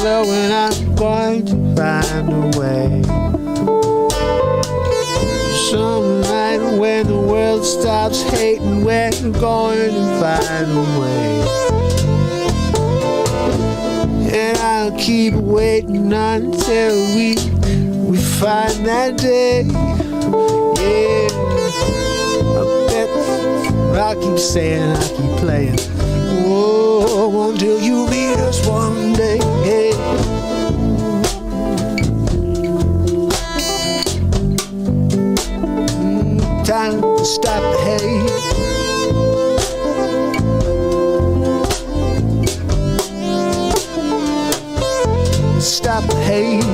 well, when I'm going to find a way. Some night when the world stops hating, we're going to find a way. And I'll keep waiting until we find that day. Yeah, I bet I'll keep saying, I'll keep playing. Oh, until you meet us one day. Hey. Time to stop the hate. Stop the hate.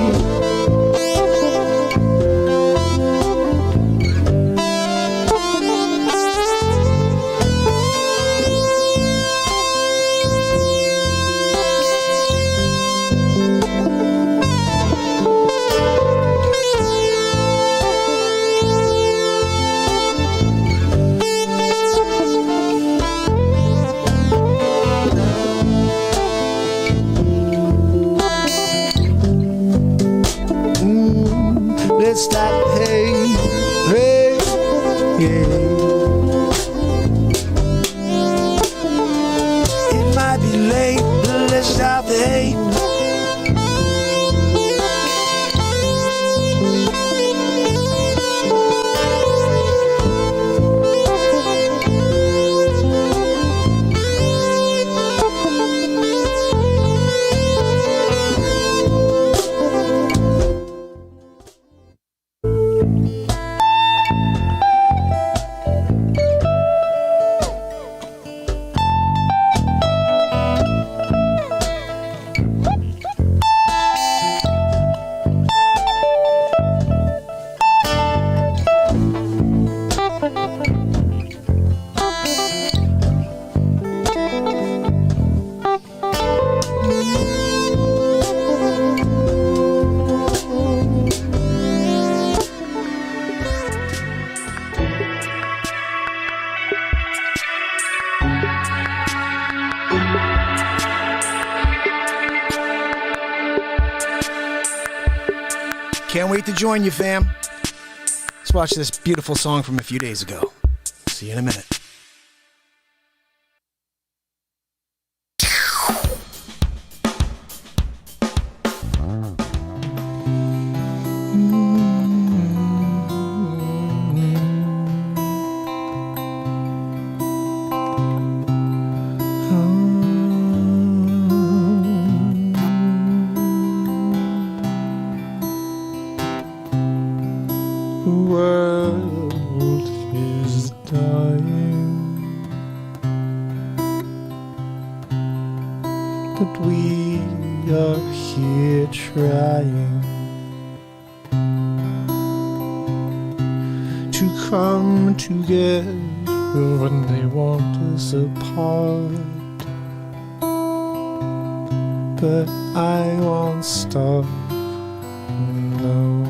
Let's stop the hate, hey, yeah. It might be late, but let's stop the hate. Can't wait to join you, fam. Let's watch this beautiful song from a few days ago. See you in a minute. Together when they want us apart, but I won't stop. No,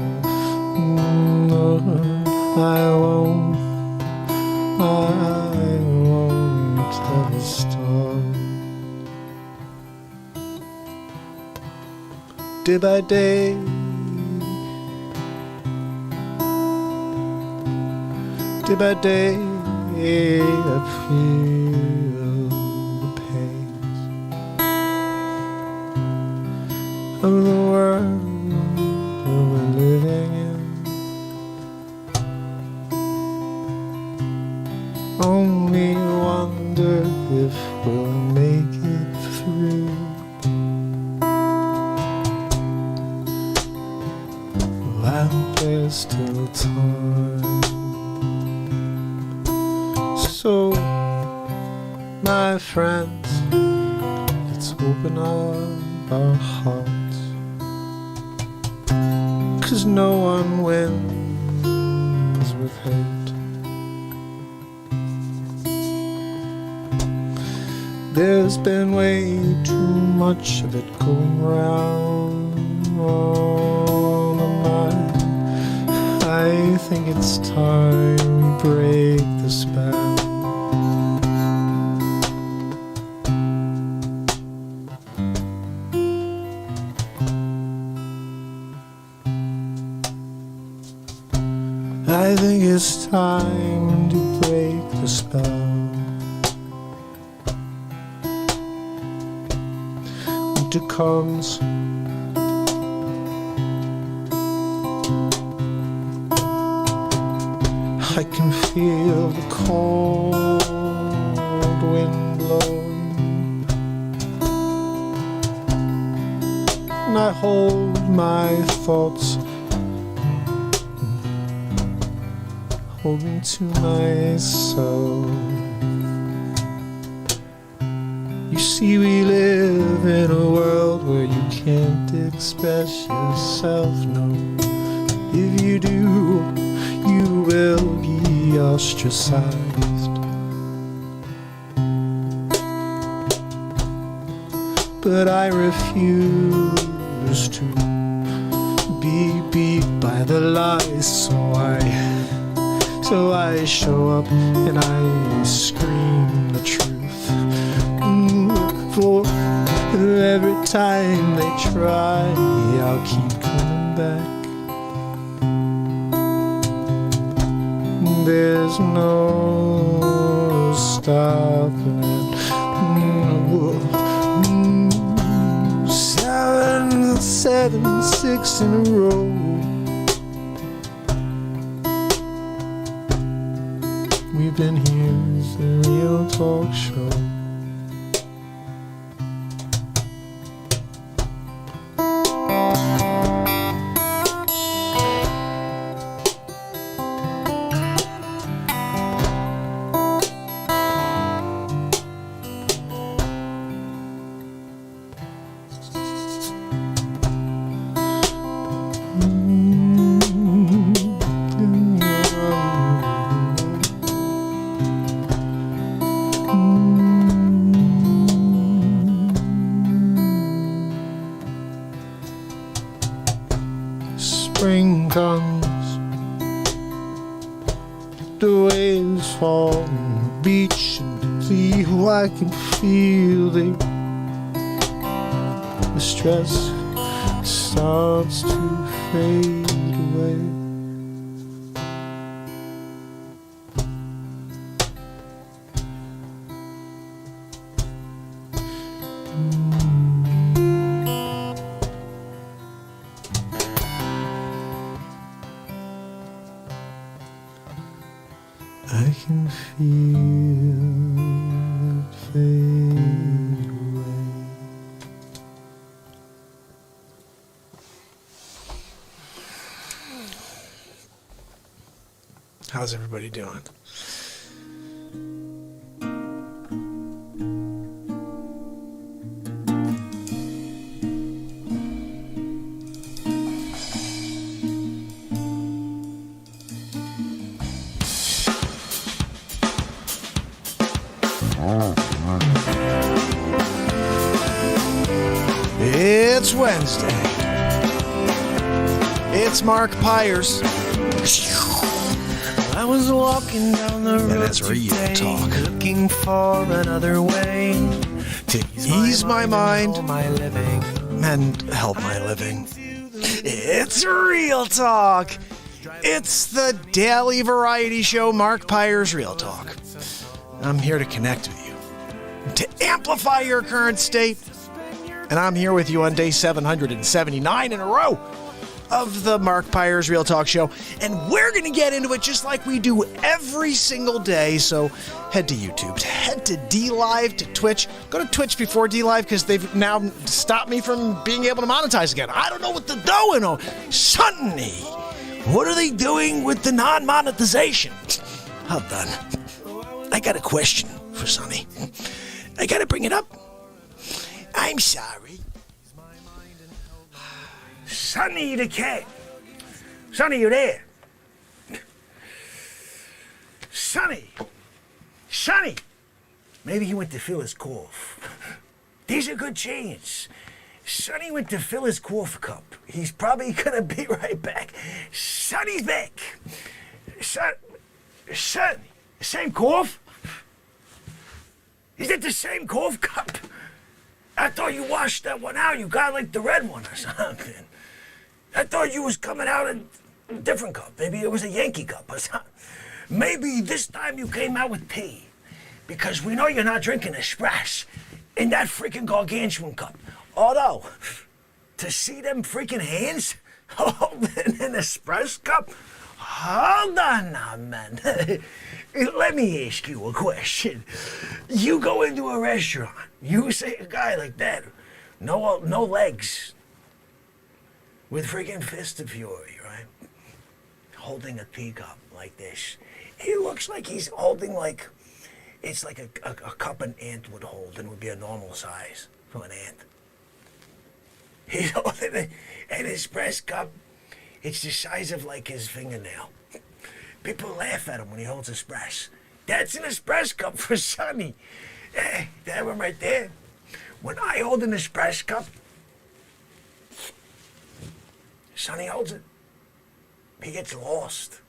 no, I won't ever stop. Day by day, day by day, I feel the pains of the world we're living in. Only wonder if we'll make it through. While there's still time. So, my friends, let's open up our hearts, 'cause no one wins with hate. There's been way too much of it going round on the mind. I think it's time we break the spell. it's time to break the spell. Winter comes, I can feel the cold wind blowing, and I hold my thoughts, hold me to myself. You see, we live in a world where you can't express yourself, no. If you do, you will be ostracized. But I refuse to be beat by the lies, so I show up and I scream the truth. For every time they try, I'll keep coming back. There's no stopping it. 7, 7, 6 in a row. We've been here, it's the Real Talk Show. Spring comes, the waves fall on the beach and see who I can feel the stress starts to fade away. I can feel it fade away. How's everybody doing? It's Wednesday. It's Mark Pires. I was walking down the road and it's Real Talk, looking for another way to ease my mind and help my living. It's Real Talk. It's the daily variety show, Mark Pires Real Talk. I'm here to connect with you, to amplify your current state. And I'm here with you on day 779 in a row of the Mark Pires Real Talk Show. And we're going to get into it just like we do every single day. So head to YouTube, head to DLive, to Twitch. Go to Twitch before DLive because they've now stopped me from being able to monetize again. I don't know what they're doing. Oh, Sonny, what are they doing with the non-monetization? Hold on. I got a question for Sonny. I got to bring it up. I'm sorry. Sonny the cat. Sonny, you there? Sonny. Sonny. Maybe he went to fill his cough. There's a good chance. Sonny went to fill his cough cup. He's probably gonna be right back. Sonny's back. Sonny, same cough? Is it the same cough cup? I thought you washed that one out. You got like the red one or something. I thought you was coming out and different cup. Maybe it was a Yankee cup or something. Maybe this time you came out with tea. Because we know you're not drinking espresso in that freaking gargantuan cup. Although, to see them freaking hands holding an espresso cup, hold on now, man. Let me ask you a question. You go into a restaurant, you see a guy like that, no legs, with freaking fist of fury, right? Holding a teacup like this. He looks like he's holding like, it's like a cup an ant would hold and would be a normal size for an ant. He's holding an espresso cup. It's the size of like his fingernail. People laugh at him when he holds espresso. That's an espresso cup for Sonny. Hey, that one right there. When I hold an espresso cup, Sonny holds it. He gets lost.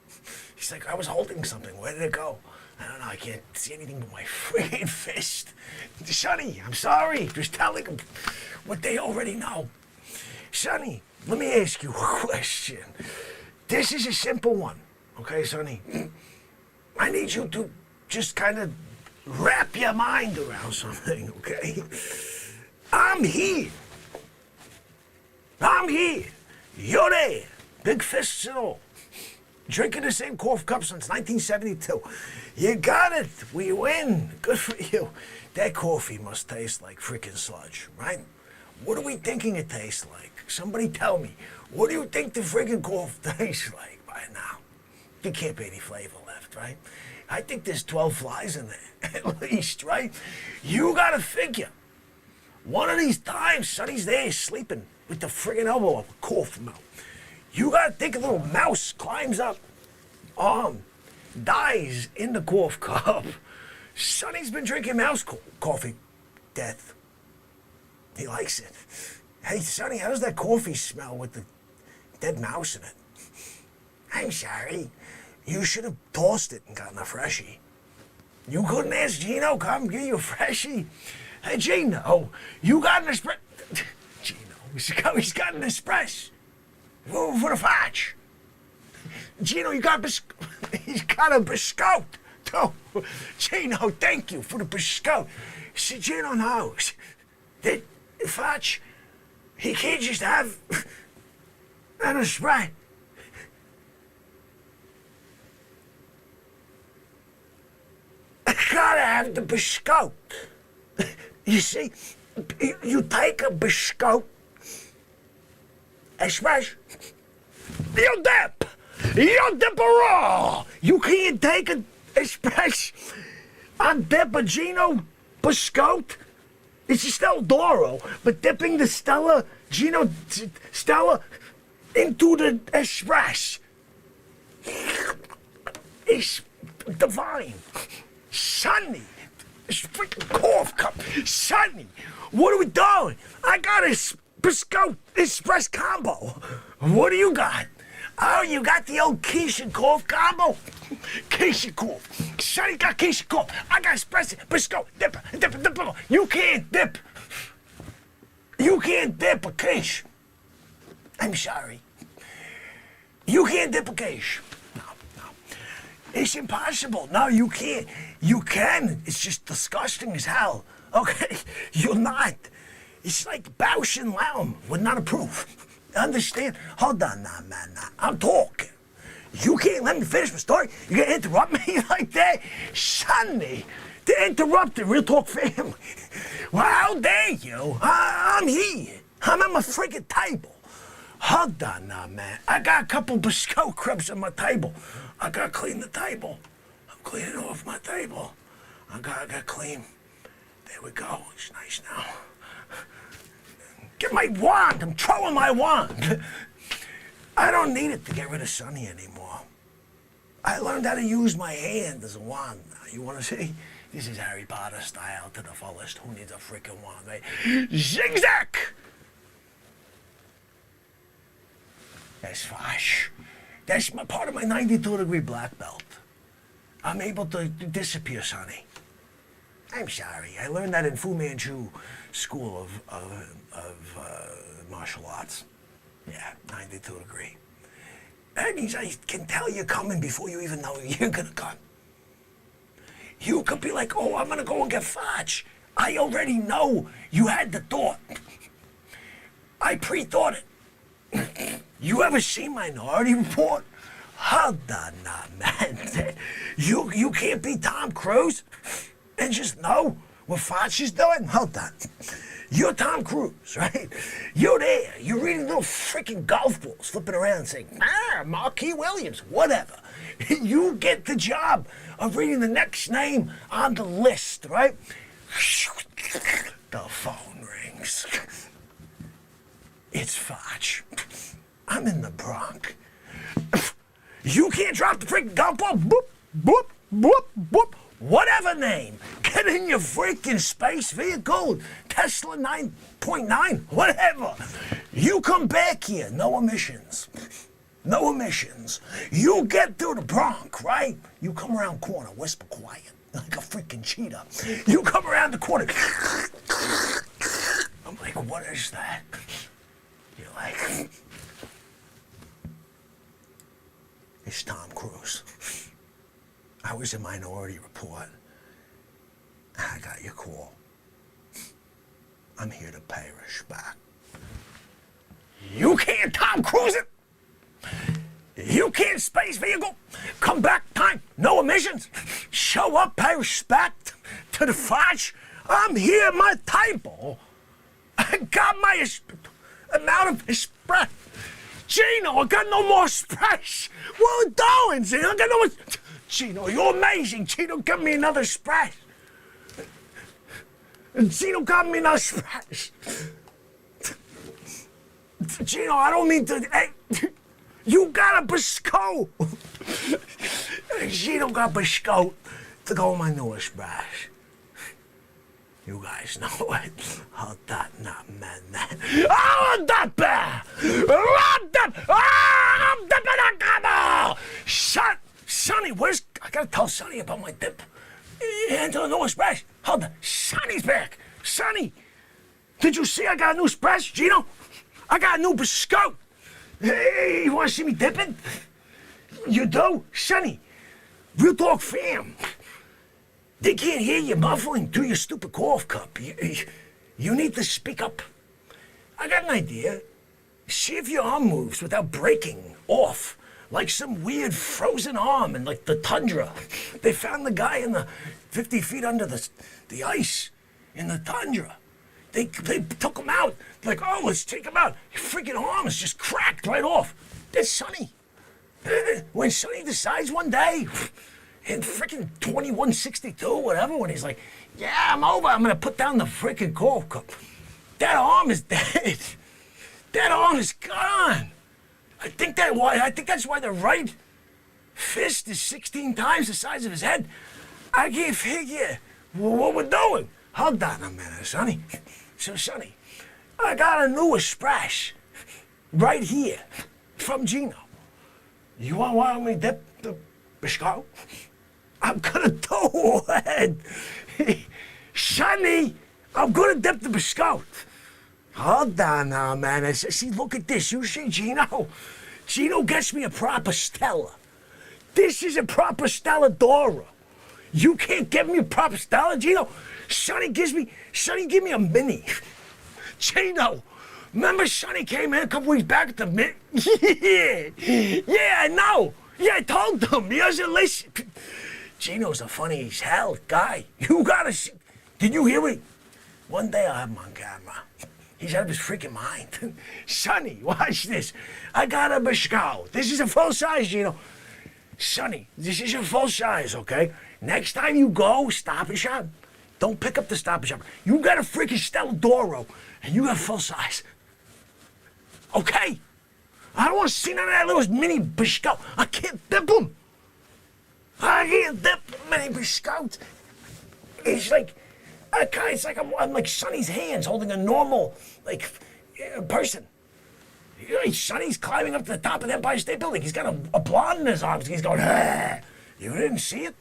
He's like, I was holding something. Where did it go? I don't know. I can't see anything but my freaking fist. Sonny, I'm sorry. Just telling him what they already know. Sonny, let me ask you a question. This is a simple one. Okay, Sonny? I need you to just kind of wrap your mind around something, okay? I'm here. You're there. Big fists and all. Drinking the same coffee cup since 1972. You got it. We win. Good for you. That coffee must taste like freaking sludge, right? What are we thinking it tastes like? Somebody tell me. What do you think the freaking coffee tastes like by now? There can't be any flavor left, right? I think there's 12 flies in there, at least, right? You gotta figure. One of these times, Sonny's there sleeping with the friggin' elbow of a coffee mouth. You gotta think a little mouse climbs up, dies in the cough cup. Sonny's been drinking mouse coffee. Death. He likes it. Hey, Sonny, how's that coffee smell with the dead mouse in it? I'm sorry. You should have tossed it and gotten a freshie. You couldn't ask Gino, come give you a freshie? Hey, Gino, you got an espresso. Gino, he's got an espresso. For the Facce. Gino, he's got a biscotti. Oh, Gino, thank you for the biscotti. See, Gino knows that Facce, he can't just have an espresso. I gotta have the biscotti. You see, you take a biscotti, espresso, you dip raw. You can't take an espresso and dip a Gino biscotti. It's still Doro, but dipping the Stella into the espresso is divine. Sonny, it's freaking cough cup. Sonny, what are we doing? I got a biscotti espresso combo. What do you got? Oh, you got the old quiche and cough combo? Quiche and cough. Sonny got quiche and cough. I got espresso, biscotti, dip. You can't dip. You can't dip a quiche. I'm sorry. You can't dip a quiche. No. It's impossible. No, you can't. You can. It's just disgusting as hell. Okay? You're not. It's like Bausch and Lomb would not approve. Understand? Hold on now, man. I'm talking. You can't let me finish my story. You're gonna interrupt me like that? Sonny, to interrupt the Real Talk family. Well, how dare you? I'm here. I'm at my freaking table. Hold on now, man. I got a couple biscotti crumbs on my table. I gotta clean the table. I'm cleaning off my table. I gotta clean. There we go. It's nice now. Get my wand. I'm throwing my wand. I don't need it to get rid of Sonny anymore. I learned how to use my hand as a wand. You want to see? This is Harry Potter style to the fullest. Who needs a freaking wand, right? Zigzag! That's Facce. That's part of my 92-degree black belt. I'm able to disappear Sonny. I'm sorry. I learned that in Fu Manchu School of Martial Arts. Yeah, 92 degree. That means I can tell you're coming before you even know you're gonna come. You could be like, oh, I'm gonna go and get Facce. I already know you had the thought. I pre-thought it. You ever seen Minority Report? Hold on now, man. You can't be Tom Cruise and just know what Facce's doing? Hold on. You're Tom Cruise, right? You're there. You're reading little freaking golf balls, flipping around saying, Marquis Williams, whatever. You get the job of reading the next name on the list, right? The phone rings. It's Facce. I'm in the Bronx. You can't drop the freaking golf ball. Boop, boop, boop, boop. Whatever name. Get in your freaking space vehicle. Tesla 9.9. Whatever. You come back here. No emissions. No emissions. You get through the Bronx, right? You come around corner. Whisper quiet. Like a freaking cheetah. You come around the corner. I'm like, what is that? You're like, it's Tom Cruise. I was in Minority Report. I got your call. I'm here to pay respect. You can't Tom Cruise it. You can't space vehicle. Come back time. No emissions. Show up, pay respect to the Facce. I'm here, my typo. I got my amount of express. Gino, I got no more express. What are we doing, Gino? I got no more. Gino, you're amazing. Gino, give me another express. Gino, got me another express. Gino, I don't mean to. Hey, you got a biscotte. Gino got biscotte to go on my new express. You guys know it. Oh, that not man. Oh, that bear! Shut! Sonny, where's... I gotta tell Sonny about my dip. Into the new express. Hold on. Sonny's back. Sonny, did you see I got a new express, Gino? I got a new biscotte. Hey, you wanna see me dipping? You do? Sonny, real talk fam. They can't hear you muffling through your stupid cough cup. You need to speak up. I got an idea. See if your arm moves without breaking off. Like some weird frozen arm in like the tundra. They found the guy in the 50 feet under the ice in the tundra. They took him out. Like, oh, let's take him out. Your freaking arm is just cracked right off. That's Sonny. When Sonny decides one day, in freaking 2162, whatever, when he's like, yeah, I'm over. I'm gonna put down the freaking cough cup. That arm is dead. That arm is gone. I think that's why the right fist is 16 times the size of his head. I can't figure what we're doing. Hold on a minute, Sonny. So, Sonny, I got a new express right here from Gino. You want me to dip the biscotte? I'm gonna do it. Sonny, I'm gonna dip the biscotte. Hold on now, man. See, look at this. You see Gino? Gino gets me a proper Stella. This is a proper Stella Dora. You can't give me a proper Stella, Gino. Sonny give me a mini. Gino, remember Sonny came in a couple weeks back at the mini? Yeah, I know. Yeah, I told him. He doesn't listen. Gino's a funny as hell guy. You gotta see. Did you hear me? One day I'll have him on camera. He's out of his freaking mind. Sonny, watch this. I got a biscotte. This is a full size, Gino. Sonny, this is a full size, okay? Next time you go, Stop and Shop. Don't pick up the Stop and Shop. You got a freaking Stella Doro, and you got full size. Okay? I don't want to see none of that little mini biscotte. I can't dip them. I can't dip mini biscotte. It's like... it's like I'm like Sonny's hands holding a normal, like, person. Sonny's climbing up to the top of the Empire State Building. He's got a blonde in his arms. He's going, ah. You didn't see it?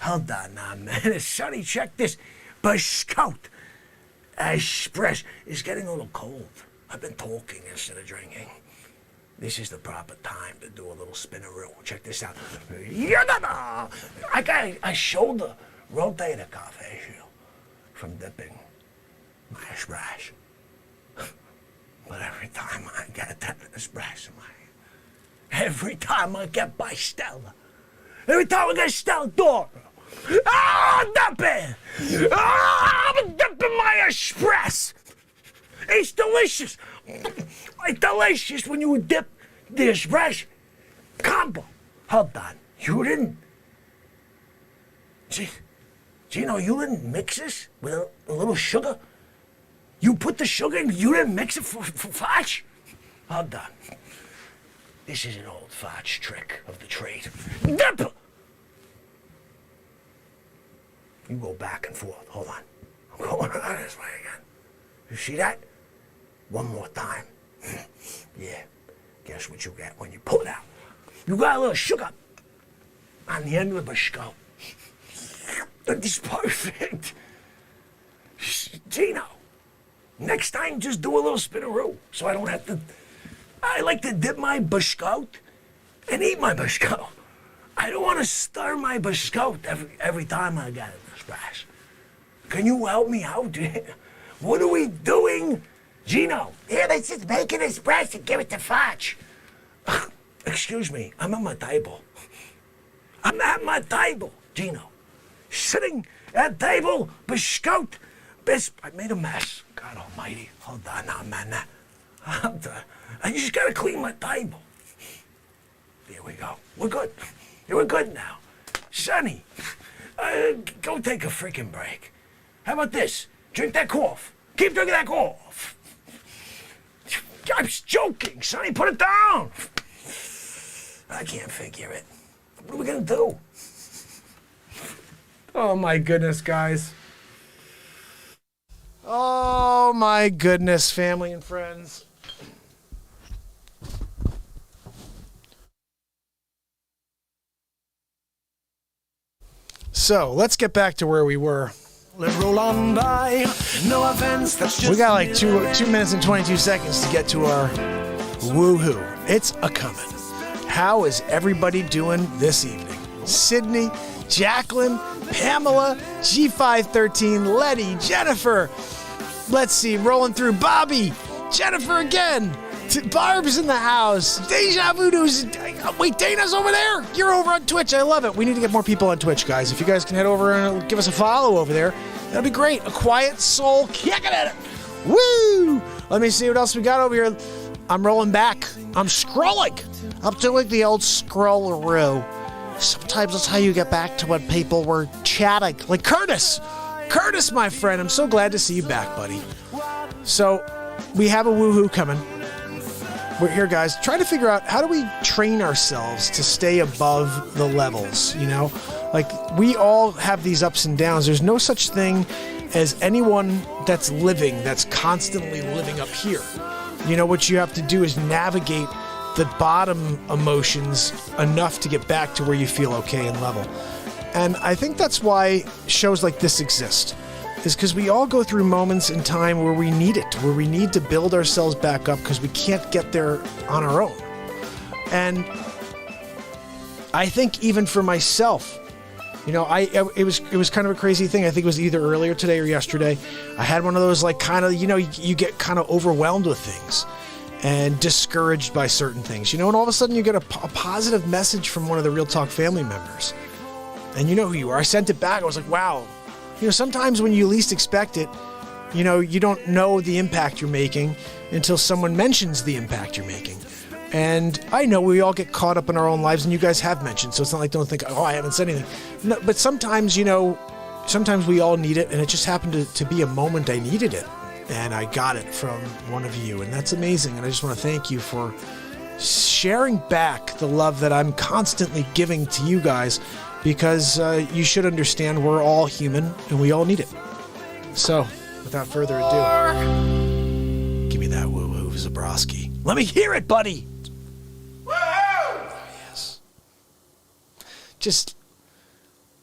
Hold on now, man. Sonny, check this. Biscotte Express is getting a little cold. I've been talking instead of drinking. This is the proper time to do a little spinneroo. Check this out. I got a shoulder rotator cuff issue from dipping my espresso. But every time I get that espresso, every time I get by Stella, every time I get Stella Doro, I'm dipping! I'm dipping my espresso! It's delicious! It's delicious when you dip the espresso combo. Hold on. You didn't... Gino, you didn't mix this with a little sugar? You put the sugar in, you didn't mix it for Facce? Hold on. This is an old Facce trick of the trade. Dip! You go back and forth. Hold on. I'm going this way again. You see that? One more time. Yeah. Guess what you get when you pull it out? You got a little sugar on the end of the skull. It's perfect. Gino, next time just do a little spinneroo so I don't have to... I like to dip my biscotte and eat my biscotte. I don't want to stir my biscotte every time I get an espresso. Can you help me out? What are we doing? Gino, here they just make an espresso and give it to Facce. Excuse me, I'm at my table. I'm at my table, Gino. Sitting at table, biscotte, I made a mess. God almighty. Hold on now, man. I just gotta clean my table. There we go. We're good. We're good now. Sonny, go take a freaking break. How about this? Drink that cough. Keep drinking that cough. I'm joking, Sonny. Put it down. I can't figure it. What are we gonna do? Oh my goodness, guys. Oh my goodness, family and friends. So let's get back to where we were. Let roll on by. No offense, that's just... We got like 2 minutes and 22 seconds to get to our woohoo. It's a coming. How is everybody doing this evening? Sydney, Jacqueline, Pamela, G513, Letty, Jennifer. Let's see, rolling through Bobby, Jennifer again. Barb's in the house. Deja Voodoo's. Wait, Dana's over there? You're over on Twitch. I love it. We need to get more people on Twitch, guys. If you guys can head over and give us a follow over there, that'd be great. A quiet soul kicking at it. Woo! Let me see what else we got over here. I'm rolling back. I'm scrolling. I'm doing the old scrolleroo. Sometimes that's how you get back to when people were chatting. Like Curtis. Curtis, my friend. I'm so glad to see you back, buddy. So, we have a woohoo coming. We're here, guys, trying to figure out how do we train ourselves to stay above the levels, you know? Like, we all have these ups and downs. There's no such thing as anyone that's living, that's constantly living up here. You know, what you have to do is navigate the bottom emotions enough to get back to where you feel okay and level. And I think that's why shows like this exist. Is because we all go through moments in time where we need it, where we need to build ourselves back up because we can't get there on our own. And I think even for myself, you know, it was kind of a crazy thing. I think it was either earlier today or yesterday. I had one of those like kind of, you know, you get kind of overwhelmed with things and discouraged by certain things, you know, and all of a sudden you get a positive message from one of the Real Talk family members. And you know who you are. I sent it back. I was like, wow. You know, sometimes when you least expect it, you know, you don't know the impact you're making until someone mentions the impact you're making. And I know we all get caught up in our own lives, and you guys have mentioned, so it's not like don't think, oh, I haven't said anything. No, but sometimes, you know, sometimes we all need it, and it just happened to be a moment I needed it. And I got it from one of you, and that's amazing. And I just want to thank you for sharing back the love that I'm constantly giving to you guys. Because you should understand we're all human and we all need it. So, without further ado, give me that woo-woo, Zabrowski. Let me hear it, buddy! Woo-hoo! Oh, yes.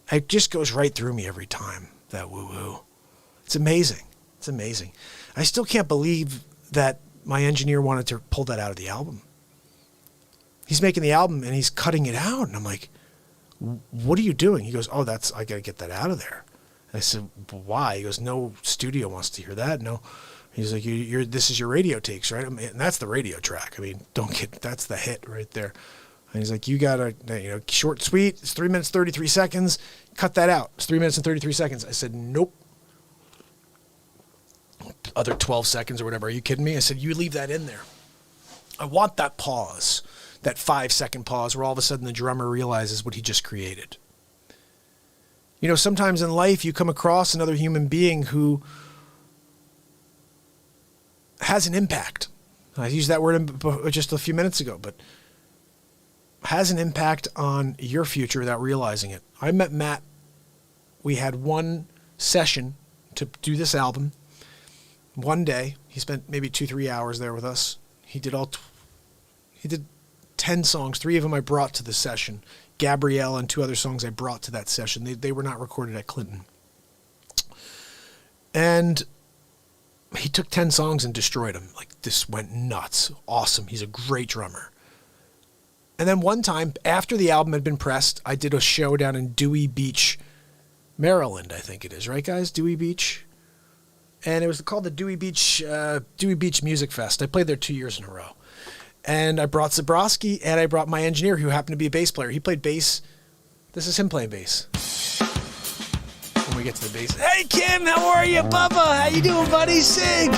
It just goes right through me every time, that woo-woo. It's amazing. It's amazing. I still can't believe that my engineer wanted to pull that out of the album. he's making the album and he's cutting it out. And I'm like, what are you doing? He goes, oh, I got to get that out of there. And I said, why? He goes, no studio wants to hear that. No. He's like, this is your radio takes, right? I mean, and that's the radio track. I mean, that's the hit right there. And he's like, you got to, short, sweet. It's 3 minutes, 33 seconds. Cut that out. It's 3 minutes and 33 seconds. I said, nope. Other 12 seconds or whatever. Are you kidding me? I said, you leave that in there. I want that pause, that 5-second pause where all of a sudden the drummer realizes what he just created. Sometimes in life you come across another human being who has an impact. I used that word just a few minutes ago, but has an impact on your future without realizing it. I met Matt. We had one session to do this album. One day, he spent maybe 2-3 hours there with us. He did 10 songs. 3 of them I brought to the session. Gabrielle and 2 other songs I brought to that session. They were not recorded at Clinton. And he took 10 songs and destroyed them. Like, this went nuts. Awesome. He's a great drummer. And then one time, after the album had been pressed, I did a show down in Dewey Beach, Maryland, I think it is. Right, guys? Dewey Beach? And it was called the Dewey Beach Music Fest. I played there 2 years in a row. And I brought Zabrowski, and I brought my engineer, who happened to be a bass player. He played bass. This is him playing bass. When we get to the bass. Hey, Kim, how are you, Bubba? How you doing, buddy? Sing!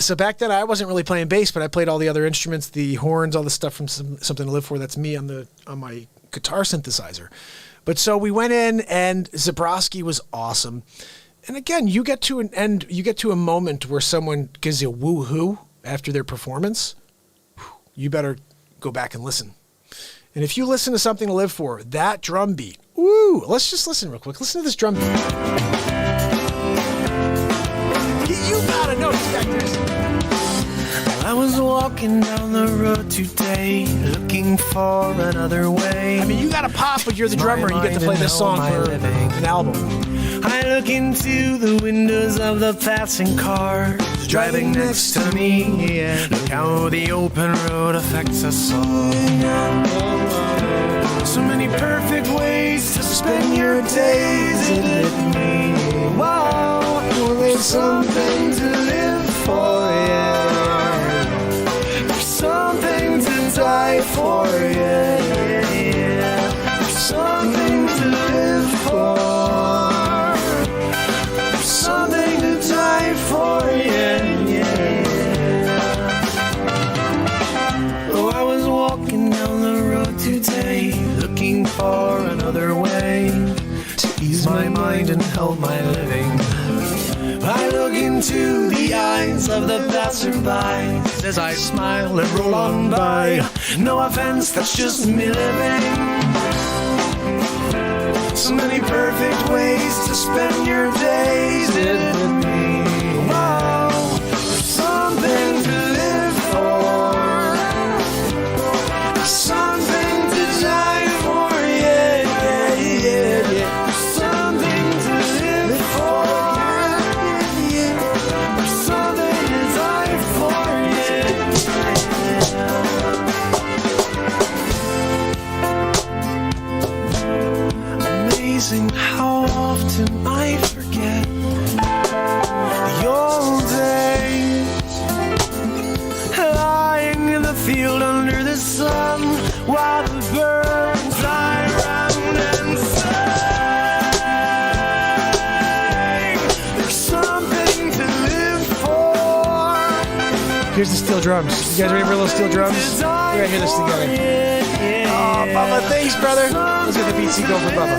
So back then, I wasn't really playing bass, but I played all the other instruments, the horns, all the stuff from Something to Live For. That's me on my guitar synthesizer. But so we went in, and Zabrowski was awesome. And again, you get to a moment where someone gives you a woo-hoo after their performance. You better go back and listen. And if you listen to Something to Live For, that drum beat, woo! Let's just listen real quick. Listen to this drum beat. You gotta know these factors. I was walking down the road today, looking for another way. I mean, you gotta pop when you're the drummer and you get to play this song for an album. I look into the windows of the passing cars driving next to me. Look how the open road affects us all. So many perfect ways to spend your days. It hit me. Wow, there's something to live for, yeah. There's something to die for, yeah. There's something to live for. Something to die for, yeah. Oh, I was walking down the road today, looking for another way to ease my mind and help my living. I look into the eyes of the passerby as I smile and roll on by. No offense, that's just me living. So many perfect ways to spend your days with me. Wow, there's something to live for. There's something to die for, yeah, yeah, yeah, yeah. There's something to live for. There's something to die for, yeah. Amazing how often I forget the old days, lying in the field under the sun while the birds fly around and sing. There's something to live for. Here's the steel drums. You guys ready for a little steel drums? We're gonna hear this together. Oh, Bubba, thanks, brother. Let's get the beat seat go for Bubba.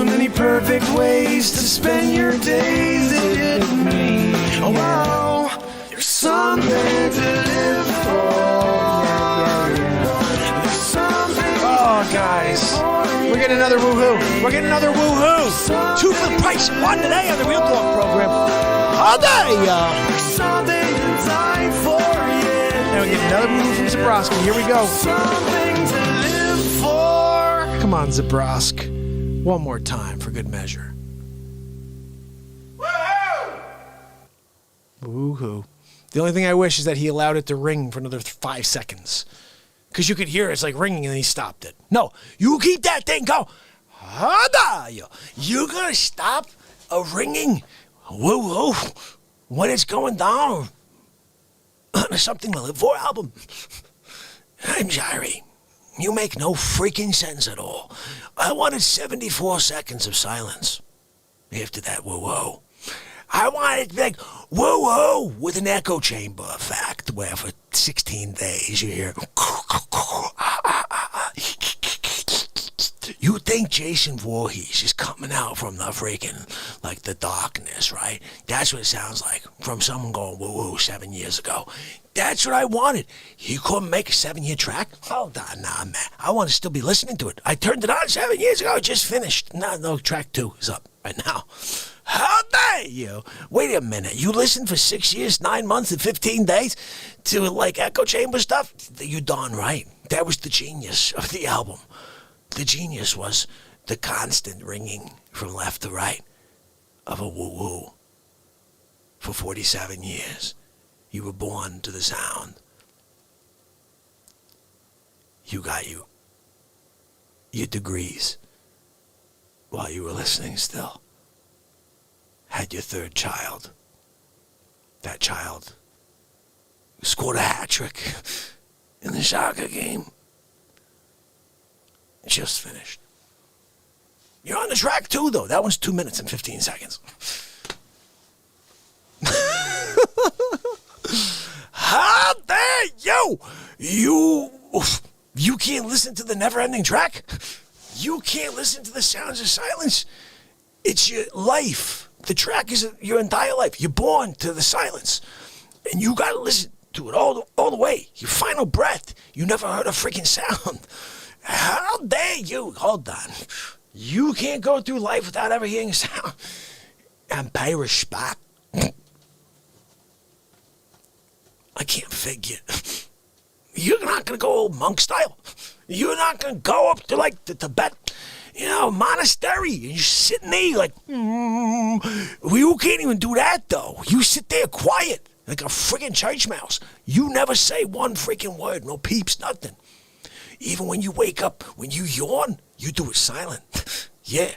So many perfect ways to spend your days. It hit me. Oh wow, there's something to live for. There's something. Oh, guys. We're getting another woohoo. We're getting another woohoo. 2 for the price of 1 today on the Real Talk program. All day, y'all. Something to die for, yeah. And we get another woohoo from Zabroski. Here we go. Something to live for. Come on, Zabrosk. One more time for good measure. Woohoo. The only thing I wish is that he allowed it to ring for another 5 seconds. Because you could hear it's like ringing and then he stopped it. No, you keep that thing going. You're going to stop a ringing woo-woo when it's going down on a Something to Live For album. I'm sorry. You make no freaking sense at all. I wanted 74 seconds of silence after that woo-woo. I wanted to be like, woo-woo, with an echo chamber effect, where for 16 days you hear, you think Jason Voorhees is coming out from the freaking, like, the darkness, right? That's what it sounds like from someone going woo-woo 7 years ago. That's what I wanted. You couldn't make a 7-year track? Hold on, nah, man. I want to still be listening to it. I turned it on 7 years ago. It just finished. No, track 2 is up right now. How dare you? Wait a minute. You listened for 6 years, 9 months, and 15 days to, like, echo chamber stuff? You're darn right. That was the genius of the album. The genius was the constant ringing from left to right of a woo-woo for 47 years. You were born to the sound. You got your degrees while you were listening still. Had your third child. That child scored a hat trick in the soccer game. Just finished. You're on the track too, though. That one's 2 minutes and 15 seconds. How dare you? You can't listen to the never-ending track? You can't listen to the sounds of silence? It's your life. The track is your entire life. You're born to the silence. And you gotta listen to it all the way. Your final breath. You never heard a freaking sound. How dare you? Hold on. You can't go through life without ever hearing a sound. MPires spot. I can't figure. You're not going to go old monk style. You're not going to go up to, like, the Tibet, monastery. And you're sitting there like, You can't even do that, though. You sit there quiet like a freaking church mouse. You never say one freaking word. No peeps, nothing. Even when you wake up, when you yawn, you do it silent. Yeah.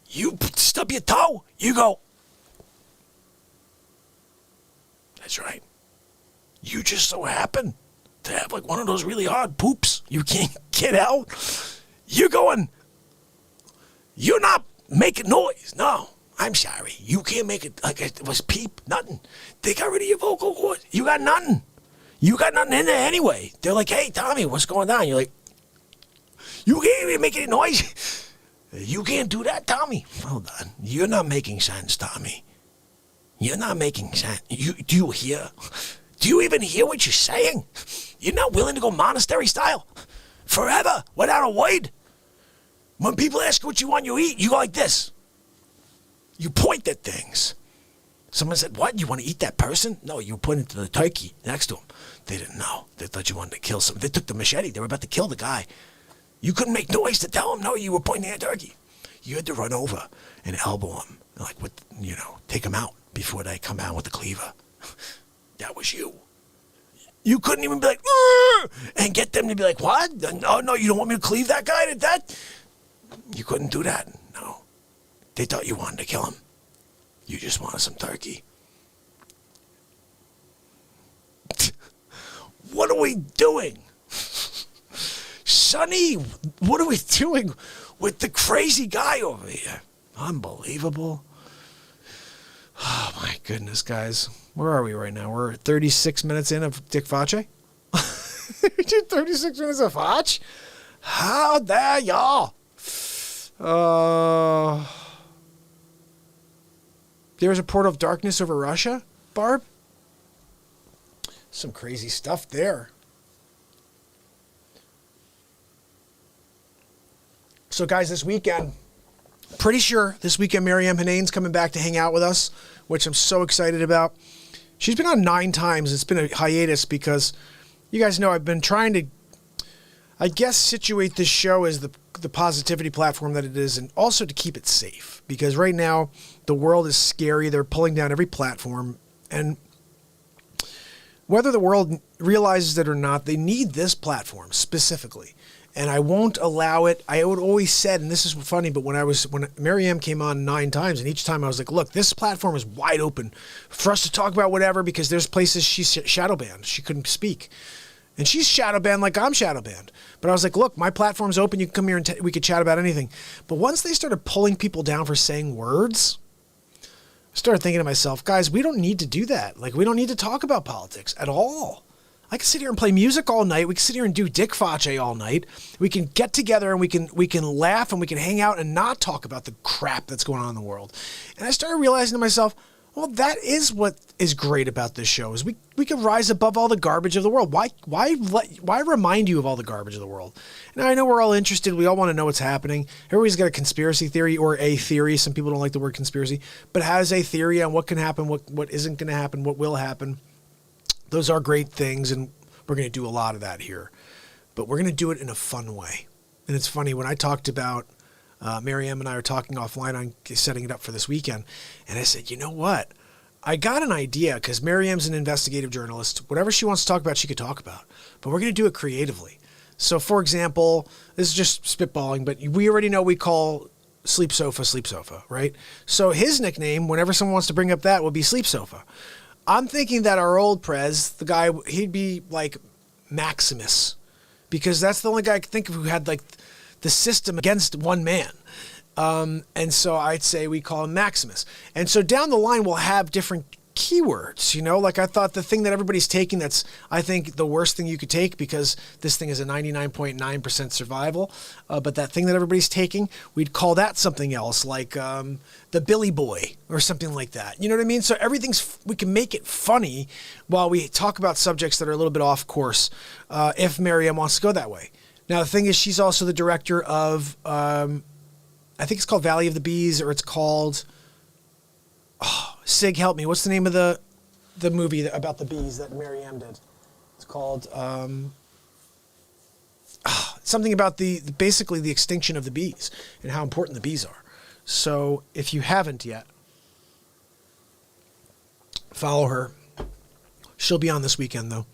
You stub your toe, you go. That's right. You just so happen to have like one of those really hard poops you can't get out. You're going, you're not making noise. No, I'm sorry. You can't make it like it was peep, nothing. They got rid of your vocal cord. You got nothing. You got nothing in there anyway. They're like, hey, Tommy, what's going on? You're like, you can't even make any noise. You can't do that, Tommy. Hold on. You're not making sense, Tommy. You're not making sense. Do you hear? Do you even hear what you're saying? You're not willing to go monastery style? Forever, without a word? When people ask what you want you eat, you go like this. You point at things. Someone said, what? You want to eat that person? No, you pointed to the turkey next to him. They didn't know. They thought you wanted to kill someone. They took the machete. They were about to kill the guy. You couldn't make noise to tell him, no, you were pointing at turkey. You had to run over and elbow him, like, take him out before they come out with the cleaver. That was you. You couldn't even be like, and get them to be like, what? No, you don't want me to cleave that guy to that? You couldn't do that, no. They thought you wanted to kill him. You just wanted some turkey. What are we doing? Sonny, what are we doing with the crazy guy over here? Unbelievable. Oh, my goodness, guys. Where are we right now? We're 36 minutes in of Dick Facce? We did 36 minutes of Facce? How dare y'all? There's a portal of darkness over Russia, Barb? Some crazy stuff there. So, guys, this weekend, pretty sure this weekend Maryam Hanane's coming back to hang out with us, which I'm so excited about. She's been on 9 times. It's been a hiatus because you guys know I've been trying to, I guess, situate this show as the positivity platform that it is, and also to keep it safe, because right now the world is scary. They're pulling down every platform, and whether the world realizes it or not, they need this platform specifically, and I won't allow it. I would always said, and this is funny, but when Maryam came on 9 times, and each time I was like, look, this platform is wide open for us to talk about whatever, because there's places she's shadow banned. She couldn't speak. And she's shadow banned like I'm shadow banned. But I was like, look, my platform's open. You can come here and we could chat about anything. But once they started pulling people down for saying words, I started thinking to myself, guys, we don't need to do that. Like, we don't need to talk about politics at all. I can sit here and play music all night. We can sit here and do Dick Facce all night. We can get together and we can laugh and we can hang out and not talk about the crap that's going on in the world. And I started realizing to myself, well, that is what is great about this show, is we can rise above all the garbage of the world. Why remind you of all the garbage of the world? Now, I know we're all interested. We all want to know what's happening. Everybody's got a conspiracy theory or a theory. Some people don't like the word conspiracy, but has a theory on what can happen, what isn't going to happen, what will happen. Those are great things, and we're going to do a lot of that here. But we're going to do it in a fun way. And it's funny, when I talked about Maryam and I are talking offline on setting it up for this weekend. And I said, you know what? I got an idea, because Maryam's an investigative journalist. Whatever she wants to talk about, she could talk about. But we're going to do it creatively. So, for example, this is just spitballing, but we already know we call Sleep Sofa, right? So his nickname, whenever someone wants to bring up that, will be Sleep Sofa. I'm thinking that our old Prez, the guy, he'd be like Maximus, because that's the only guy I could think of who had like the system against one man. And so I'd say we call him Maximus. And so down the line, we'll have different keywords, you know, like I thought the thing that everybody's taking, that's, I think, the worst thing you could take, because this thing is a 99.9% survival. But that thing that everybody's taking, we'd call that something else, like the Billy Boy or something like that. You know what I mean? So we can make it funny while we talk about subjects that are a little bit off course, if Maryam wants to go that way. Now, the thing is, she's also the director of, I think it's called Valley of the Bees, or it's called, Sig, help me. What's the name of the movie about the bees that Maryam did? It's called something about basically the extinction of the bees and how important the bees are. So if you haven't yet, follow her. She'll be on this weekend, though.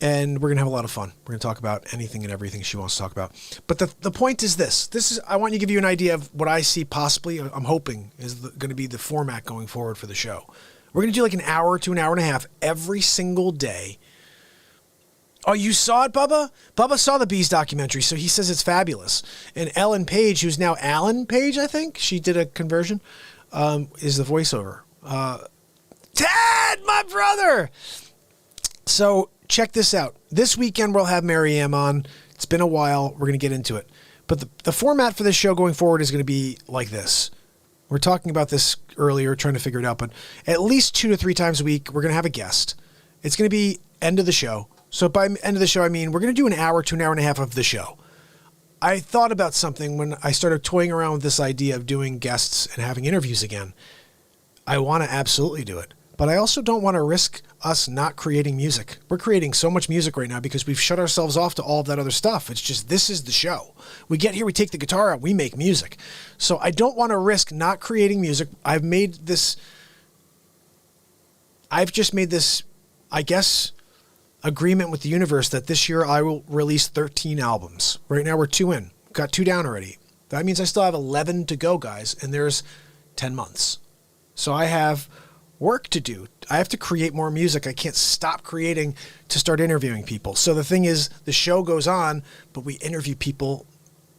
And we're going to have a lot of fun. We're going to talk about anything and everything she wants to talk about. But the point is this. I want to give you an idea of what I see possibly, I'm hoping, is going to be the format going forward for the show. We're going to do like an hour to an hour and a half every single day. Oh, you saw it, Bubba? Bubba saw the Bees documentary, so he says it's fabulous. And Ellen Page, who's now Alan Page, I think, she did a conversion, is the voiceover. Ted, my brother! So check this out. This weekend we'll have Maryam on. It's been a while. We're going to get into it. But the format for this show going forward is going to be like this. We're talking about this earlier, trying to figure it out, but at least 2 to 3 times a week, we're going to have a guest. It's going to be end of the show. So by end of the show, I mean we're going to do an hour to an hour and a half of the show. I thought about something when I started toying around with this idea of doing guests and having interviews again. I want to absolutely do it. But I also don't want to risk us not creating music. We're creating so much music right now because we've shut ourselves off to all of that other stuff. It's just, this is the show. We get here, we take the guitar out, we make music. So I don't want to risk not creating music. I've just made this, I guess, agreement with the universe that this year I will release 13 albums. Right now we're 2 in. Got 2 down already. That means I still have 11 to go, guys, and there's 10 months. So I have work to do. I have to create more music. I can't stop creating to start interviewing people. So the thing is, the show goes on, but we interview people,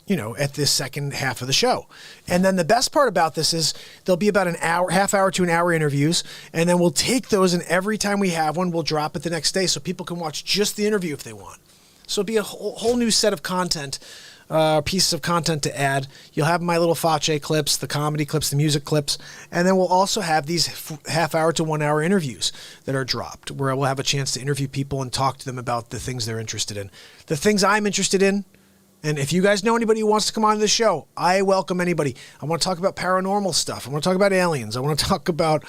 you know, at the second half of the show. And then the best part about this is there'll be about an hour, half hour to an hour interviews. And then we'll take those, and every time we have one, we'll drop it the next day so people can watch just the interview if they want. So it'll be a whole new set of content pieces of content to add. You'll have my little Facce clips, the comedy clips, the music clips, and then we'll also have these half-hour to 1 hour interviews that are dropped, where we'll have a chance to interview people and talk to them about the things they're interested in. The things I'm interested in, and if you guys know anybody who wants to come on the show, I welcome anybody. I want to talk about paranormal stuff. I want to talk about aliens. I want to talk about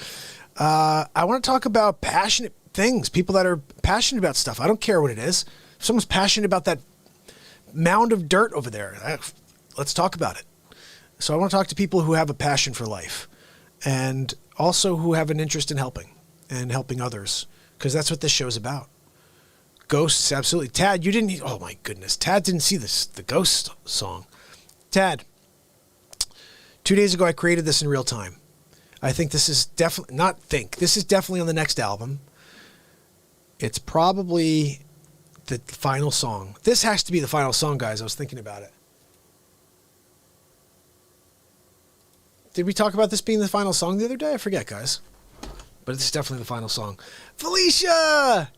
passionate things, people that are passionate about stuff. I don't care what it is. If someone's passionate about that mound of dirt over there, let's talk about it. So I want to talk to people who have a passion for life and also who have an interest in helping and helping others, because that's what this show's about. Ghosts, absolutely. Tad, you didn't... Oh, my goodness. Tad didn't see the Ghost song. Tad, 2 days ago, I created this in real time. I think this is definitely... This is definitely on the next album. It's probably the final song. This has to be the final song, guys. I was thinking about it. Did we talk about this being the final song the other day? I forget, guys. But it's definitely the final song. Felicia!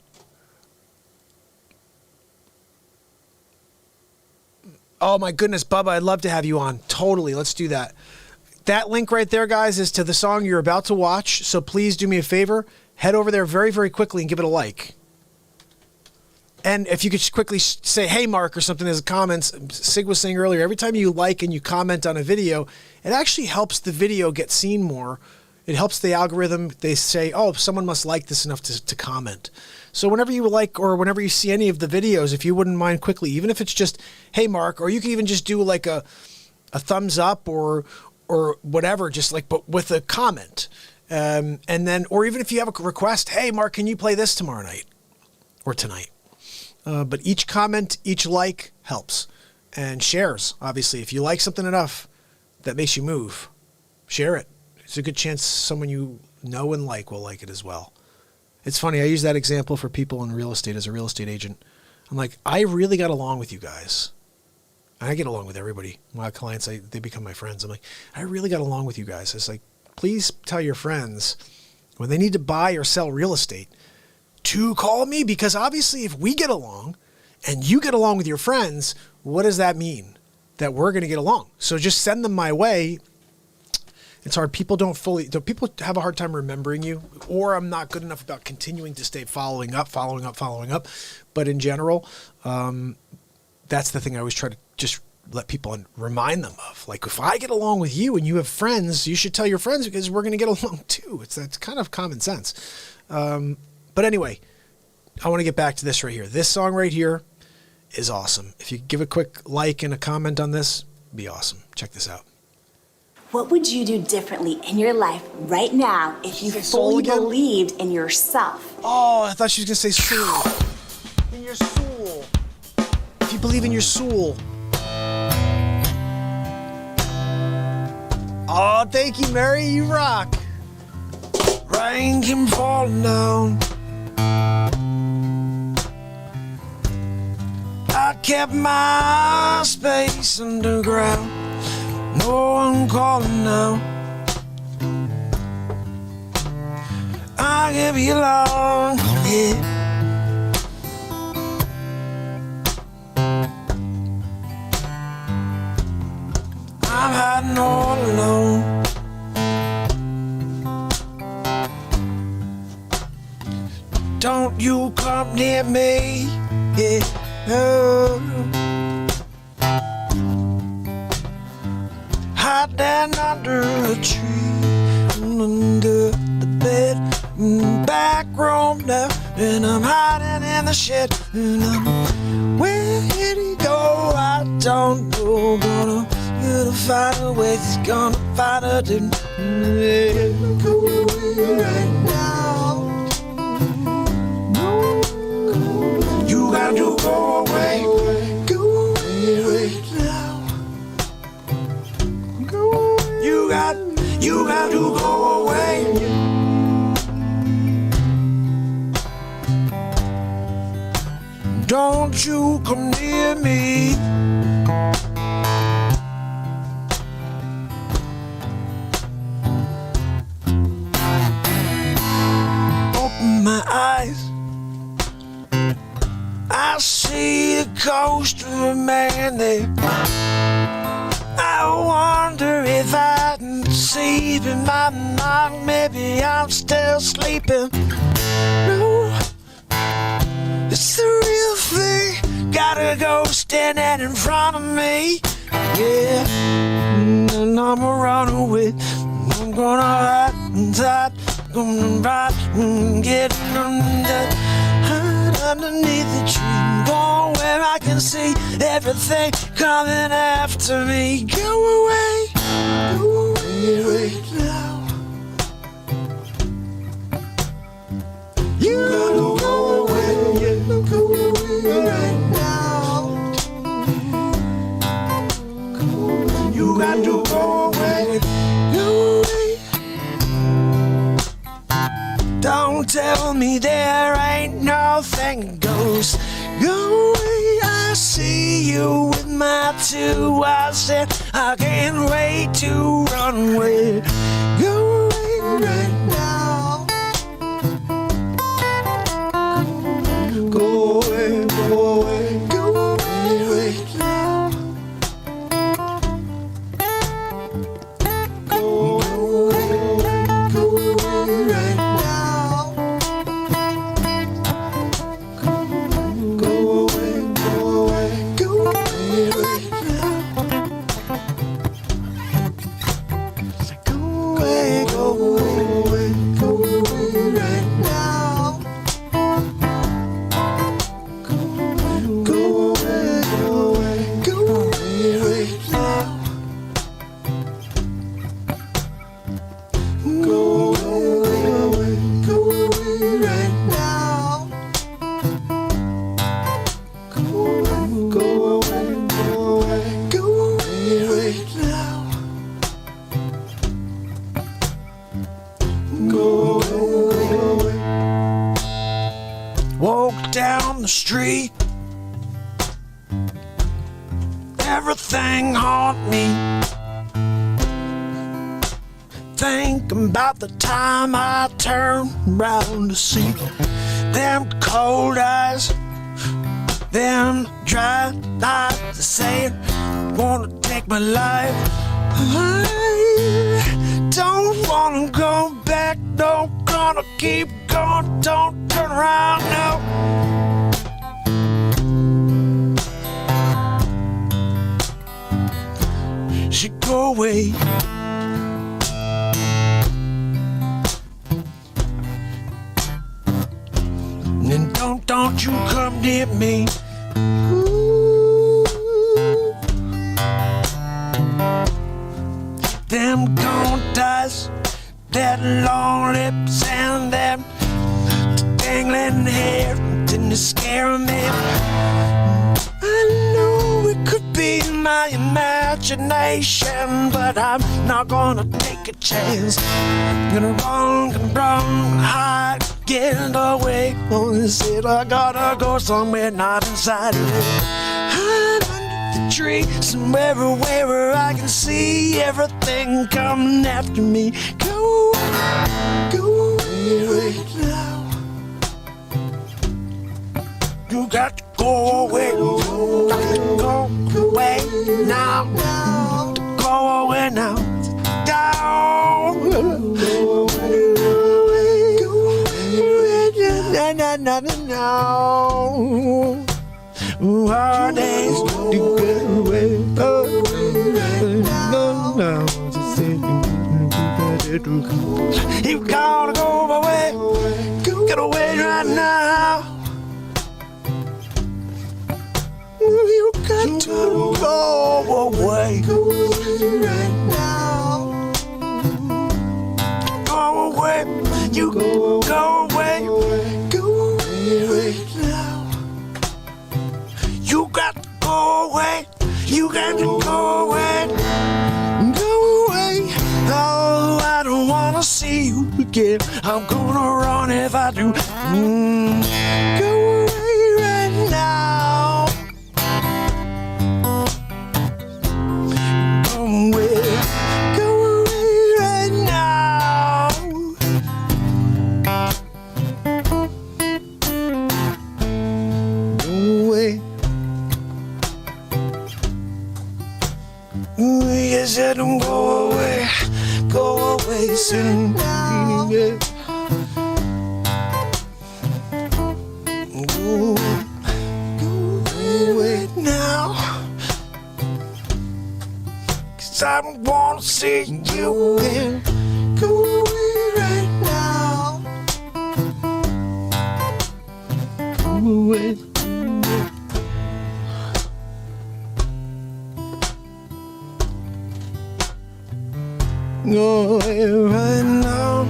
Oh my goodness, Bubba, I'd love to have you on. Totally, let's do that. That link right there, guys, is to the song you're about to watch. So please do me a favor. Head over there very, very quickly and give it a like. And if you could just quickly say, hey, Mark, or something as comments. Sig was saying earlier, every time you like and you comment on a video, it actually helps the video get seen more. It helps the algorithm. They say, oh, someone must like this enough to comment. So whenever you like or whenever you see any of the videos, if you wouldn't mind quickly, even if it's just, hey, Mark, or you can even just do like a thumbs up or whatever, just like, but with a comment. And then, or even if you have a request, hey, Mark, can you play this tomorrow night or tonight? But each comment, each like helps. And shares, obviously. If you like something enough that makes you move, share it. It's a good chance someone you know and like will like it as well. It's funny, I use that example for people in real estate as a real estate agent. I'm like, I really got along with you guys. And I get along with everybody. My clients, they become my friends. I'm like, I really got along with you guys. It's like, please tell your friends when they need to buy or sell real estate to call me, because obviously if we get along and you get along with your friends, what does that mean? That we're going to get along. So just send them my way. It's hard. People people have a hard time remembering you, or I'm not good enough about continuing to stay following up. But in general, that's the thing I always try to just let people remind them of. Like, if I get along with you and you have friends, you should tell your friends, because we're going to get along too. It's kind of common sense. But anyway, I want to get back to this right here. This song right here is awesome. If you give a quick like and a comment on this, it'd be awesome. Check this out. What would you do differently in your life right now if you fully believed in yourself? Oh, I thought she was going to say soul. In your soul. If you believe in your soul. Oh, thank you, Mary. You rock. Rain came falling down. I kept my space underground. No one calling now. I can be alone, yeah. I'm hiding all alone. Don't you come near me, yeah. Oh. Hiding under a tree, under the bed, back room now, and I'm hiding in the shed, and where did he go? I don't know. Gonna find a way. He's gonna find a different way. Go away right now. You got to go away. Go away right now. You got to go away. Don't you come near me. Open my eyes. I see the ghost of a man there. deceiving my mind. Maybe I'm still sleeping. No, it's the real thing. Got a ghost standing in front of me. Yeah, and I'm gonna run away. I'm gonna hide inside. Gonna ride and get hide underneath the tree. Go where I can see everything coming after me. Go away right now. You gotta go away, go away right now. You got to go away, go away. Don't tell me there ain't nothing goes. Go away, I see you with my 2 eyes and I can't wait to run away. Go away right now. Go away, go away, go away right now. Go away right now. Walk down the street, everything haunt me. Think about the time I turned round to see them cold eyes, them dry eyes saying, wanna take my life. I don't wanna go back, no, gonna keep going, don't turn around now. She go away. And don't you come near me. Ooh. Them gone eyes, that long lips and them dangling hair didn't scare me. I know it could be my imagination, but I'm not gonna take a chance. Gonna run, hide, get away. Only said I gotta go somewhere not inside of it. Hide under the tree, somewhere where I can see everything coming after me. Go away right now. You got to go away. You got to go away now. Go away now. Down. Go away. No. Hard days to go away. No. You gotta go away. Get away right now. You got to go away. Go right now. Go away. You go away. Go right now. You got to go away. You got to go away. Go away. Oh, I don't wanna see you again. I'm gonna run if I do. Go away right now. Go away right now. Go away. You said don't go away. wasting time. Go away now, 'cause I don't wanna see you again. Go away right now. Go away. Go away right now.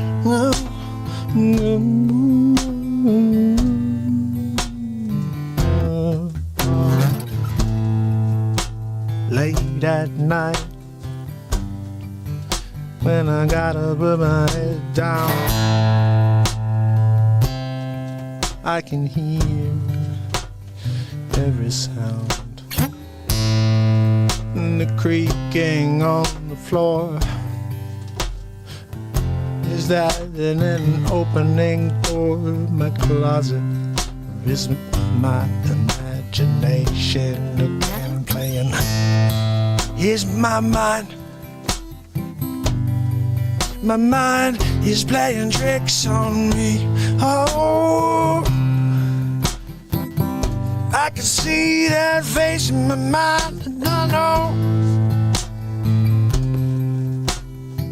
Late at night, when I gotta put my head down, I can hear every sound, the creaking on the floor. Is that an opening door? My closet, or is my imagination again playing? Is my mind is playing tricks on me? Oh, I can see that face in my mind, and I know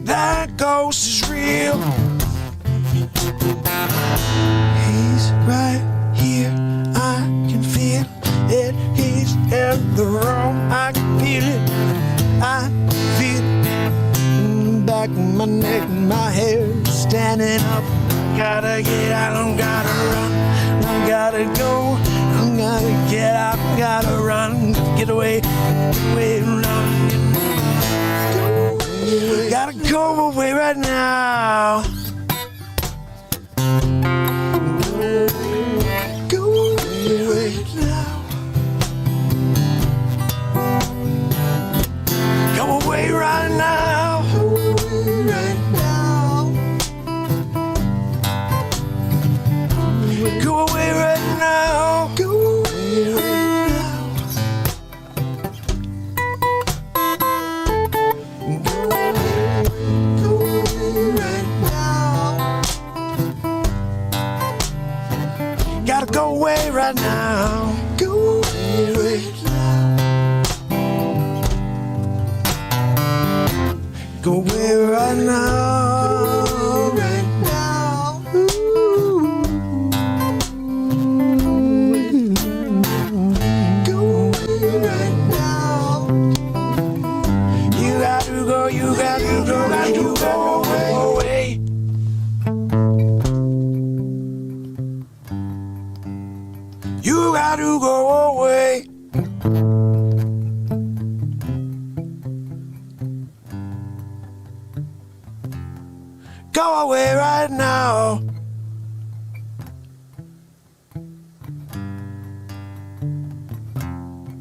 that ghost is real. He's right here, I can feel it. He's in the room, I can feel it. I feel it in the back of my neck, my hair standing up. Gotta get out, I gotta run, I gotta go, I gotta get out, gotta run, get away, run. Gotta go away right now. Go away right now. Go away right now. Go away right now. Go away right now. Go away right now. Gotta go away right now. Go away right now. Go away right now. Right now. Go away right now. You gotta go, you gotta go, you gotta go away. You gotta go away. Go away right now.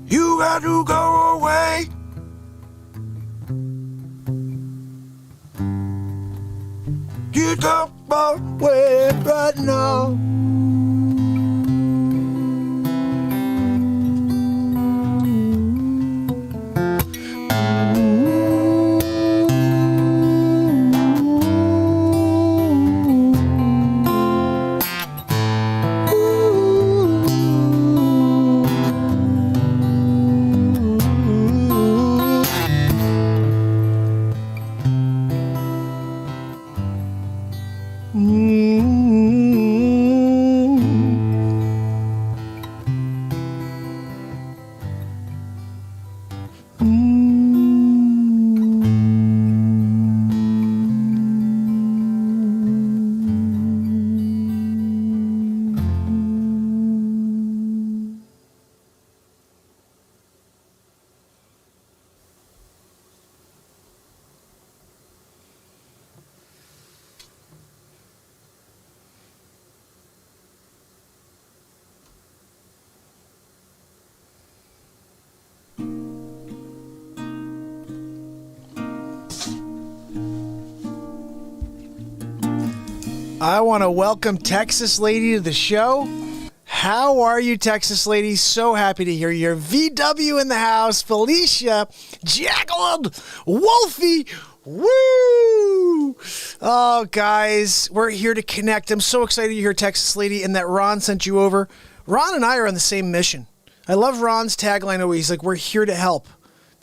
You gotta go away. You go away right now. I want to welcome Texas Lady to the show. How are you, Texas Lady? So happy to hear you. VW in the house, Felicia, Jacqueline, Wolfie, woo! Oh, guys, we're here to connect. I'm so excited you're here, Texas Lady, and that Ron sent you over. Ron and I are on the same mission. I love Ron's tagline always, like, we're here to help.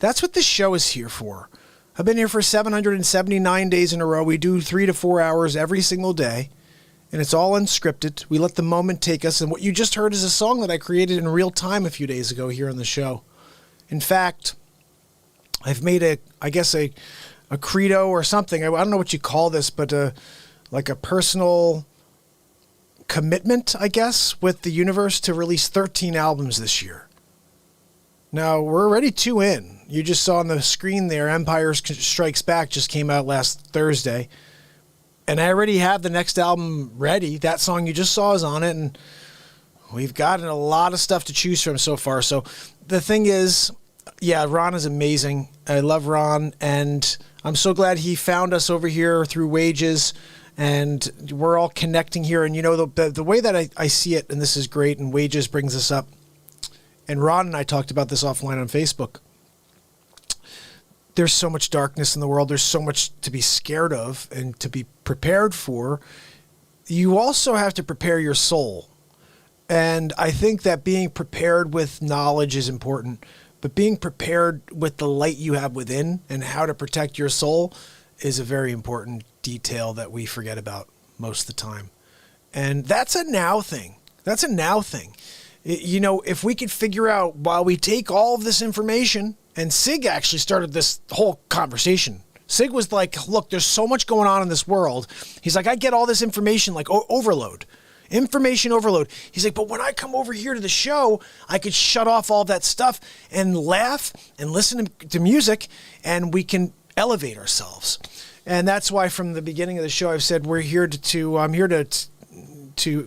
That's what this show is here for. I've been here for 779 days in a row. We do 3 to 4 hours every single day, and it's all unscripted. We let the moment take us, and what you just heard is a song that I created in real time a few days ago here on the show. In fact, I've made a credo or something. I don't know what you call this, but like a personal commitment, I guess, with the universe to release 13 albums this year. Now, we're already 2 in. You just saw on the screen there, Empires Strikes Back just came out last Thursday. And I already have the next album ready. That song you just saw is on it, and we've gotten a lot of stuff to choose from so far. So the thing is, yeah, Ron is amazing. I love Ron, and I'm so glad he found us over here through Wages, and we're all connecting here. And, you know, the way that I see it, and this is great, and Wages brings us up, and Ron and I talked about this offline on Facebook. There's so much darkness in the world. There's so much to be scared of and to be prepared for. You also have to prepare your soul. And I think that being prepared with knowledge is important, but being prepared with the light you have within and how to protect your soul is a very important detail that we forget about most of the time. And that's a now thing. That's a now thing. You know, if we could figure out, while we take all of this information, and Sig actually started this whole conversation. Sig was like, look, there's so much going on in this world. He's like, I get all this information, like overload. Information overload. He's like, but when I come over here to the show, I could shut off all that stuff and laugh and listen to music, and we can elevate ourselves. And that's why from the beginning of the show, I've said I'm here to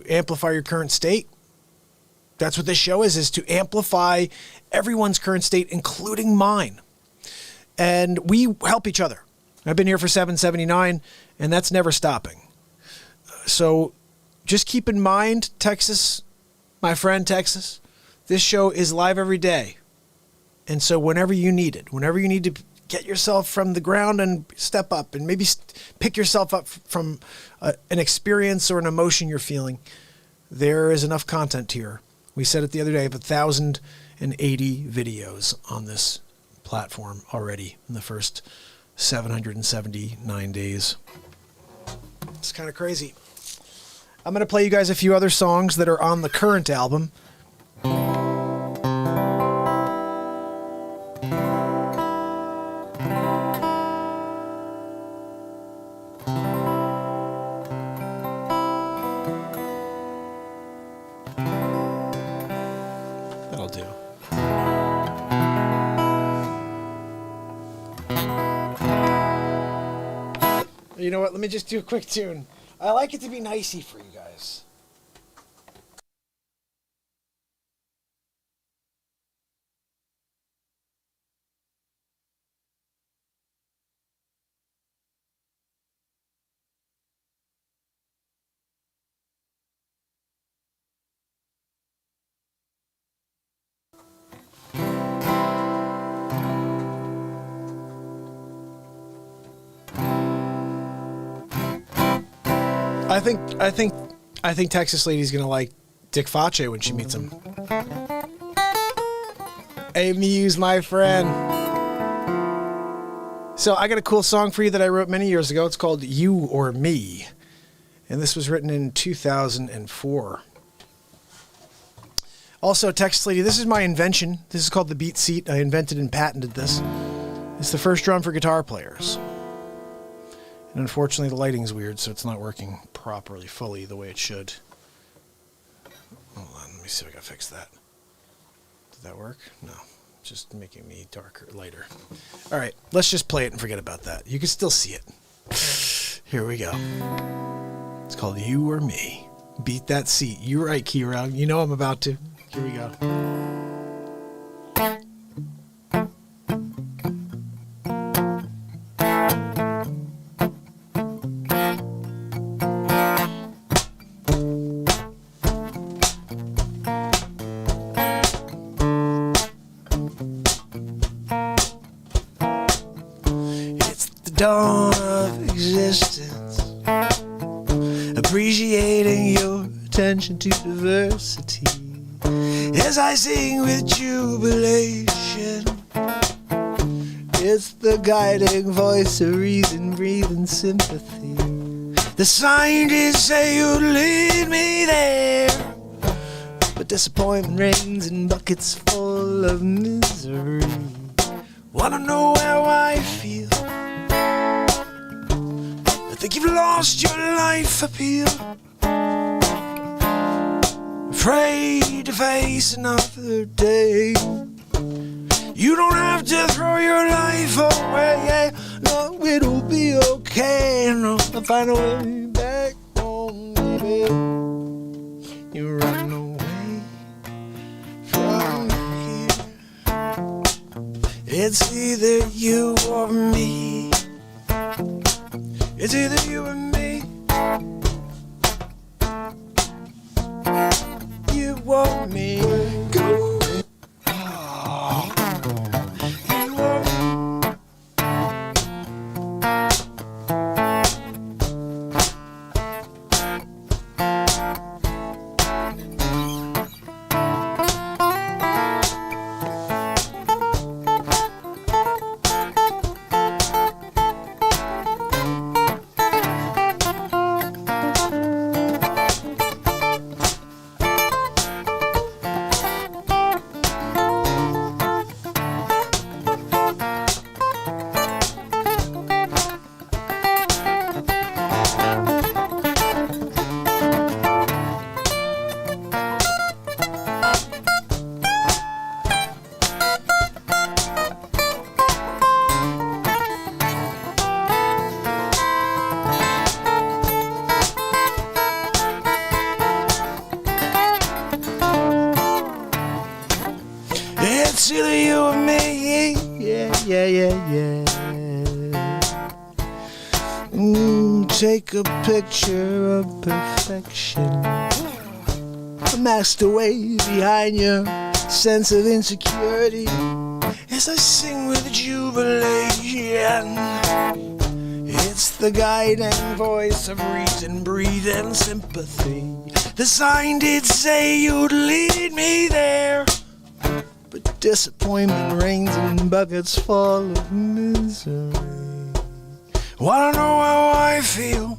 amplify your current state. That's what this show is to amplify everyone's current state, including mine. And we help each other. I've been here for 779, and that's never stopping. So just keep in mind, Texas, my friend Texas, this show is live every day. And so whenever you need it, whenever you need to get yourself from the ground and step up and maybe pick yourself up from an experience or an emotion you're feeling, there is enough content here. We said it the other day, I have 1,080 videos on this platform already in the first 779 days. It's kind of crazy. I'm going to play you guys a few other songs that are on the current album. That'll do. You know what? Let me just do a quick tune. I like it to be nicey for you guys. I think Texas Lady's gonna like Dick Facce when she meets him. Hey, Muse, my friend. So I got a cool song for you that I wrote many years ago. It's called You or Me. And this was written in 2004. Also, Texas Lady, this is my invention. This is called the Beat Seat. I invented and patented this. It's the first drum for guitar players. And unfortunately, the lighting's weird, so it's not working properly, fully, the way it should. Hold on, let me see if I can fix that. Did that work? No, just making me darker, lighter. All right, let's just play it and forget about that. You can still see it. Here we go. It's called You or Me. Beat that seat. You're right, Kira. You know I'm about to. Here we go. Dawn of existence. appreciating your attention to diversity as I sing with jubilation. It's the guiding voice of reason, breathing sympathy. The scientists say you'd lead me there, but disappointment reigns in buckets full of misery. Wanna know how I feel? I think you've lost your life appeal. Afraid to face another day. You don't have to throw your life away. No, it'll be okay. No, I'll find a way back home, baby. You run away from here. It's either you or me. It's either you or me. You or me. Go. It's either you or me, yeah. Take a picture of perfection. A masked away behind your sense of insecurity as I sing with jubilation. It's the guiding voice of reason, breathing sympathy. The sign did say you'd lead me there, but disappointment reigns in buckets full of misery. Wanna know how I feel?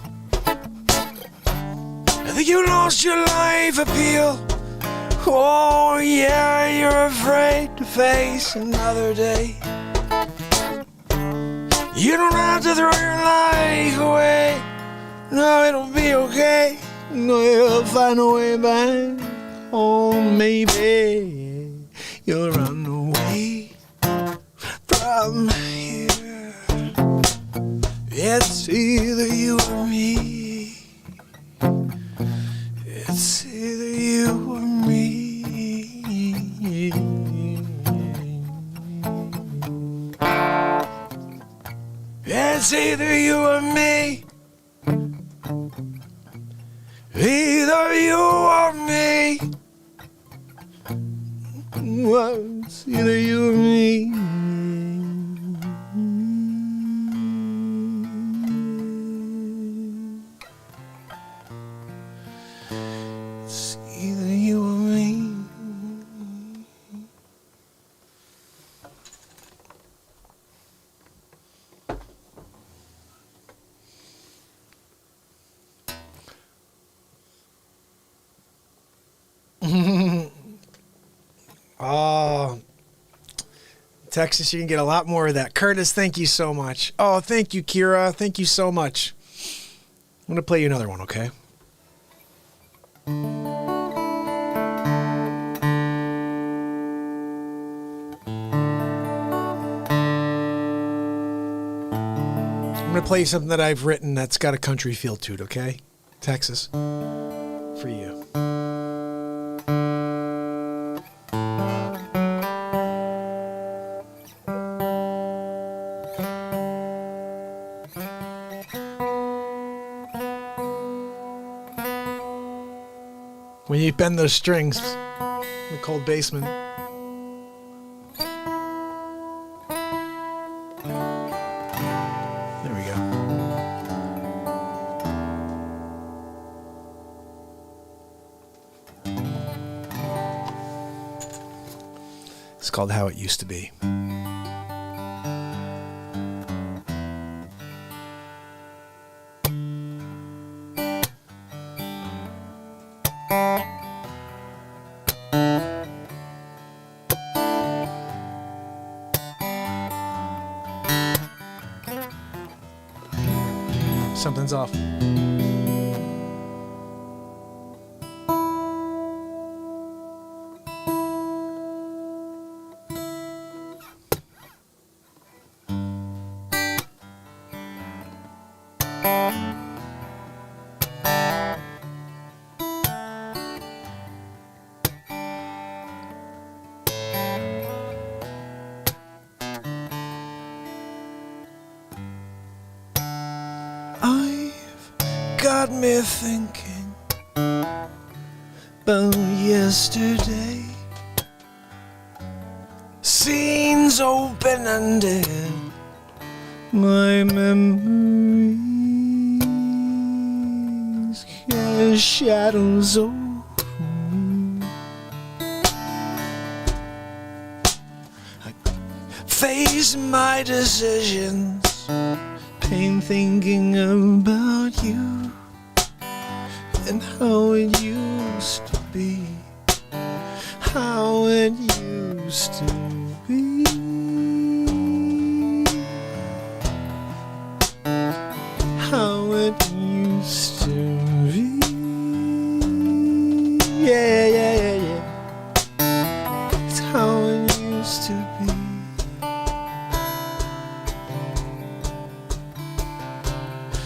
I think you lost your life appeal. Oh yeah, you're afraid to face another day. You don't have to throw your life away. No, it'll be okay. No, you'll find a way back home, maybe. You'll run away from here. It's either you or me. It's either you or me. It's either you or me. Either you or me. It's either you or me. It's either you or me. Oh, Texas, you can get a lot more of that. Curtis, thank you so much. Oh, thank you, Kira. Thank you so much. I'm going to play you another one, okay? I'm going to play you something that I've written that's got a country feel to it, okay? Texas, for you. When you bend those strings in the cold basement. There we go. It's called How It Used to Be. Something's off. Got me thinking about yesterday. Scenes open-ended, my memories cast shadows over me. I face my decisions, pain thinking about you. And how it used to be, how it used to be, how it used to be, yeah, yeah, yeah, yeah, it's how it used to be.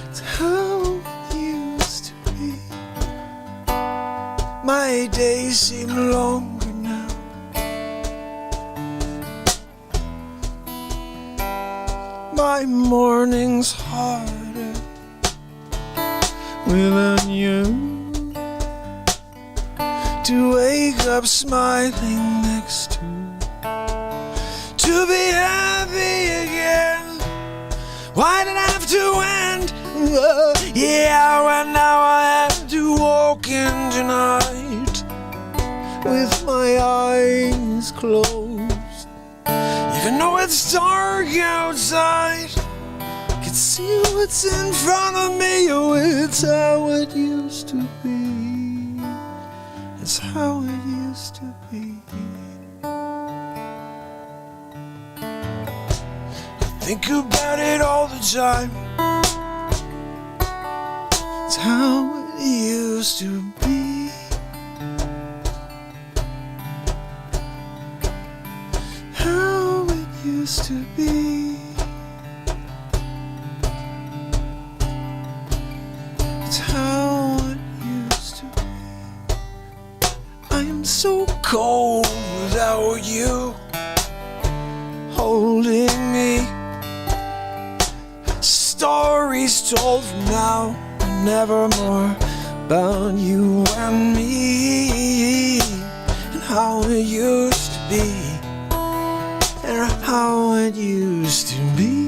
It's how it used to be. My days seem longer now. My mornings harder without you. To wake up smiling next to be happy again. Why did I have to end? Yeah, well now I have to walk in tonight with my eyes closed. Even though it's dark outside, I can see what's in front of me. Oh, it's how it used to be. It's how it used to be. I think about it all the time. It's how it used to be. How it used to be. It's how it used to be. I am so cold without you holding me. Stories told from now and nevermore about you and me, and how it used to be, and how it used to be.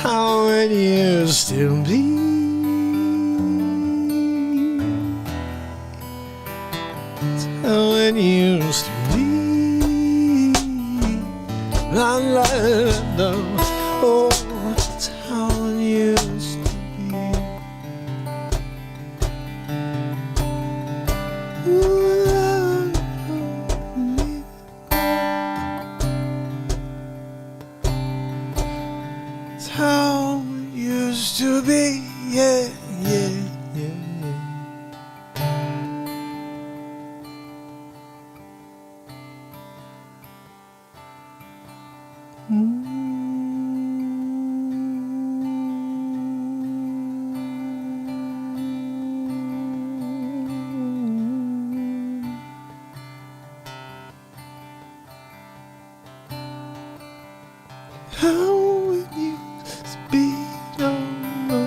How it used to be. It's how it used to be. La la la, oh, it's how it used to be. Ooh, la, it's how it used to be, yeah, yeah, yeah, yeah. How it used to be, no, no.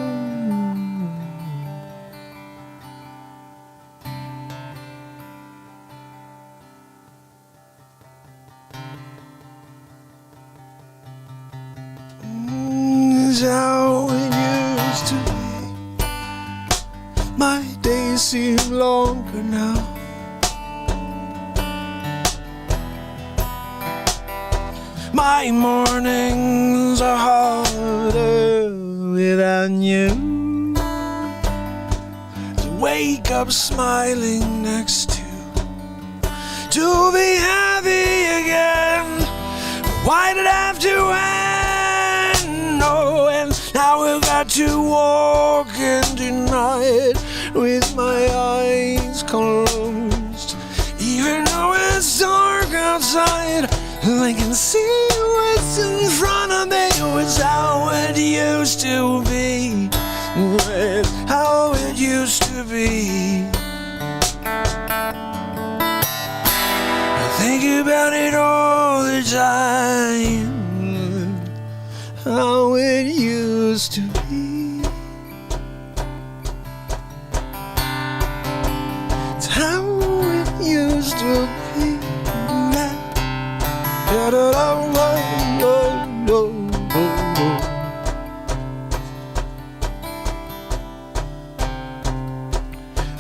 Is how it used to be. My days seem long darker now. My mornings are harder without you. To wake up smiling next to be happy again. Why did it have to end? Oh, and now we've got to walk into night with my eyes closed. Even though it's dark outside, I can see what's in front of me. It's how it used to be. It's how it used to be. I think about it all the time. How it used to be. It's how it used to be.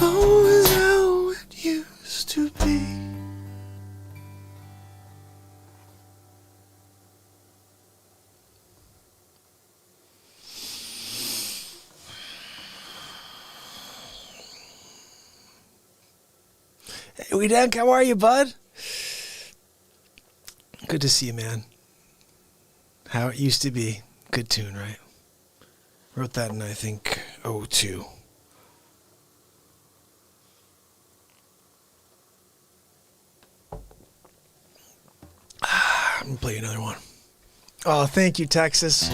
Oh, it's how it used to be. Hey, Weedank, how are you, bud? Good to see you, man. How it used to be. Good tune, right? Wrote that in, I think, 02. I'm going to play another one. Oh, thank you, Texas.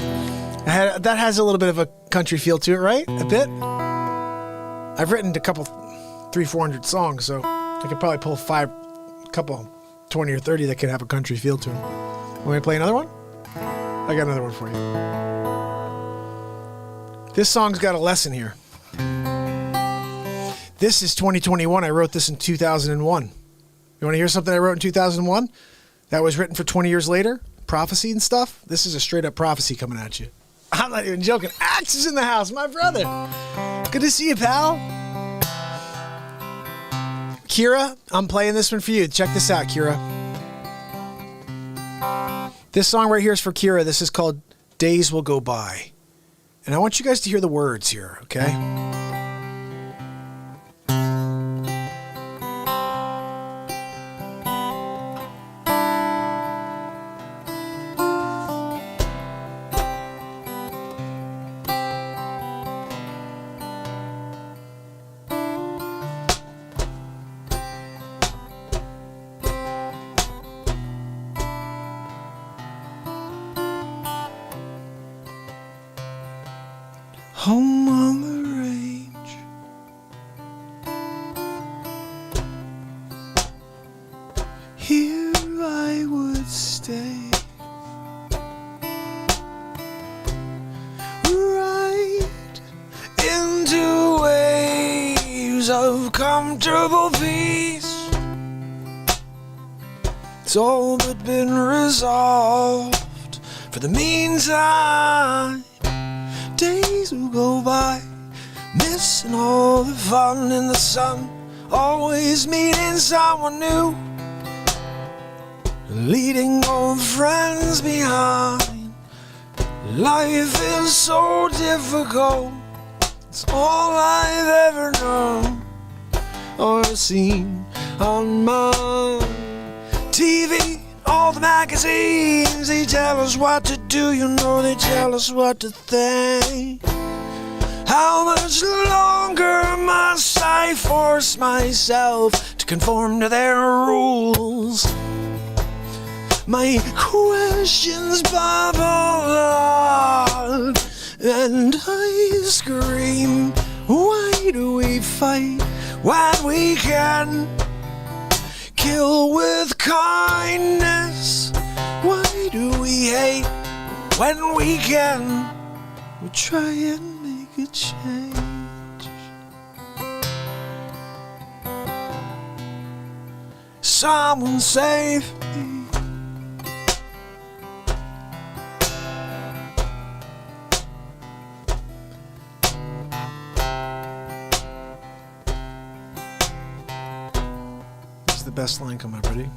That has a little bit of a country feel to it, right? A bit? I've written a couple, 300-400 songs, so I could probably pull a couple 20 or 30 that can have a country feel to them. Want me to play another one? I got another one for you. This song's got a lesson here. This is 2021. I wrote this in 2001. You want to hear something I wrote in 2001? That was written for 20 years later? Prophecy and stuff? This is a straight up prophecy coming at you. I'm not even joking. Axe is in the house, my brother. Good to see you, pal. Kira, I'm playing this one for you. Check this out, Kira. This song right here is for Kira. This is called Days Will Go By. And I want you guys to hear the words here, okay? Home on the range, here I would stay, right into waves of comfortable peace. It's all but been resolved for the meantime. Days will go by, missing all the fun in the sun, always meeting someone new, leading old friends behind. Life is so difficult, it's all I've ever known or seen on my TV. All the magazines, they tell us what to do, you know, they tell us what to think. How much longer must I force myself to conform to their rules? My questions bubble up, and I scream, why do we fight when we can kill with kindness? Why do we hate when we can? We try and make a change. Someone save me. best line. Come on, ready?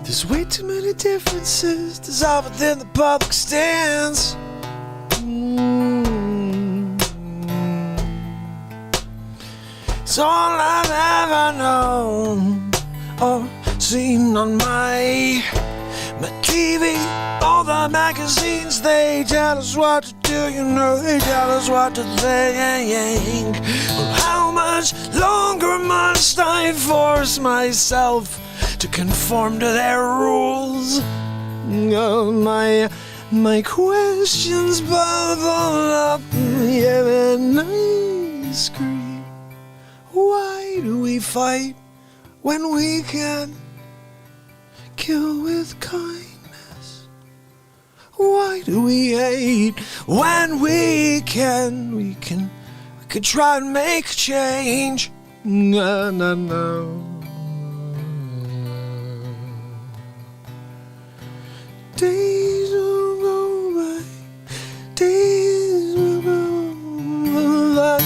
There's way too many differences dissolved within the public stance. It's all I've ever known or seen on my TV. All the magazines, they tell us what to do, you know, they tell us what to think. Well, how much longer must I force myself to conform to their rules? Oh, my questions bubble up, yeah, and I scream. Why do we fight when we can kill with kindness? Why do we hate when we could try and make a change? No, no, no. Days will go by, days will go by.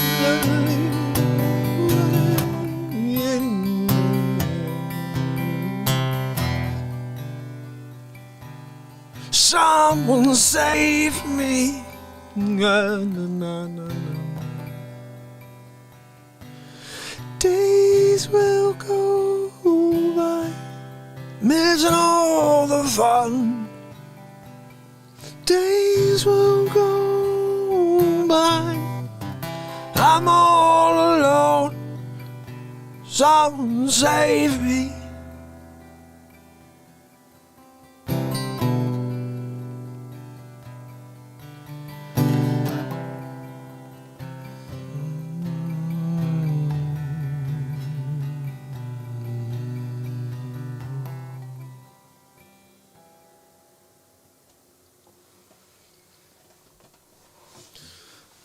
Someone save me. No, no, no, no, no. Days will go by, missing all the fun. Days will go by, I'm all alone. Someone save me.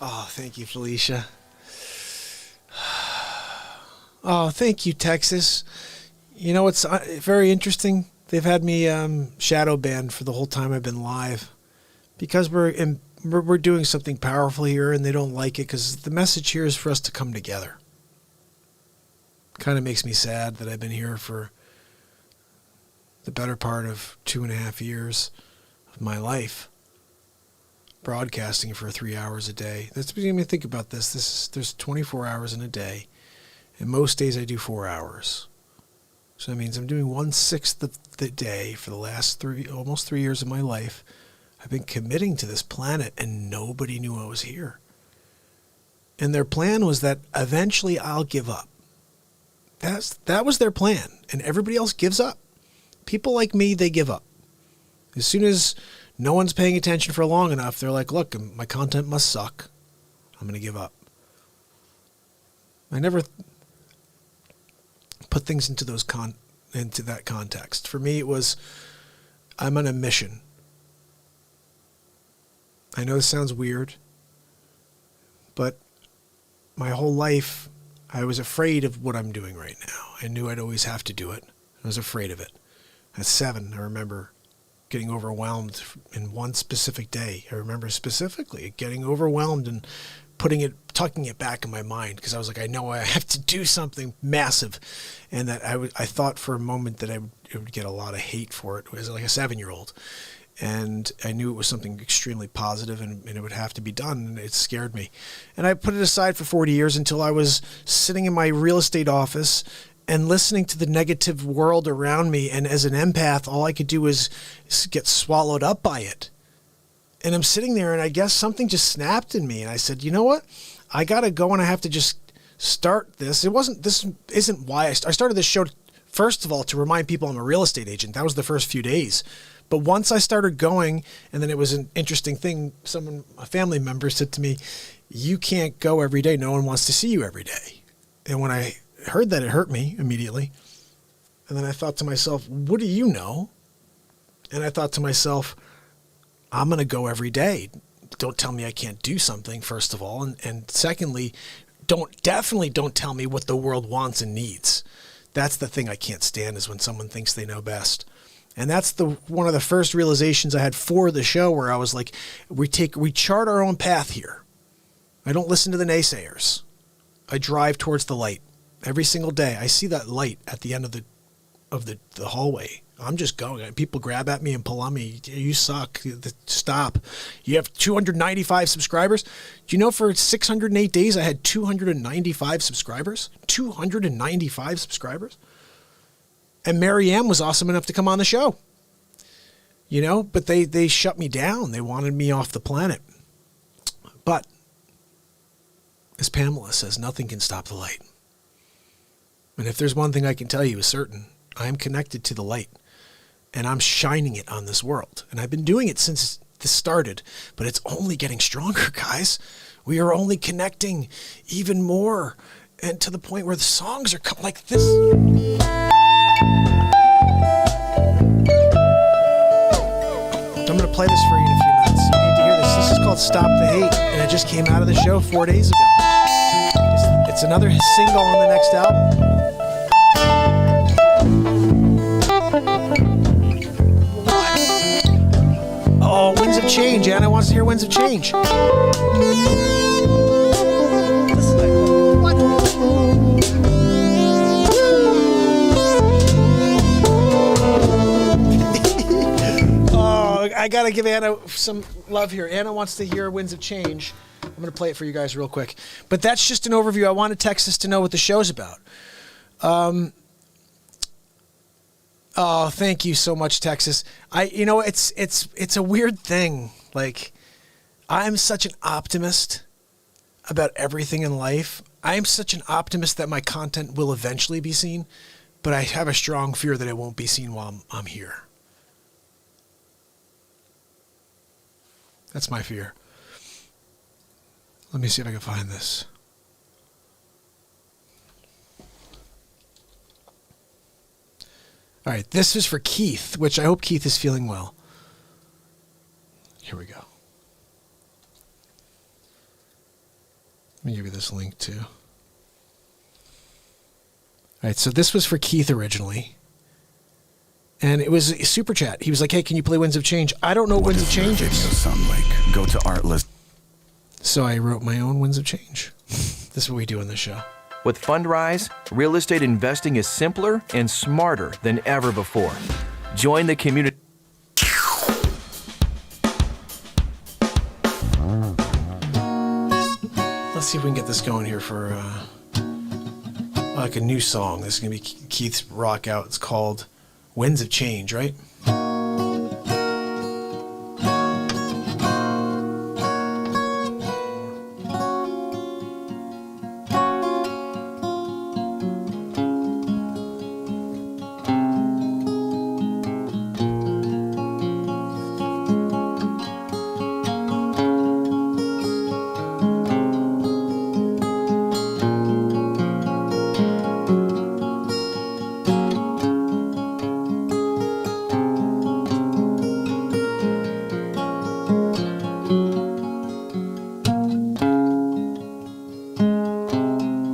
Oh, thank you, Felicia. Oh, thank you, Texas. You know, it's very interesting. They've had me shadow banned for the whole time I've been live because we're doing something powerful here, and they don't like it because the message here is for us to come together. Kind of makes me sad that I've been here for the better part of 2.5 years of my life, broadcasting for 3 hours a day. That's making me think about this. There's 24 hours in a day, and most days I do 4 hours. So that means I'm doing 1/6 of the day for the last almost 3 years of my life. I've been committing to this planet, and nobody knew I was here. And their plan was that eventually I'll give up. That was their plan, and everybody else gives up. People like me, they give up. As soon as no one's paying attention for long enough, they're like, look, my content must suck. I'm going to give up. I never put things into that context. For me, it was, I'm on a mission. I know this sounds weird, but my whole life, I was afraid of what I'm doing right now. I knew I'd always have to do it. I was afraid of it. At 7, I remember getting overwhelmed in one specific day. I remember specifically getting overwhelmed and tucking it back in my mind because I was like, I know I have to do something massive, and that I thought for a moment that I would get a lot of hate for it. It was like a 7-year-old, and I knew it was something extremely positive, and it would have to be done, and it scared me. And I put it aside for 40 years until I was sitting in my real estate office and listening to the negative world around me, and as an empath, all I could do was get swallowed up by it. And I'm sitting there, and I guess something just snapped in me, and I said, you know what? I got to go, and I have to just start this. This isn't why I started this show, first of all, to remind people I'm a real estate agent. That was the first few days. But once I started going, and then it was an interesting thing, a family member said to me, you can't go every day. No one wants to see you every day. And when I heard that, it hurt me immediately. And then I thought to myself, what do you know? And I thought to myself, I'm going to go every day. Don't tell me I can't do something, first of all. And secondly, definitely don't tell me what the world wants and needs. That's the thing I can't stand, is when someone thinks they know best. And that's one of the first realizations I had for the show, where I was like, we chart our own path here. I don't listen to the naysayers. I drive towards the light every single day. I see that light at the end of the of the hallway. I'm just going. People grab at me and pull on me. You suck. Stop. You have 295 subscribers. Do you know for 608 days I had 295 subscribers? 295 subscribers? And Marianne was awesome enough to come on the show. You know, but they shut me down. They wanted me off the planet. But as Pamela says, nothing can stop the light. And if there's one thing I can tell you is certain, I am connected to the light. And I'm shining it on this world. And I've been doing it since this started, but it's only getting stronger, guys. We are only connecting even more, and to the point where the songs are like this. I'm going to play this for you in a few minutes. You need to hear this. This is called Stop the Hate, and it just came out of the show 4 days ago. It's another single on the next album. Oh, Winds of Change. Anna wants to hear Winds of Change. What? Oh, I got to give Anna some love here. Anna wants to hear Winds of Change. I'm going to play it for you guys real quick. But that's just an overview. I wanted Texas to know what the show's about. Oh, thank you so much, Texas. It's a weird thing. Like, I'm such an optimist about everything in life. I'm such an optimist that my content will eventually be seen, but I have a strong fear that it won't be seen while I'm here. That's my fear. Let me see if I can find this. All right, this is for Keith, which I hope Keith is feeling well. Here we go. Let me give you this link too. All right, so this was for Keith originally. And it was a super chat. He was like, hey, can you play Winds of Change? I don't know what Winds of Change is. Sunlake. Go to Artlist. So I wrote my own Winds of Change. This is what we do in this show. With Fundrise, real estate investing is simpler and smarter than ever before. Join the community. Let's see if we can get this going here for like a new song. This is going to be Keith's rock out. It's called Winds of Change, right?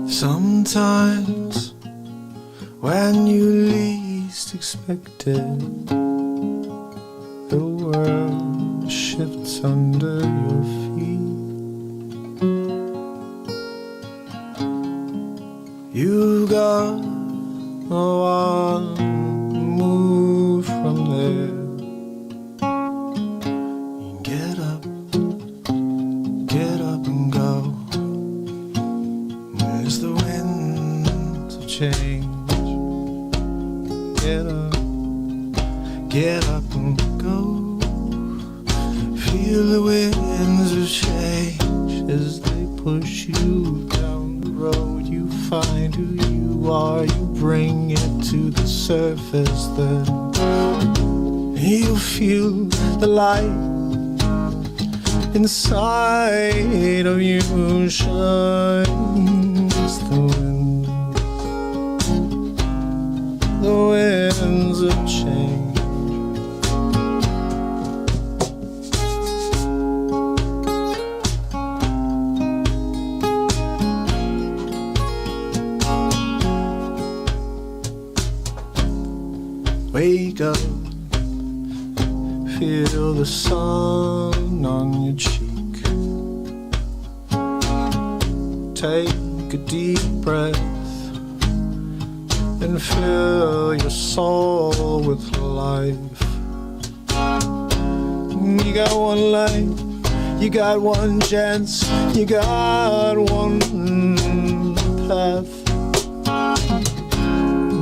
Sometimes when you least expect it, the world shifts under your feet. You got one move from there. You get up and go. There's the winds of change. Get up and go. Feel the winds of change as they push you down the road. You find who you are, you bring it to the surface. Then you feel the light inside of you shines. The winds of change. Wake up, feel the sun on your cheek. Take a deep breath, and fill your soul with life. You got one life, you got one chance, you got one path.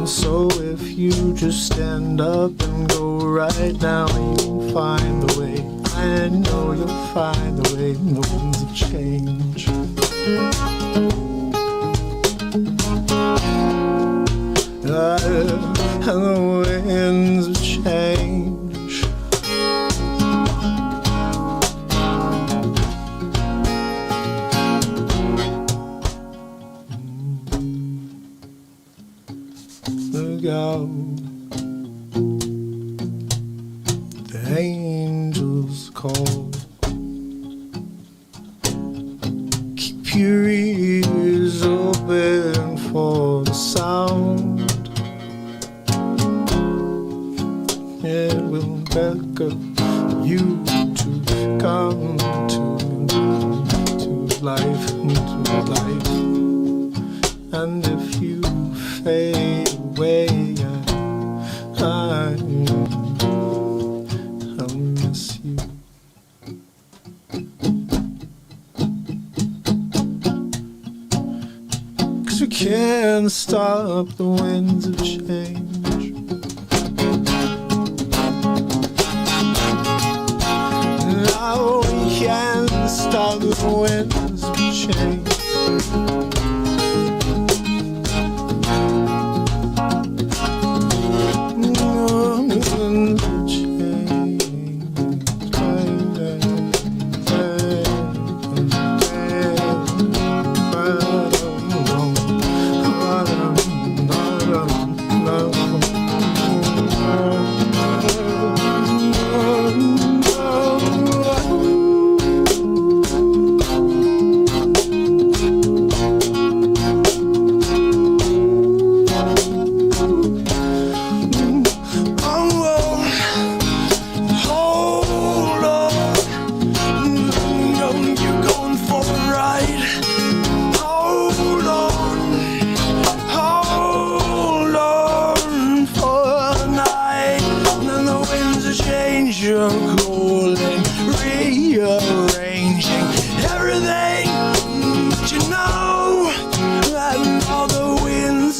So if you just stand up and go right now, you'll find the way. I know you'll find the way in the winds of change. And the winds of change. Look out, the angels call. Keep your ears open for the sound. It will beckon you to come to life, into life. And if you fade away, I'll miss you. Cause we can't stop the winds of change. Now we can't stop the winds of change.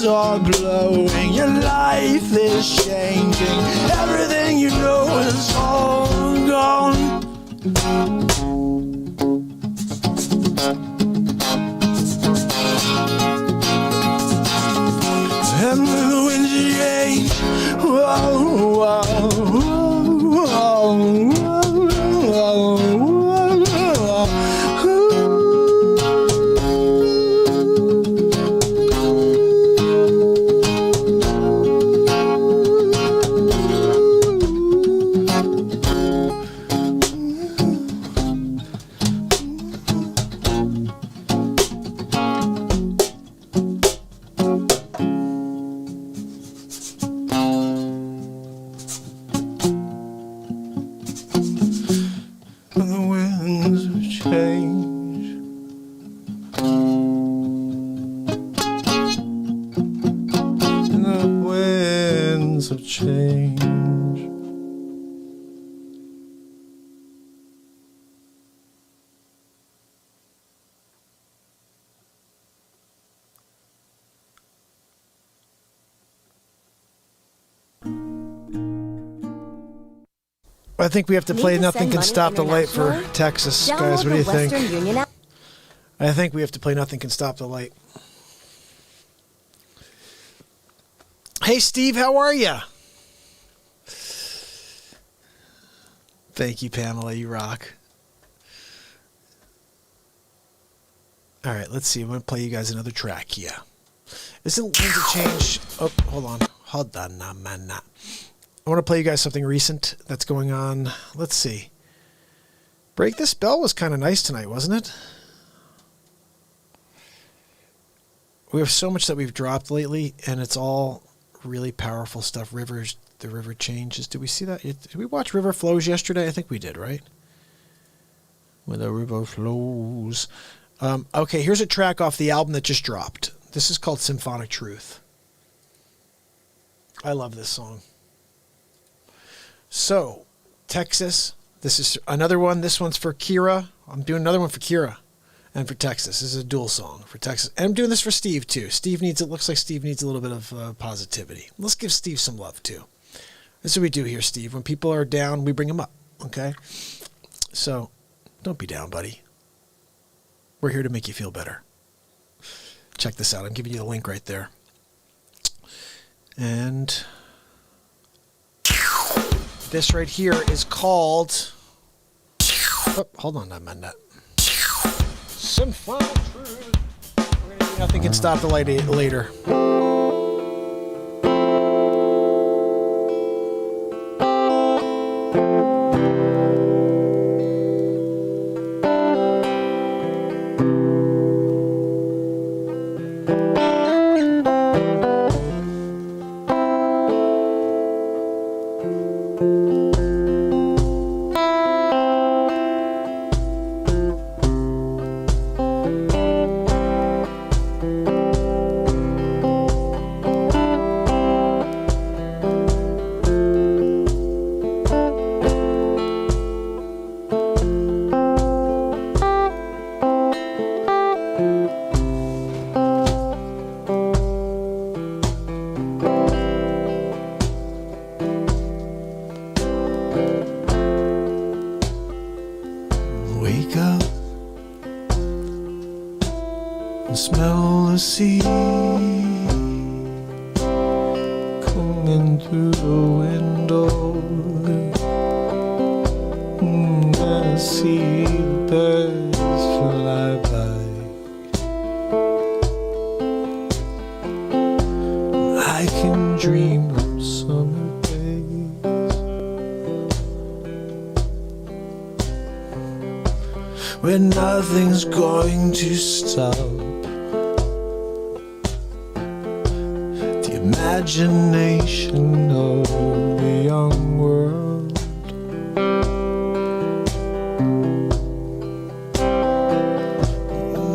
Are blowing, your life is changing, everything you know is all gone. And the winds change, whoa, whoa, whoa, of change. I think we have to play Nothing Can Stop the Light for Texas, guys. What do you think? I think we have to play Nothing Can Stop the Light. Hey, Steve, how are you? Thank you, Pamela. You rock. All right, let's see. I'm going to play you guys another track. Yeah. Isn't Winds of Change... Oh, hold on. Hold on, man. I want to play you guys something recent that's going on. Let's see. Break the Spell was kind of nice tonight, wasn't it? We have so much that we've dropped lately, and it's all really powerful stuff. Rivers, the river changes. Did we see that? Did we watch River Flows yesterday? I think we did, right? When the river flows. Okay, here's a track off the album that just dropped. This is called Symphonic Truth. I love this song. So, Texas. This is another one. This one's for Kira. I'm doing another one for Kira and for Texas. This is a dual song for Texas. And I'm doing this for Steve, too. It looks like Steve needs a little bit of positivity. Let's give Steve some love, too. That's what we do here, Steve. When people are down, we bring them up, okay? So, don't be down, buddy. We're here to make you feel better. Check this out. I'm giving you the link right there. And this right here is called... Oh, hold on, I'm on that. Some fun truth. Nothing can stop the light later. Smell the sea coming through the window. I see the birds fly by. I can dream of summer days when nothing's going to stop imagination of the young world.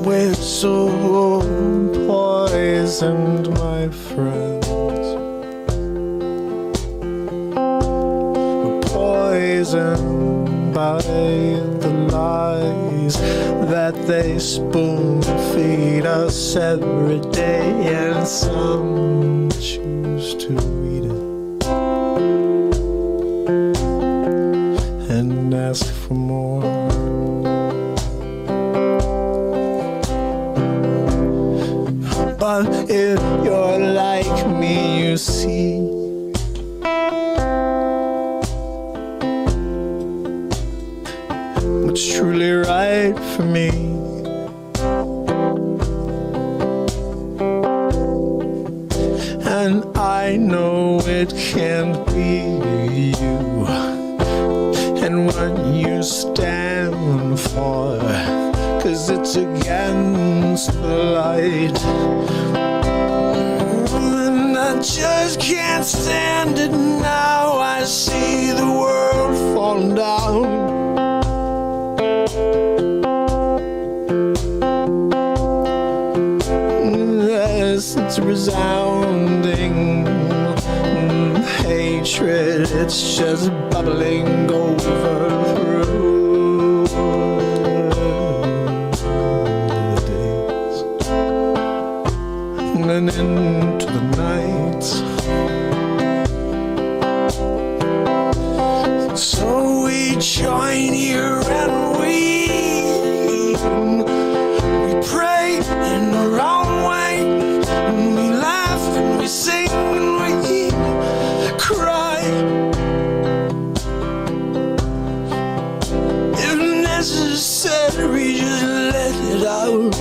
We're so poisoned, my friends. We're poisoned by the lies that they spoon feed us every day, and some choose to eat it and ask for more. But if you're like me, you see what's truly right for me. And I know it can't be you, and what you stand for, 'cause it's against the light. And I just can't stand it now. I see the world fall down. It's resounding hatred, it's just bubbling over through the days and into the night. So we join here and we pray in our own way. We laugh and we sing and we cry. If necessary, just let it out.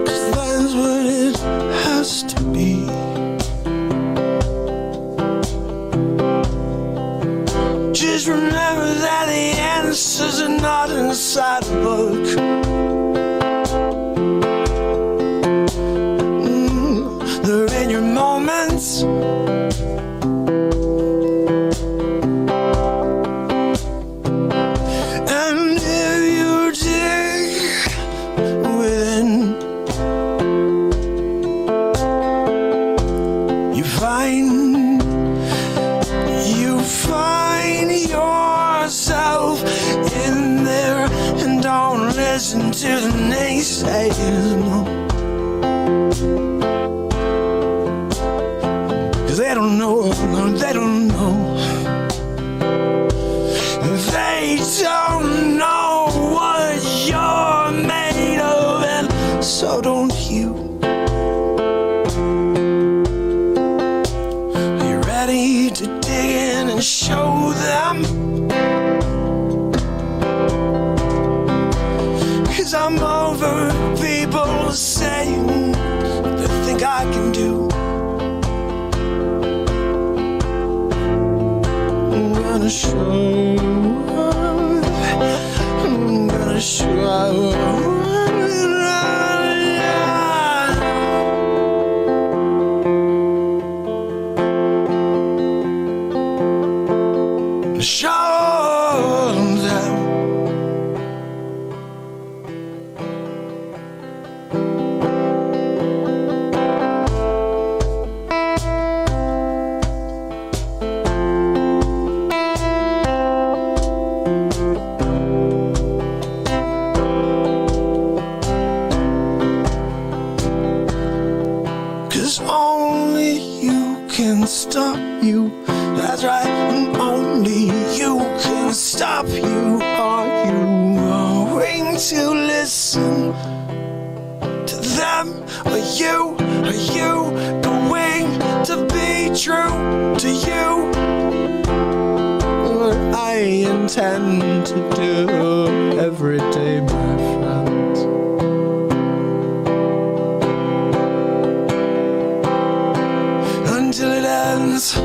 'Cause that's what it has to be. Just remember that the answers are not inside a book. They're in your moments. And if you dig within, in there and don't listen to the naysayers, no. 'Cause they don't know, no, they don't know. They don't know what you're made of, and so don't you. Are you ready to dig in and show them? 'Cause I'm over people saying they think I can do. I'm gonna show. I'm gonna show. Show them. Only you can stop you. That's right, and only you can stop you. Are you going to listen to them? Are you going to be true to you? What I intend to do every day, my friends. Until it ends.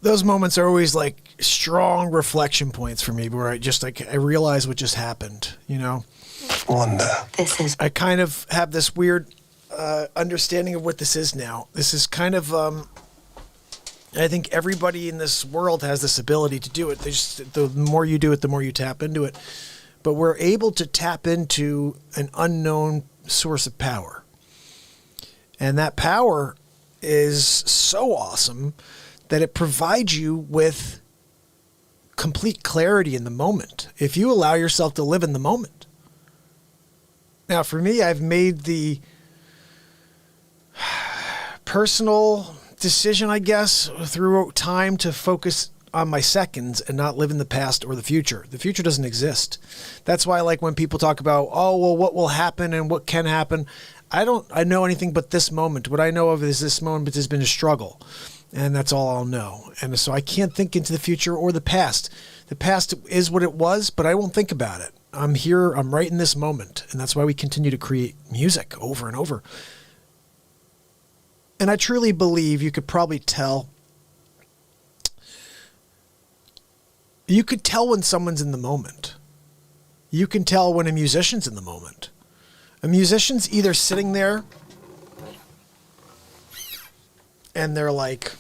Those moments are always like strong reflection points for me where I realize what just happened, you know? Wonder. I kind of have this weird understanding of what this is now. This is kind of, I think everybody in this world has this ability to do it. The more you do it, the more you tap into it. But we're able to tap into an unknown source of power. And that power is so awesome that it provides you with complete clarity in the moment if you allow yourself to live in the moment. Now, for me, I've made the personal decision, I guess, through time to focus on my seconds and not live in the past or the future. The future doesn't exist. That's why, like, when people talk about, oh, well, what will happen and what can happen, I know anything but this moment. What I know of is this moment has been a struggle. And that's all I'll know. And so I can't think into the future or the past. The past is what it was, but I won't think about it. I'm here. I'm right in this moment. And that's why we continue to create music over and over. And I truly believe you could probably tell. You could tell when someone's in the moment. You can tell when a musician's in the moment. A musician's either sitting there and they're like,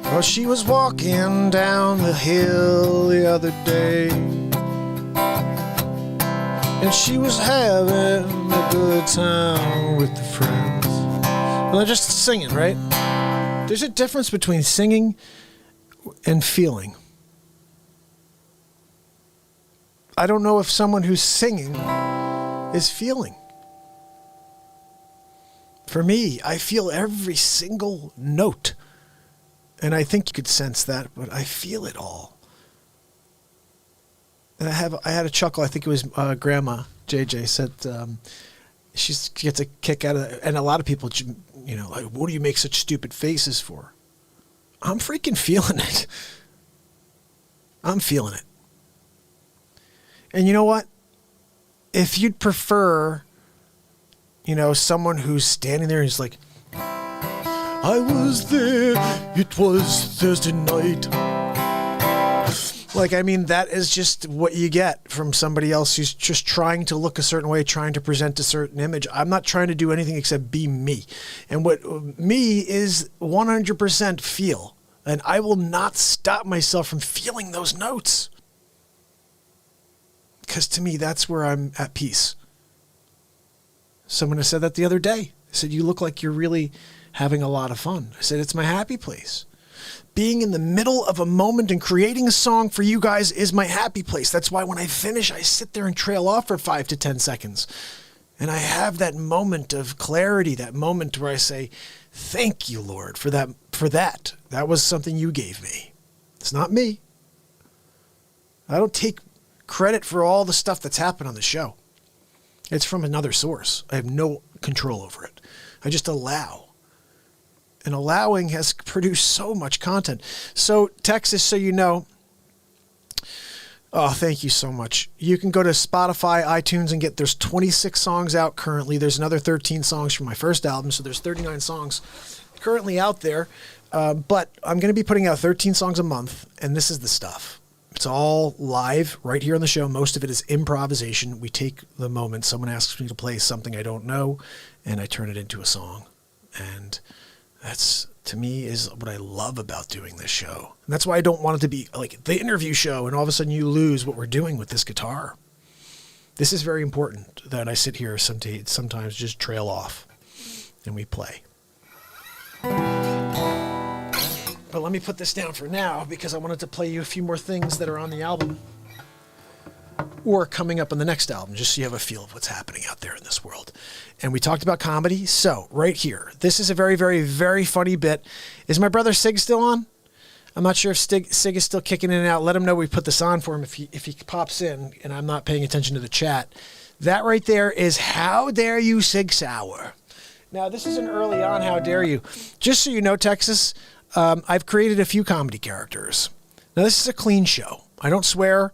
well, she was walking down the hill the other day, and she was having a good time with the friends. Well, they're just singing, right? There's a difference between singing and feeling. I don't know if someone who's singing is feeling. For me, I feel every single note. And I think you could sense that, but I feel it all. And I had a chuckle. I think it was Grandma JJ said she gets a kick out of it. And a lot of people, you know, like, what do you make such stupid faces for? I'm freaking feeling it. I'm feeling it. And you know what? If you'd prefer, you know, someone who's standing there and is like, I was there, it was Thursday night. Like, I mean, that is just what you get from somebody else who's just trying to look a certain way, trying to present a certain image. I'm not trying to do anything except be me. And what me is 100% feel. And I will not stop myself from feeling those notes. Because to me, that's where I'm at peace. Someone has said that the other day. They said, you look like you're really having a lot of fun. I said, it's my happy place. Being in the middle of a moment and creating a song for you guys is my happy place. That's why when I finish, I sit there and trail off for 5 to 10 seconds. And I have that moment of clarity, that moment where I say, thank you, Lord, for that. That was something you gave me. It's not me. I don't take credit for all the stuff that's happened on the show. It's from another source. I have no control over it. I just allow. And allowing has produced so much content. So, Texas, so you know, oh, thank you so much. You can go to Spotify, iTunes, and there's 26 songs out currently. There's another 13 songs from my first album, so there's 39 songs currently out there. But I'm going to be putting out 13 songs a month, and this is the stuff. It's all live right here on the show. Most of it is improvisation. We take the moment. Someone asks me to play something I don't know, and I turn it into a song. And that's, to me, is what I love about doing this show. And that's why I don't want it to be like the interview show and all of a sudden you lose what we're doing with this guitar. This is very important that I sit here sometimes just trail off and we play. But let me put this down for now because I wanted to play you a few more things that are on the album or coming up on the next album, just so you have a feel of what's happening out there in this world. And we talked about comedy. So right here, this is a very, very, very funny bit. Is my brother Sig still on? I'm not sure if Sig is still kicking in and out. Let him know we put this on for him if he pops in and I'm not paying attention to the chat. That right there is How Dare You, Sig Sauer. Now, this is an early on How Dare You. Just so you know, Texas, I've created a few comedy characters. Now, this is a clean show. I don't swear,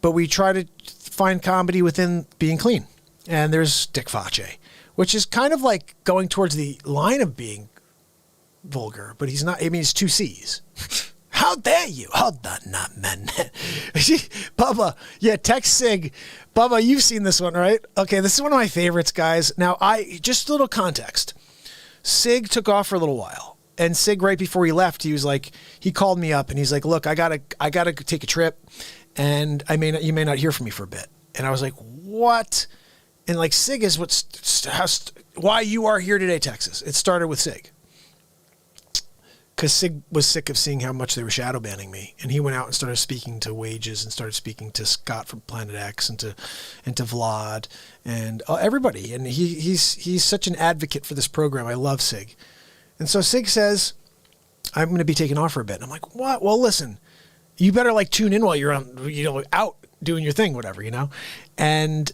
but we try to find comedy within being clean. And there's Dick Facce, which is kind of like going towards the line of being vulgar, but he's not. I mean, it's 2 C's. How dare you? Hold on, not man. Bubba, yeah, text Sig. Bubba, you've seen this one, right? Okay, this is one of my favorites, guys. Now, just a little context. Sig took off for a little while. And Sig, right before he left, he called me up and he's like, look, I gotta take a trip. And you may not hear from me for a bit. And I was like, what? And like Sig is why you are here today, Texas. It started with Sig. Because Sig was sick of seeing how much they were shadow banning me. And he went out and started speaking to Wages and started speaking to Scott from Planet X and to Vlad and everybody. And he's such an advocate for this program. I love Sig. And so Sig says, I'm going to be taking off for a bit. And I'm like, what? Well, listen, you better like tune in while you're on, out doing your thing, whatever, And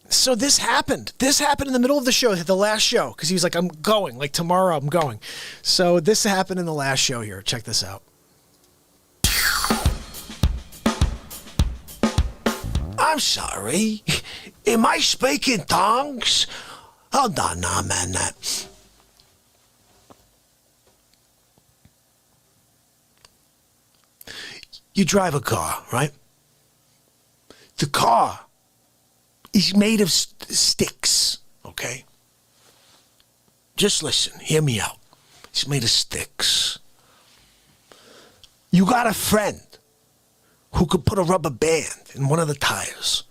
so this happened. This happened in the middle of the show, the last show, because he was like, I'm going, like tomorrow I'm going. So this happened in the last show here. Check this out. I'm sorry. Am I speaking tongues? Hold on now, man. You drive a car, right? The car is made of sticks, okay? Just listen, hear me out. It's made of sticks. You got a friend who could put a rubber band in one of the tires.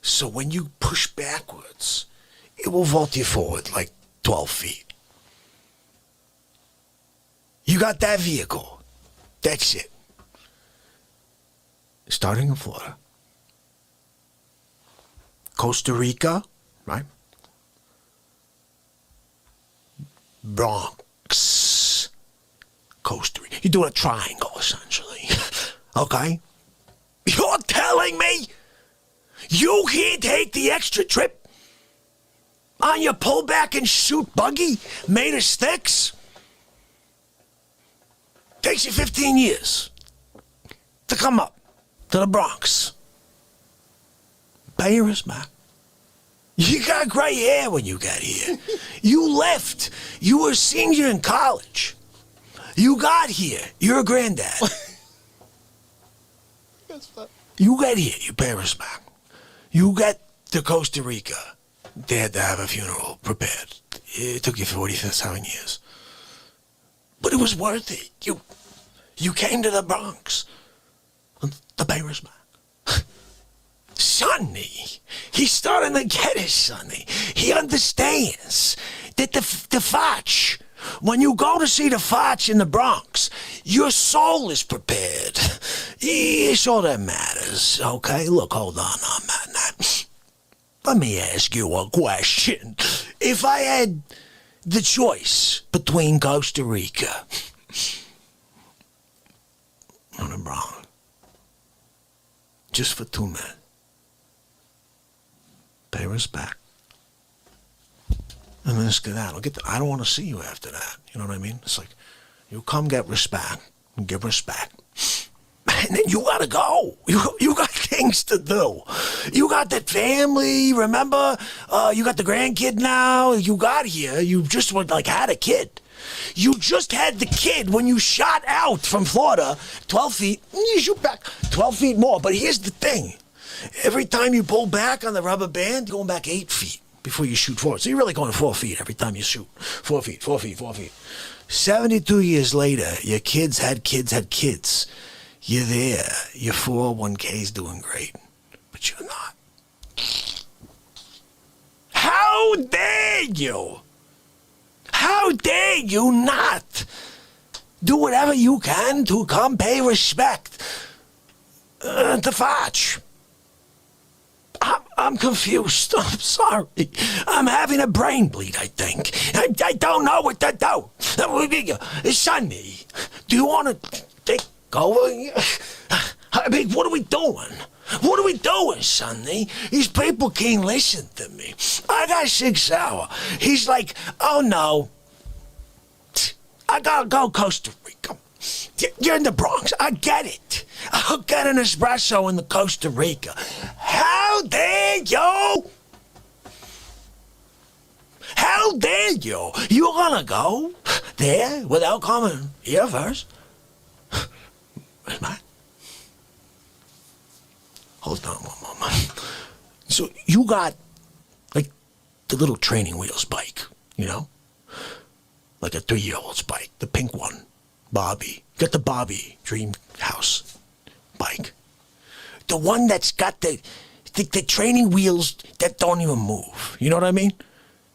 So when you push backwards, it will vault you forward like 12 feet. You got that vehicle. That's it. Starting in Florida. Costa Rica, right? Bronx, Costa Rica. You're doing a triangle, essentially. Okay? You're telling me you can't take the extra trip on your pull back and shoot buggy made of sticks? Takes you 15 years to come up to the Bronx. Pay your respect. You got gray hair when you got here. You left. You were a senior in college. You got here. You're a granddad. You got here. You pay respect. You got to Costa Rica. They had to have a funeral prepared. It took you 47 years. But it was worth it. You came to the Bronx to pay respect. Sonny, he's starting to get it, Sonny. He understands that the Facce, when you go to see the Facce in the Bronx, your soul is prepared. It's all that matters, okay? Look, hold on, man. Let me ask you a question. If I had the choice between Costa Rica and the Bronx, just for 2 minutes, pay respect, and then skedaddle. I don't want to see you after that. You know what I mean? It's like, you come get respect, and give respect, and then you gotta go. You got things to do. You got that family, remember? You got the grandkid now. You got here. You just had a kid. You just had the kid when you shot out from Florida, 12 feet, you shoot back 12 feet more. But here's the thing. Every time you pull back on the rubber band, you're going back 8 feet before you shoot forward. So you're really going 4 feet every time you shoot. 4 feet, 4 feet, 4 feet. 72 years later, your kids had kids. You're there. Your 401k's doing great. But you're not. How dare you? How dare you not do whatever you can to come pay respect to Facce? I'm confused. I'm sorry. I'm having a brain bleed, I think. I don't know what to do. Sonny, do you want to take over? I mean, what are we doing? What are we doing, Sonny? These people can't listen to me. I got 6 hours. He's like, oh no, I gotta go Costa Rica. You're in the Bronx. I get it. I'll get an espresso in the Costa Rica. How dare you? How dare you? You're gonna go there without coming here first? Hold on one moment. So you got, like, the little training wheels bike, you know? Like a 3-year-old's bike, the pink one, Bobby. Got the Bobby Dream House bike. The one that's got the training wheels that don't even move. You know what I mean?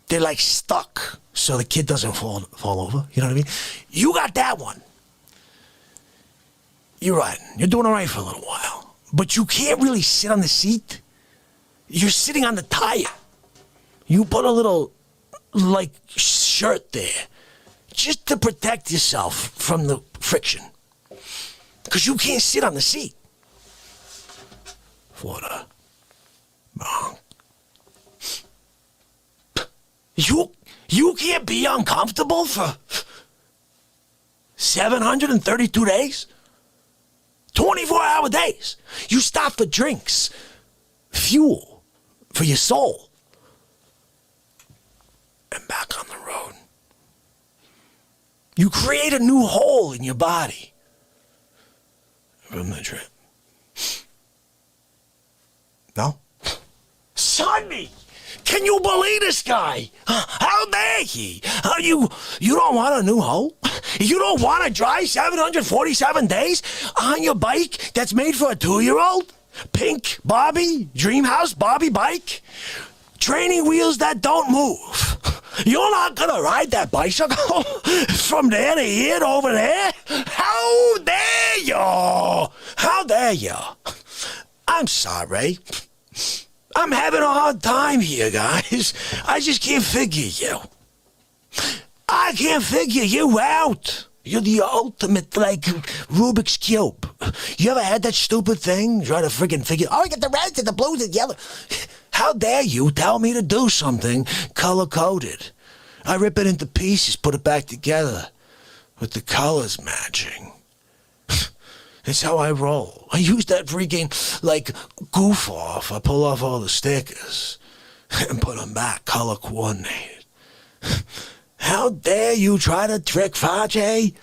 They're like stuck so the kid doesn't fall over. You know what I mean? You got that one. You're riding. You're doing all right for a little while. But you can't really sit on the seat. You're sitting on the tire. You put a little, like, shirt there just to protect yourself from the friction. Because you can't sit on the seat. Florida. Wrong. You can't be uncomfortable for 732 days? 24-hour days. You stop for drinks, fuel for your soul, and back on the road. You create a new hole in your body from the trip. No? Sonny! Can you believe this guy? How dare he? You don't want a new hole? You don't want to drive 747 days on your bike that's made for a 2-year-old? Pink Bobby, Dream House Bobby bike? Training wheels that don't move. You're not going to ride that bicycle from there to here to over there? How dare you? How dare you? I'm sorry. I'm having a hard time here, guys. I just can't figure you. I can't figure you out. You're the ultimate, like, Rubik's Cube. You ever had that stupid thing? Try to friggin' figure, I get the reds and the blues and the yellow. How dare you tell me to do something color-coded? I rip it into pieces, put it back together with the colors matching. That's how I roll. I use that freaking, like, goof off. I pull off all the stickers and put them back color coordinated. How dare you try to trick Facce?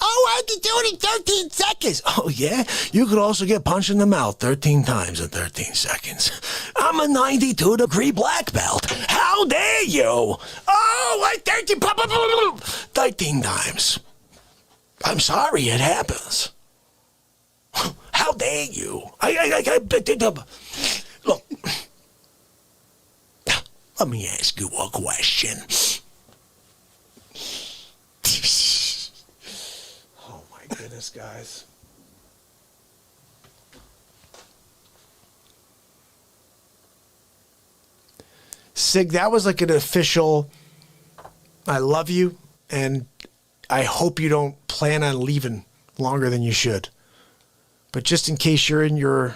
Oh, I can do it in 13 seconds. Oh, yeah? You could also get punched in the mouth 13 times in 13 seconds. I'm a 92-degree black belt. How dare you? Oh, 13 times. I'm sorry, it happens. How dare you? Look, let me ask you a question. Oh my goodness, guys. Sig, that was like an official, I love you, and I hope you don't plan on leaving longer than you should. But just in case you're on your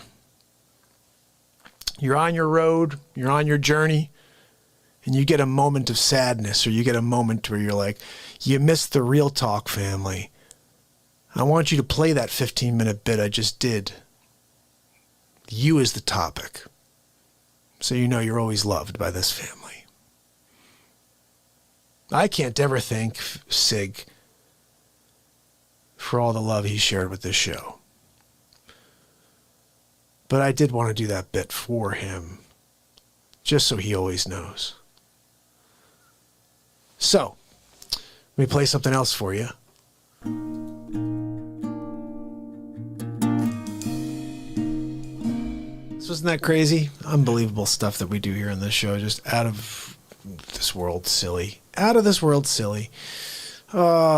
road, you're on your journey, and you get a moment of sadness, or you get a moment where you're like, you missed the Real Talk family, I want you to play that 15-minute bit I just did. You is the topic. So you know you're always loved by this family. I can't ever thank Sig for all the love he shared with this show. But I did want to do that bit for him, just so he always knows. So, let me play something else for you. So isn't that crazy? Unbelievable stuff that we do here on this show. Just out of this world silly. Out of this world silly.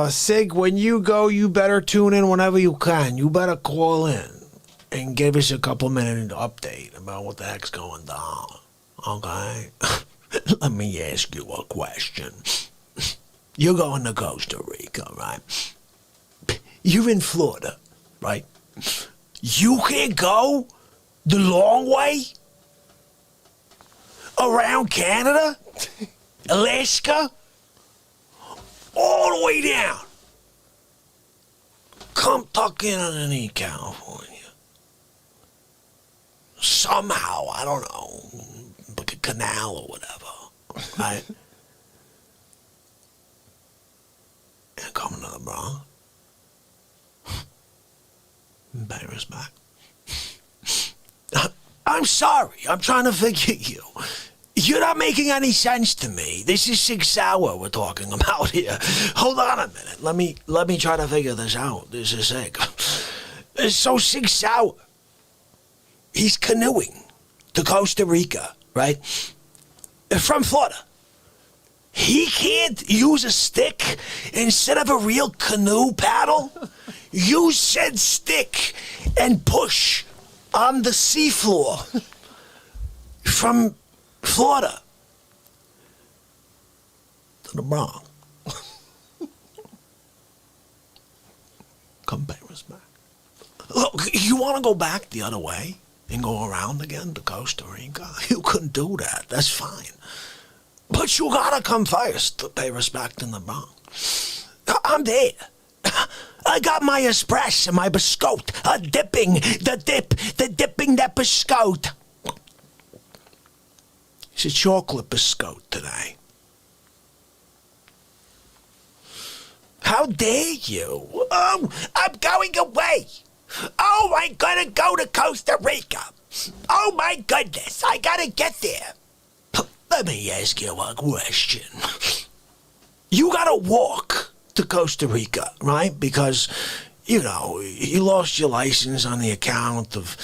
Sig, when you go, you better tune in whenever you can. You better call in and give us a couple minute update about what the heck's going down. Okay? Let me ask you a question. You're going to Costa Rica, right? You're in Florida, right? You can't go the long way around Canada, Alaska, all the way down. Come tuck in underneath California. Somehow, I don't know, like a canal or whatever, right? And coming to the Bronx. Paris back. I'm sorry. I'm trying to figure you. You're not making any sense to me. This is Sig Sauer we're talking about here. Hold on a minute. Let me try to figure this out. This is Sig. So Sig Sauer, he's canoeing to Costa Rica, right? From Florida. He can't use a stick instead of a real canoe paddle. Use said stick and push on the seafloor from Florida to the Bronx. Come Paris back. Look, you want to go back the other way and go around again to Costa Rica? You couldn't do that. That's fine. But you gotta come first to pay respect in the Bronx. I'm there. I got my espresso, my biscotte, dipping that biscotte. It's a chocolate biscotte today. How dare you? Oh, I'm going away. Oh, I'm gonna go to Costa Rica. Oh my goodness, I gotta get there. Let me ask you a question. You gotta walk to Costa Rica, right? Because, you know, you lost your license on the account of,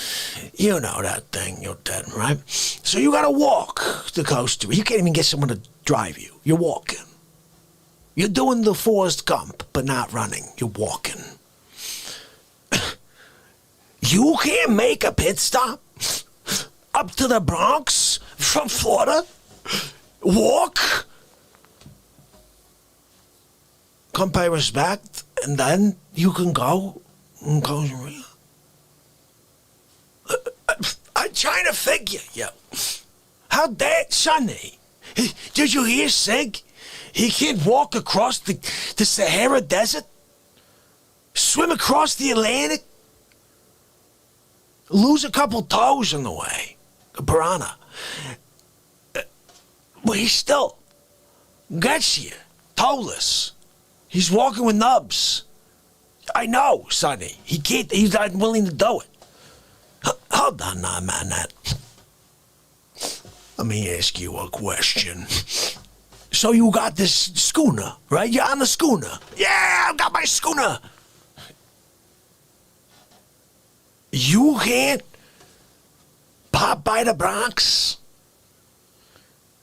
you know, that thing, you're dead, right? So you gotta walk to Costa Rica. You can't even get someone to drive you. You're walking. You're doing the Forrest Gump, but not running. You're walking. You can't make a pit stop up to the Bronx from Florida? Walk? Come pay respect, and then you can go and Costa Rica. I'm trying to figure, yo. How dare Sonny? Did you hear Sig? He can't walk across the Sahara Desert? Swim across the Atlantic? lose a couple toes on the way. A piranha. But he still gets you, toeless. He's walking with nubs. I know, Sonny. He's not willing to do it. Hold on now, man. Let me ask you a question. So you got this schooner, right? You're on the schooner. Yeah, I've got my schooner. You can't pop by the Bronx?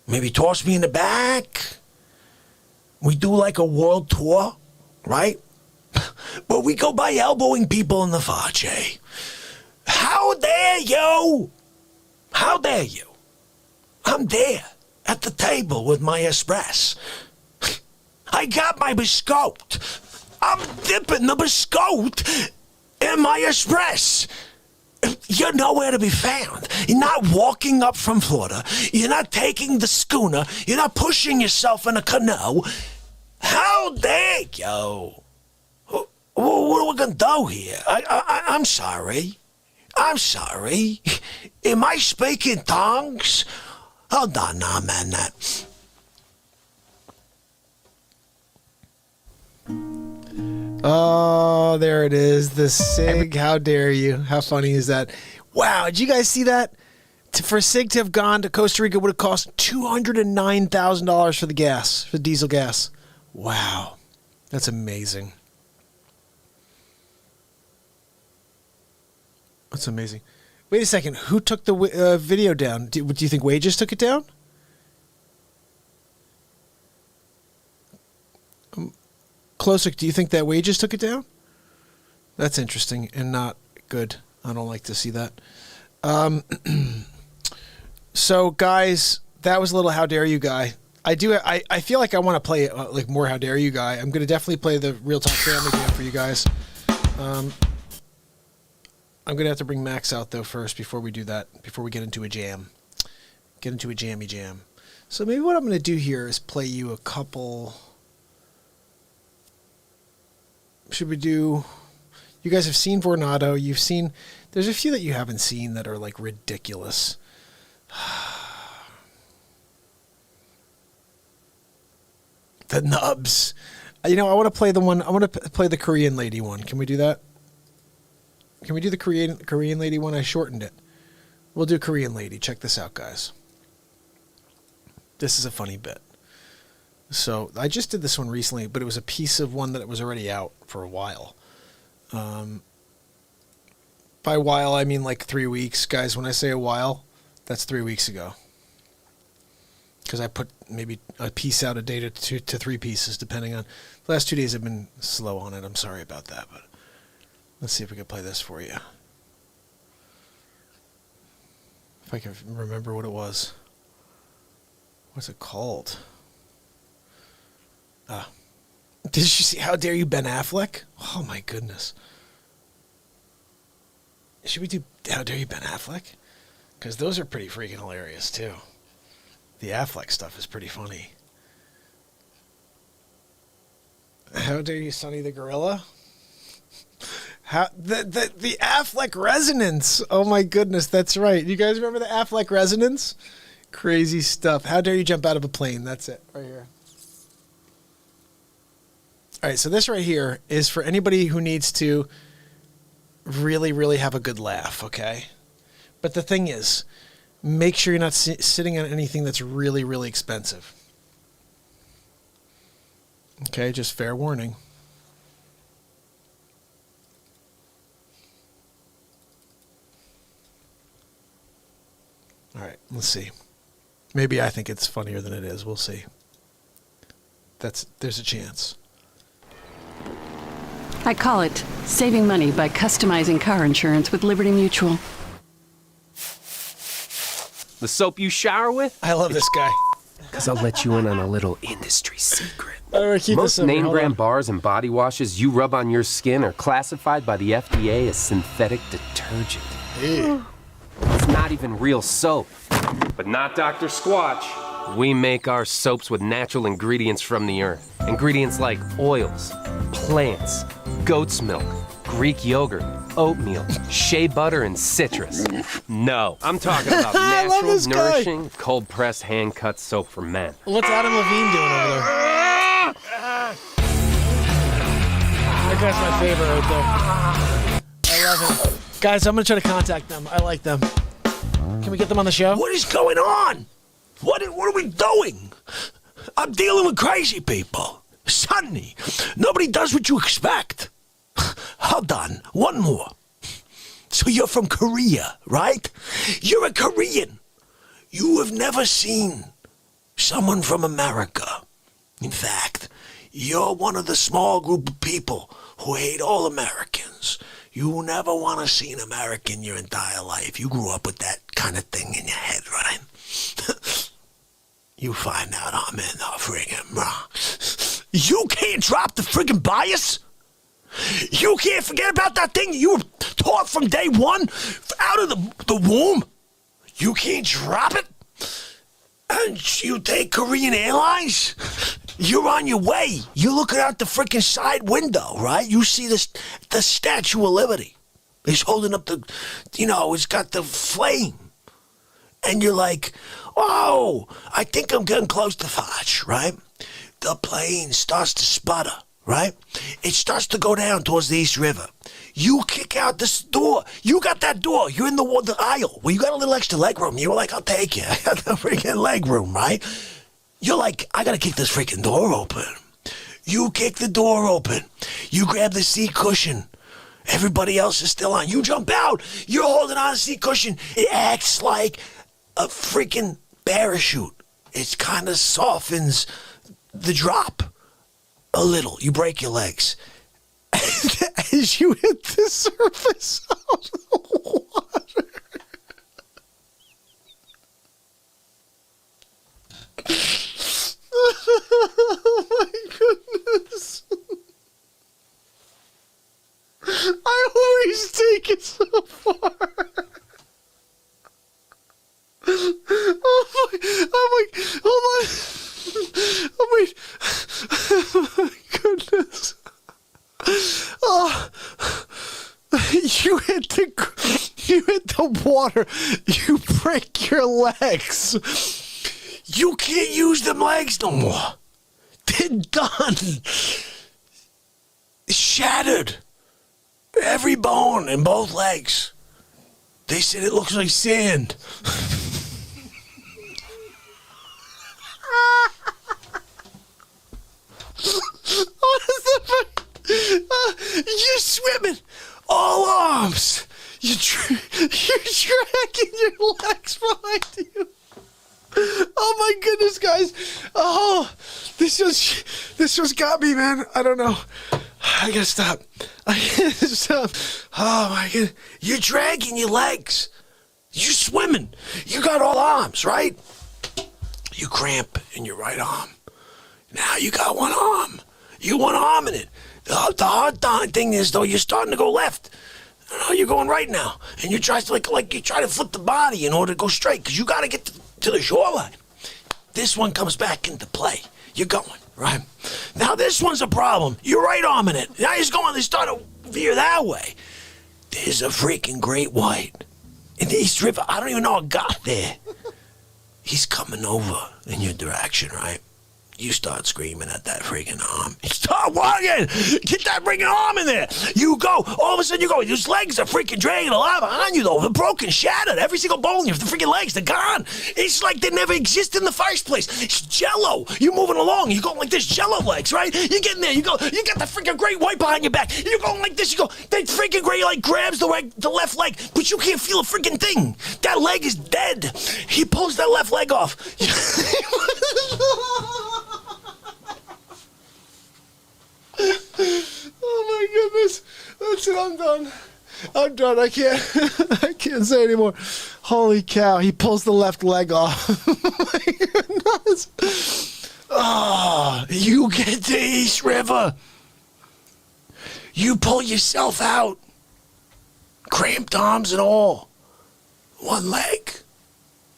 Maybe toss me in the back? We do like a world tour, right? But we go by elbowing people in the Facce. How dare you? How dare you? I'm there at the table with my espresso. I got my biscotte. I'm dipping the biscotte in my espresso. You're nowhere to be found. You're not walking up from Florida. You're not taking the schooner. You're not pushing yourself in a canoe. How dare you? What are we gonna do here? I'm sorry. I'm sorry. Am I speaking tongues? Hold on now, man. Oh, there it is. The SIG. How dare you? How funny is that? Wow, did you guys see that? For SIG to have gone to Costa Rica would have cost $209,000 for the gas, for diesel gas. Wow, that's amazing. That's amazing. Wait a second. Who took the video down? Do you think Wages took it down? Closer, do you think that Wages took it down? That's interesting and not good. I don't like to see that. So, guys, that was a little How Dare You Guy. I feel like I want to play like more How Dare You Guy. I'm going to definitely play the Real Talk Family Jam for you guys. I'm going to have to bring Max out, though, first before we do that, before we get into a jam. Get into a jammy jam. So maybe what I'm going to do here is play you a couple... Should we do... You guys have seen Vornado. You've seen... There's a few that you haven't seen that are, like, ridiculous. The nubs. You know, I want to play the one... I want to play the Korean lady one. Can we do that? Can we do the Korean lady one? I shortened it. We'll do Korean lady. Check this out, guys. This is a funny bit. So I just did this one recently, but it was a piece of one that was already out for a while. By while, I mean like 3 weeks. Guys, when I say a while, that's 3 weeks ago. Because I put maybe a piece out a day to 2 to 3 pieces, depending on... The last 2 days have been slow on it. I'm sorry about that, but... Let's see if we can play this for you. If I can remember what it was. What's it called? Did you see How Dare You, Ben Affleck? Oh my goodness. Should we do How Dare You, Ben Affleck? Because those are pretty freaking hilarious too. The Affleck stuff is pretty funny. How Dare You, Sonny the Gorilla? The Affleck resonance. Oh my goodness, that's right. You guys remember the Affleck resonance? Crazy stuff. How dare you jump out of a plane? That's it, right here. All right, so this right here is for anybody who needs to really, really have a good laugh, okay? But the thing is, make sure you're not sitting on anything that's really, really expensive. Okay, just fair warning. All right, let's see. Maybe I think it's funnier than it is. We'll see. There's a chance. I call it saving money by customizing car insurance with Liberty Mutual. The soap you shower with? I love this guy. Because I'll let you in on a little industry secret. Most name brand bars and body washes you rub on your skin are classified by the FDA as synthetic detergent. Ew. It's not even real soap. But not Dr. Squatch. We make our soaps with natural ingredients from the earth. Ingredients like oils, plants, goat's milk, Greek yogurt, oatmeal, shea butter, and citrus. No, I'm talking about natural, nourishing, cold-pressed, hand-cut soap for men. What's Adam Levine doing over there? That guy's my favorite right there. I love him. Guys, I'm going to try to contact them. I like them. Can we get them on the show? What is going on? What are we doing? I'm dealing with crazy people. Sonny, nobody does what you expect. Hold on, one more. So you're from Korea, right? You're a Korean. You have never seen someone from America. In fact, you're one of the small group of people who hate all Americans. You never want to see an American your entire life. You grew up with that kind of thing in your head, right? You find out I'm in the friggin' You can't drop the friggin' bias? You can't forget about that thing you were taught from day one out of the womb? You can't drop it? And you take Korean Airlines? You're on your way. You're looking out the freaking side window, right? You see the Statue of Liberty. He's holding up it's got the flame. And you're like, oh, I think I'm getting close to Facce, right? The plane starts to sputter, right? It starts to go down towards the East River. You kick out this door. You got that door. You're in the aisle. Well, you got a little extra leg room. You were like, I'll take you. I got the freaking leg room, right? You're like, I got to kick this freaking door open. You kick the door open. You grab the seat cushion. Everybody else is still on. You jump out. You're holding on to the seat cushion. It acts like a freaking parachute. It kind of softens the drop a little. You break your legs. As you hit the surface of the water. Oh my goodness. I always take it so far. Oh my, hold on. Oh wait. Oh my goodness. Oh, you hit the water. You break your legs. You can't use them legs no more. They're done. Shattered. Every bone in both legs. They said it looks like sand. What is that? You're swimming. All arms. You're dragging your legs behind you. Oh my goodness, guys. Oh, this just got me, man. I don't know. I gotta stop. Oh my goodness. You're dragging your legs. You're swimming. You got all arms, right? You cramp in your right arm. Now you got one arm. You one arm in it. The hard thing is, though, you're starting to go left. No, you're going right now. And you try to you try to flip the body in order to go straight, because you got to get to the shoreline. This one comes back into play. You're going, right? Now this one's a problem. You're right arm in it. Now they start to veer that way. There's a freaking great white in the East River. I don't even know how it got there. He's coming over in your direction, right? You start screaming at that freaking arm. Start walking! Get that freaking arm in there! You go! All of a sudden you go, his legs are freaking dragging a lot behind you though. They're broken, shattered. Every single bone, the freaking legs, they're gone. It's like they never exist in the first place. It's jello. You're moving along. You're going like this, jello legs, right? You get in there, you go, you got the freaking great white behind your back. You're going like this, you go, that freaking great like grabs the left leg, but you can't feel a freaking thing. That leg is dead. He pulls that left leg off. Oh my goodness. That's it, I'm done. I'm done. I can't say anymore. Holy cow, he pulls the left leg off. Oh my goodness. Oh, you get to East River. You pull yourself out. Cramped arms and all. One leg.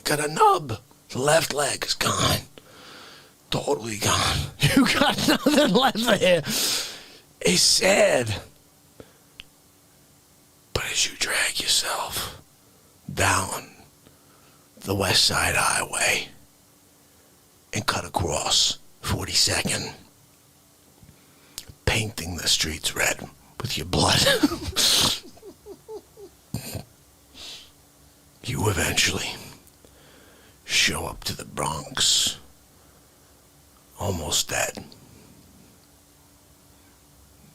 Got a nub. The left leg is gone. Totally gone. You got nothing left there. It's sad. as you drag yourself down the West Side Highway and cut across 42nd, painting the streets red with your blood. You eventually show up to the Bronx, almost dead.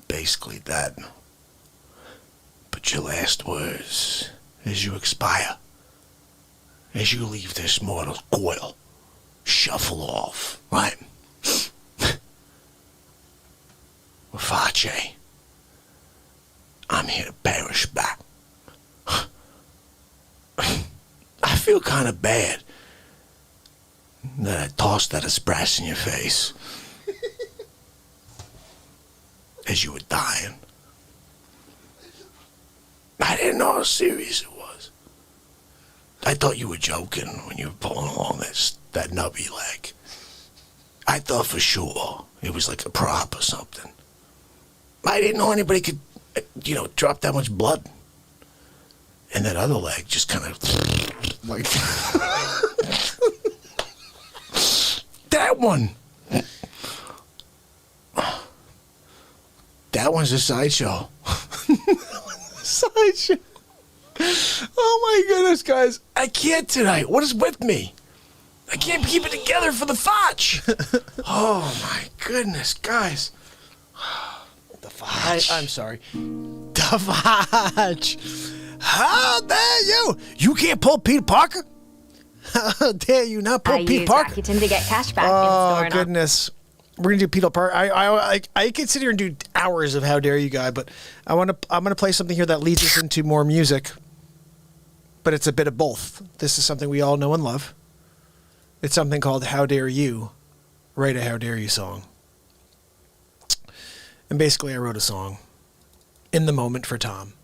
Basically dead. But your last words, as you expire, as you leave this mortal coil, shuffle off, right? Facce, I'm here to perish back. I feel kind of bad that I tossed that espresso in your face as you were dying. I didn't know how serious it was. I thought you were joking when you were pulling along that nubby leg. I thought for sure it was like a prop or something. I didn't know anybody could, drop that much blood. And that other leg just kind of like that one. That one's a sideshow. Sideshow. Oh my goodness, guys. I can't tonight. What is with me? I can't keep it together for the Facce. Oh my goodness, guys. The Facce. I'm sorry. The Facce. How dare you? You can't pull Peter Parker? How dare you not pull Peter Parker? I use Rakuten to get cash back. Oh, goodness. We're going to do Peter Parker. I could sit here and do hours of How Dare You Guy, but I'm gonna play something here that leads us into more music. But it's a bit of both. This is something we all know and love. It's something called How Dare You Write a How Dare You song. And basically I wrote a song in the moment for Tom.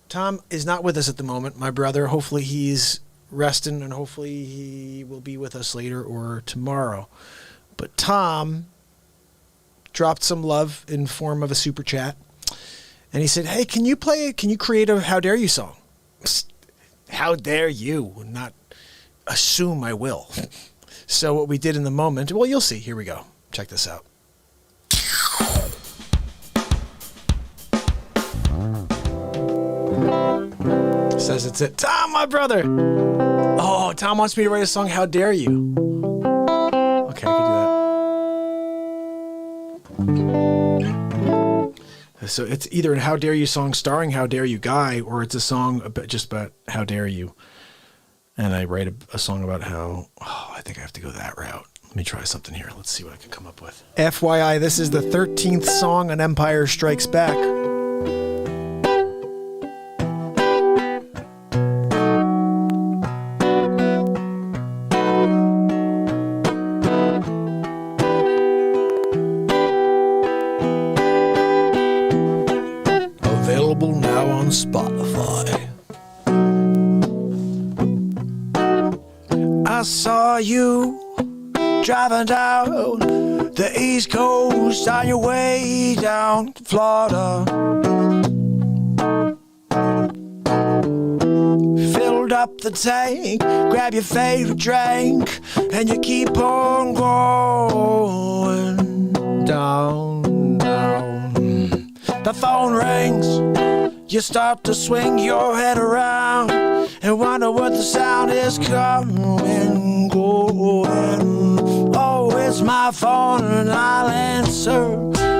Tom is not with us at the moment, my brother. Hopefully he's resting and hopefully he will be with us later or tomorrow. But Tom dropped some love in form of a super chat. And he said, hey, can you create a How Dare You song? How dare you not assume I will. So what we did in the moment, well, you'll see. Here we go. Check this out. Says it's it. Tom, my brother. Oh, Tom wants me to write a song, How Dare You. Okay, I can do that. So it's either a How Dare You song starring How Dare You Guy, or it's a song just about How Dare You. And I write a song about how, I think I have to go that route. Let me try something here. Let's see what I can come up with. FYI, this is the 13th song on Empire Strikes Back. Available now on Spotify. I saw you driving down the East Coast on your way down to Florida. Filled up the tank, grab your favorite drink, and you keep on going down, down. The phone rings, you start to swing your head around and wonder what the sound is coming, going. Oh, it's my phone and I'll answer.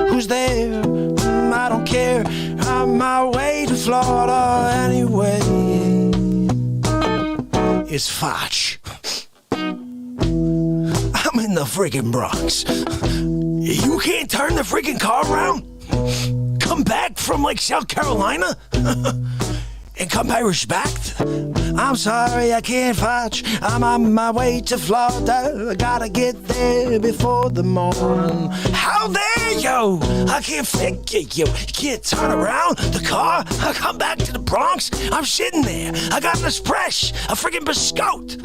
Who's there? I don't care. I'm on my way to Florida anyway. It's Facce. I'm in the friggin' Bronx. You can't turn the friggin' car around? Come back from like South Carolina? And come pay respect? I'm sorry, I can't Facce. I'm on my way to Florida. I gotta get there before the morn. How dare you? I can't figure you. You can't turn around the car. I come back to the Bronx. I'm sitting there. I got an espresso, a friggin' biscotte.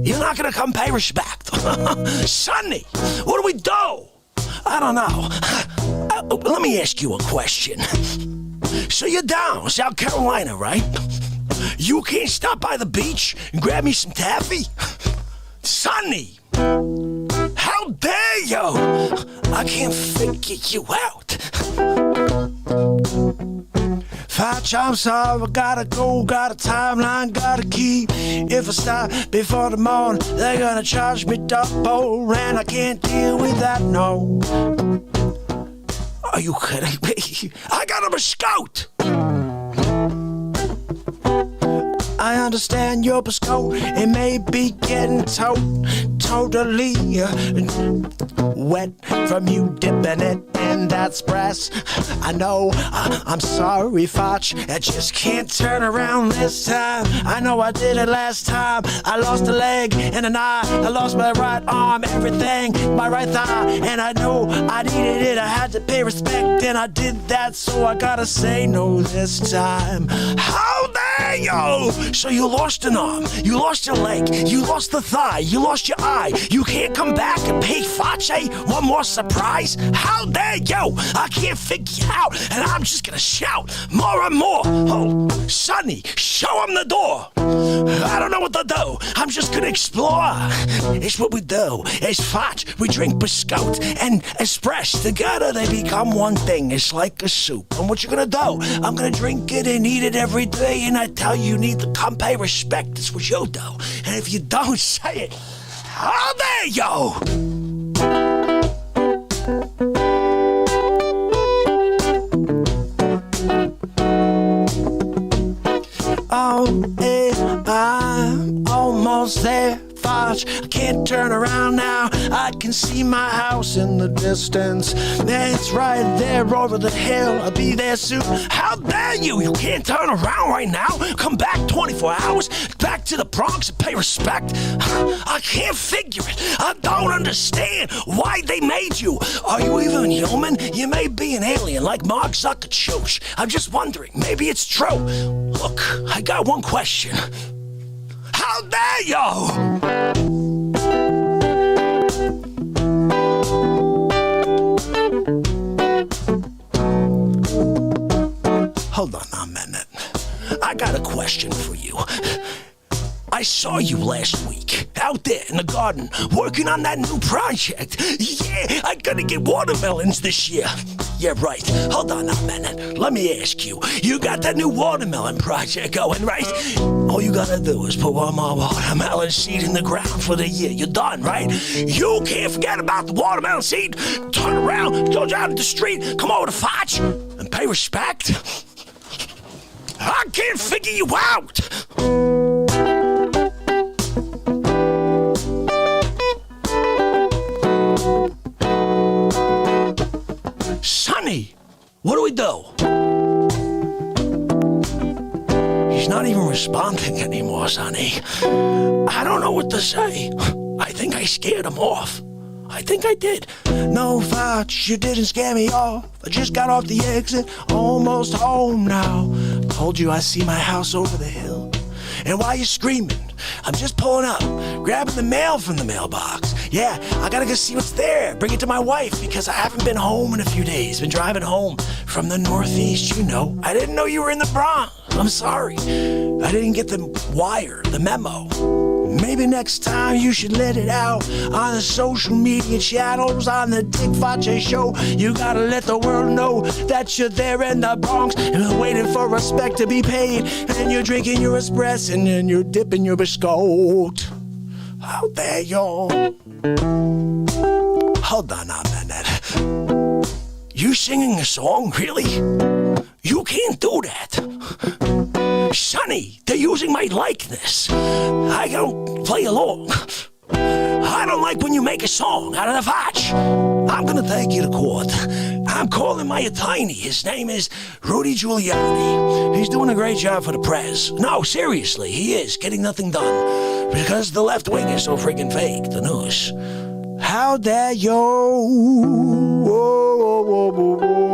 You're not gonna come pay respect. Sonny, what do we do? I don't know. Let me ask you a question. So you're down, South Carolina, right? You can't stop by the beach and grab me some taffy? Sonny, how dare you? I can't figure you out. Facce, I'm sorry, I gotta go, got a timeline, gotta keep. If I stop before the morning, they're gonna charge me double, and I can't deal with that, no. Are you kidding me? I got him a scout! I understand your scope. It may be getting totally wet from you dipping it in that express. I know, I'm sorry, Facce. I just can't turn around this time. I know I did it last time. I lost a leg and an eye. I lost my right arm, everything, my right thigh. And I know I needed it. I had to pay respect, and I did that. So I gotta say no this time. How dare you? So you lost an arm, you lost your leg, you lost the thigh, you lost your eye. You can't come back and pay Facce one more surprise? How dare you? I can't figure you out, and I'm just gonna shout more and more. Oh, Sonny, show him the door. I don't know what to do. I'm just gonna explore. It's what we do. It's Facce. We drink biscotti and espresso. Together they become one thing. It's like a soup. And what you gonna do? I'm gonna drink it and eat it every day, and I tell you need to come pay respect. It's what you do. And if you don't say it, how dare you? Oh, I'm almost there, Facce. I can't turn around now. I can see my house in the distance. It's right there over the hill. I'll be there soon. How dare you? You can't turn around right now. Come back 24 hours, back to the Bronx and pay respect. I can't figure it. I don't understand why they made you. Are you even human? You may be an alien like Mark Zuckerberg. I'm just wondering, maybe it's true. Look, I got one question. How dare you? Hold on a minute. I got a question for you. I saw you last week out there in the garden working on that new project. Yeah, I gotta get watermelons this year. Yeah, right. Hold on a minute. Let me ask you. You got that new watermelon project going, right? All you gotta do is put one more watermelon seed in the ground for the year. You're done, right? You can't forget about the watermelon seed. Turn around, go down to the street, come over to Facce and pay respect. I can't figure you out. Sonny, what do we do? He's not even responding anymore, Sonny. I don't know what to say. I think I scared him off. I think I did. No, Facce, you didn't scare me off. I just got off the exit, almost home now. Told you I see my house over the hill. And while you're screaming, I'm just pulling up, grabbing the mail from the mailbox. Yeah, I gotta go see what's there, bring it to my wife, because I haven't been home in a few days. Been driving home from the Northeast, you know. I didn't know you were in the Bronx. I'm sorry. I didn't get the wire, the memo. Maybe next time you should let it out on the social media channels, on the Dick Facce show. You gotta let the world know that you're there in the Bronx and you're waiting for respect to be paid. And you're drinking your espresso and then you're dipping your biscotti. How dare you? Hold on a minute. You singing a song, really? You can't do that. Sonny, they're using my likeness. I don't play along. I don't like when you make a song out of the Facce. I'm gonna take you to court. I'm calling my attorney. His name is Rudy Giuliani. He's doing a great job for the press. No, seriously, he is getting nothing done because the left wing is so freaking fake, the news. How dare you? Whoa, whoa, whoa, whoa.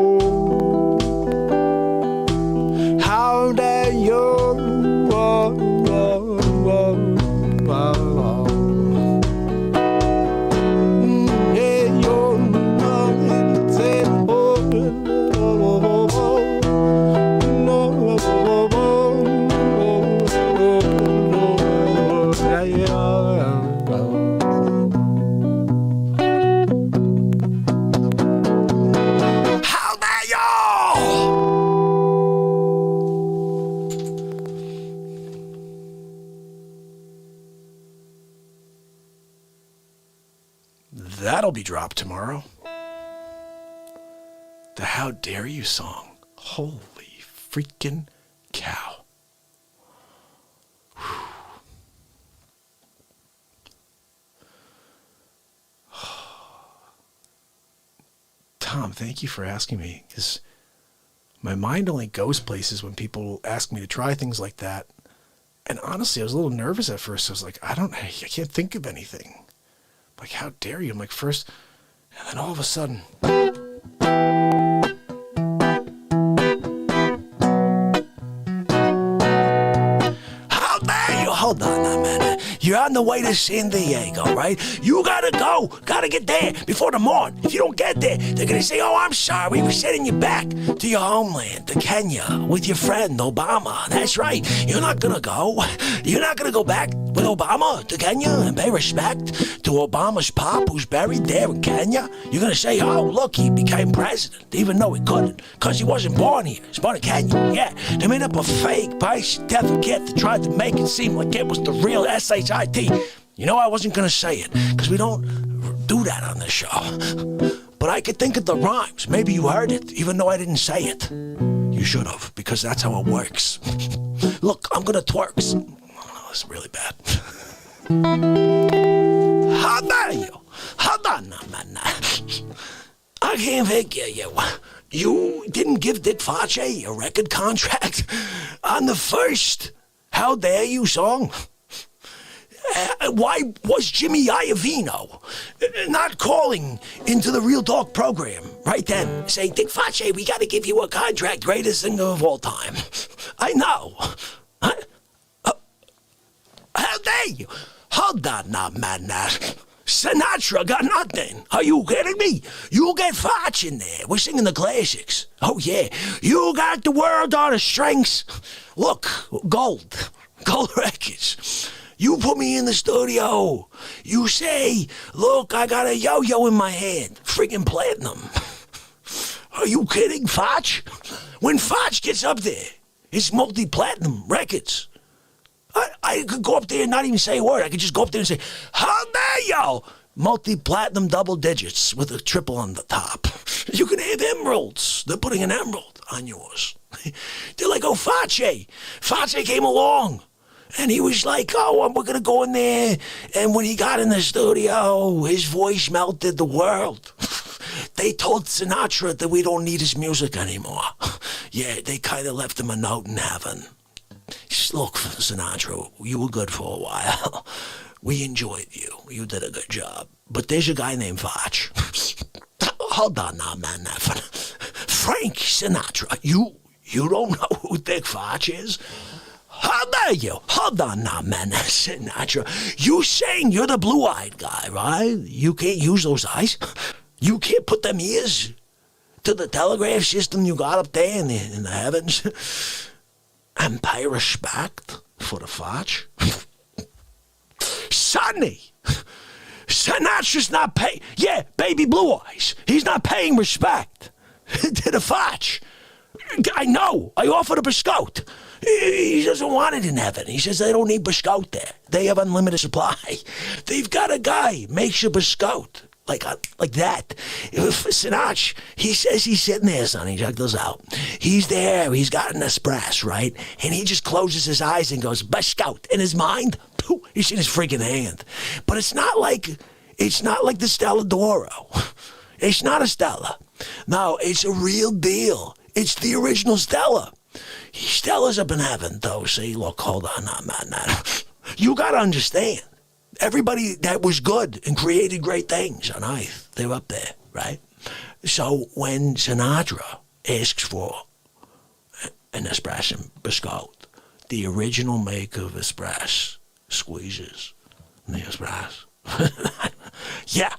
How dare you? Whoa, whoa, whoa, whoa, whoa. That'll be dropped tomorrow. The How Dare You song. Holy freaking cow. Tom, thank you for asking me, because my mind only goes places when people ask me to try things like that. And honestly, I was a little nervous at first. I was like, I can't think of anything. Like, how dare you? I'm like, first, and then all of a sudden. How dare you? Hold on a minute. You're on the way to San Diego, right? You gotta go. Gotta get there before the morn. If you don't get there, they're gonna say, oh, I'm sorry. We're sending you back to your homeland, to Kenya, with your friend Obama. That's right. You're not gonna go. You're not gonna go back with Obama to Kenya and pay respect to Obama's pop who's buried there in Kenya. You're gonna say, oh, look, he became president, even though he couldn't, because he wasn't born here. He was born in Kenya. Yeah, they made up a fake birth certificate to try to make it seem like it was the real SHIT. You know, I wasn't gonna say it, because we don't do that on this show. But I could think of the rhymes. Maybe you heard it, even though I didn't say it. You should have, because that's how it works. Look, I'm gonna twerks. Oh, that's really bad. How dare you? Hold on, man. I can't figure you. You didn't give Dick Facce a record contract on the first How Dare You song? Why was Jimmy Iovino not calling into the Real Talk program right then, saying, Dick Facce, we got to give you a contract, greatest singer of all time? I know. How dare you? Hold on now, man. Sinatra got nothing. Are you kidding me? You get Facce in there. We're singing the classics. Oh, yeah. You got the world on the strings. Look, gold records. You put me in the studio. You say, look, I got a yo-yo in my hand. Friggin' platinum. Are you kidding, Facce? When Facce gets up there, it's multi-platinum records. I could go up there and not even say a word. I could just go up there and say, how dare you? Multi-platinum double digits with a triple on the top. You can have emeralds. They're putting an emerald on yours. They're like, oh, Facce. Facce came along. And he was like, oh, we're going to go in there. And when he got in the studio, his voice melted the world. They told Sinatra that we don't need his music anymore. Yeah, they kind of left him a note in heaven. Look, Sinatra, you were good for a while. We enjoyed you. You did a good job. But there's a guy named Facce. Hold on now, man. Frank Sinatra. You don't know who Dick Facce is? How dare you? Hold on now, man. Sinatra. You saying you're the blue-eyed guy, right? You can't use those eyes. You can't put them ears to the telegraph system you got up there in the heavens. And pay respect for the Facce. Sonny, Sinatra's not paying. Yeah, baby blue eyes. He's not paying respect to the Facce. I know. I offered a biscotte. He doesn't want it in heaven. He says they don't need biscotte there. They have unlimited supply. They've got a guy makes a biscotte like that. Sinatra, he says he's sitting there, Sonny. Check this out. He's there. He's got an espresso, right? And he just closes his eyes and goes biscotte. In his mind, he's in his freaking hand. But it's not like the Stella d'Oro. It's not a Stella. No, it's a real deal. It's the original Stella. Stella's up in heaven, though. See, look, hold on, man. You got to understand. Everybody that was good and created great things on earth, they're up there, right? So when Sinatra asks for an espresso biscotte, the original make of espresso squeezes the espresso. Yeah,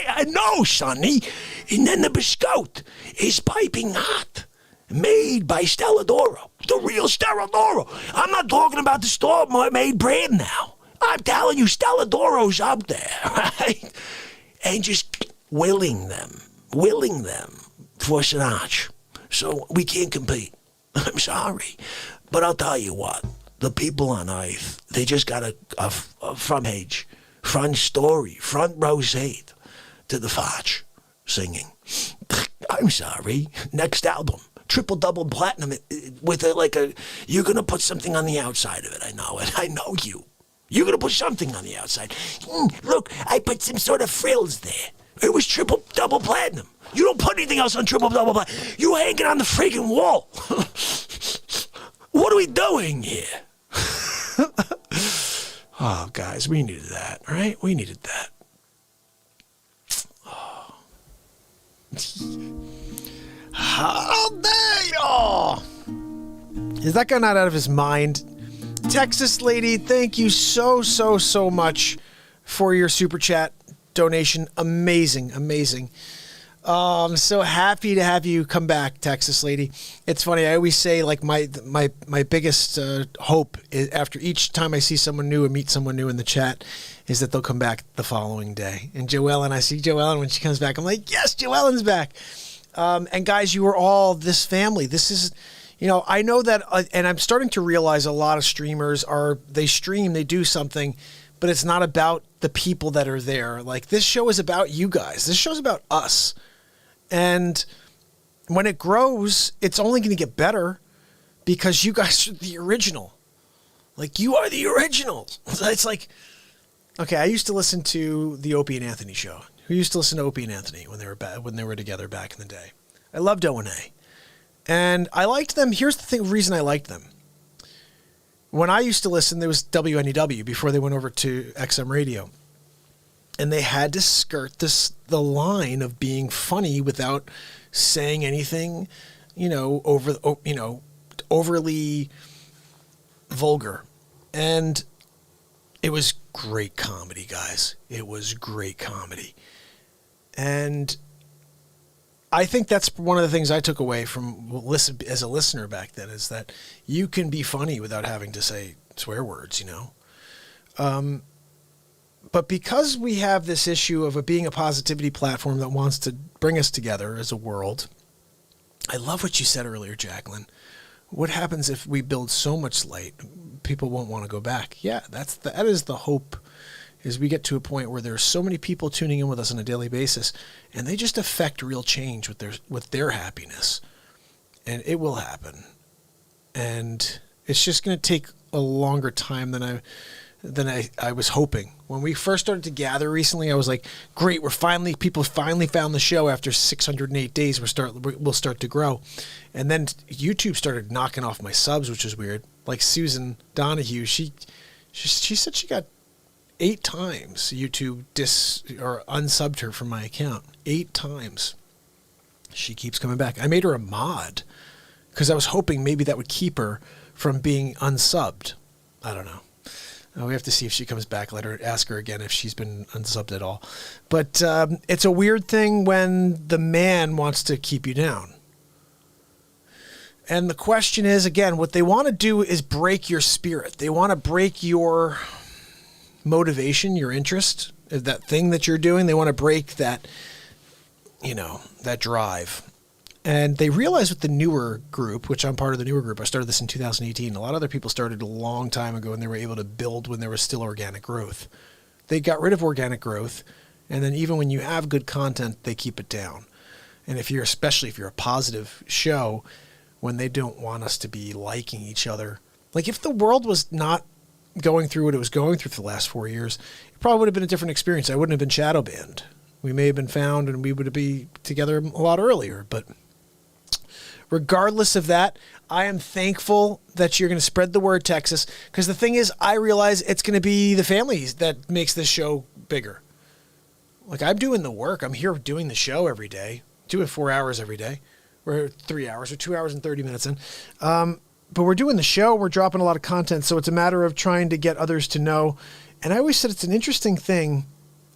I know, Sonny. And then the biscotte is piping hot. Made by Stella d'Oro. The real Stella d'Oro. I'm not talking about the store-made brand now. I'm telling you, Stella d'Oro's up there, right? And just willing them for Sinatra. So we can't compete. I'm sorry. But I'll tell you what. The people on earth, they just got a front page, front story, front row seat to the Facce singing. I'm sorry. Next album. Triple double platinum with you're going to put something on the outside of it. I know it. I know you. You're going to put something on the outside. Look, I put some sort of frills there. It was triple double platinum. You don't put anything else on triple double platinum. You hang it on the freaking wall. What are we doing here? Oh, guys, we needed that, right? We needed that. Oh. How dare you? Is that guy not out of his mind? Texas lady, thank you so much for your super chat donation. Amazing. I'm so happy to have you come back, Texas lady. It's funny. I always say like my biggest hope is after each time I see someone new and meet someone new in the chat is that they'll come back the following day. And Joellen, I see Joellen when she comes back. I'm like, yes, Joellen's back. And guys, you are all this family. This is, I know that, and I'm starting to realize a lot of streamers they stream, they do something, but it's not about the people that are there. Like this show is about you guys. This show's about us. And when it grows, it's only going to get better because you guys are the original. Like you are the original. It's like, okay, I used to listen to the Opie and Anthony show. Who used to listen to Opie and Anthony when they were together back in the day? I loved O&A. And I liked them. Here's the reason I liked them. When I used to listen, there was WNEW before they went over to XM Radio. And they had to skirt the line of being funny without saying anything, overly vulgar. And it was great comedy, guys. It was great comedy. And I think that's one of the things I took away from listen as a listener back then is that you can be funny without having to say swear words, But because we have this issue of it being a positivity platform that wants to bring us together as a world, I love what you said earlier, Jacqueline. What happens if we build so much light, people won't want to go back? Yeah, that is the hope, is we get to a point where there's so many people tuning in with us on a daily basis, and they just affect real change with their happiness. And it will happen. And it's just going to take a longer time than I was hoping. When we first started to gather recently, I was like, great, people finally found the show after 608 days, we'll start to grow. And then YouTube started knocking off my subs, which is weird. Like Susan Donahue, she said she got 8 times YouTube unsubbed her from my account. 8 times. She keeps coming back. I made her a mod because I was hoping maybe that would keep her from being unsubbed. I don't know. We have to see if she comes back. Ask her again if she's been unsubbed at all. But it's a weird thing when the man wants to keep you down. And the question is, again, what they want to do is break your spirit. They want to break your motivation, your interest, that thing that you're doing. They want to break that, that drive. And they realized with the newer group, which I'm part of the newer group, I started this in 2018. A lot of other people started a long time ago and they were able to build when there was still organic growth. They got rid of organic growth. And then even when you have good content, they keep it down. And especially if you're a positive show, when they don't want us to be liking each other, like if the world was not going through what it was going through for the last 4 years, it probably would have been a different experience. I wouldn't have been shadow banned. We may have been found and we would be together a lot earlier, but regardless of that, I am thankful that you're going to spread the word, Texas, because the thing is, I realize it's going to be the families that makes this show bigger. Like, I'm doing the work. I'm here doing the show every day. Do it 4 hours every day. We're 3 hours or 2 hours and 30 minutes in. But we're doing the show. We're dropping a lot of content, so it's a matter of trying to get others to know. And I always said it's an interesting thing.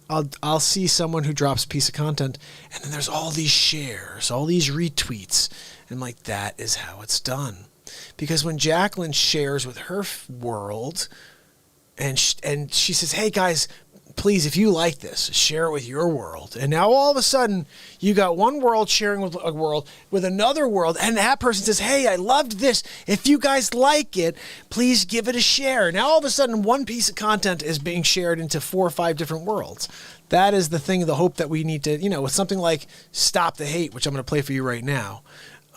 I'll see someone who drops a piece of content, and then there's all these shares, all these retweets. And I'm like, that is how it's done. Because when Jacqueline shares with her world, and she says, hey guys, please, if you like this, share it with your world. And now all of a sudden, you got one world sharing with a world with another world, and that person says, hey, I loved this. If you guys like it, please give it a share. Now all of a sudden, one piece of content is being shared into 4 or 5 different worlds. That is the thing, the hope that we need to, with something like Stop the Hate, which I'm going to play for you right now.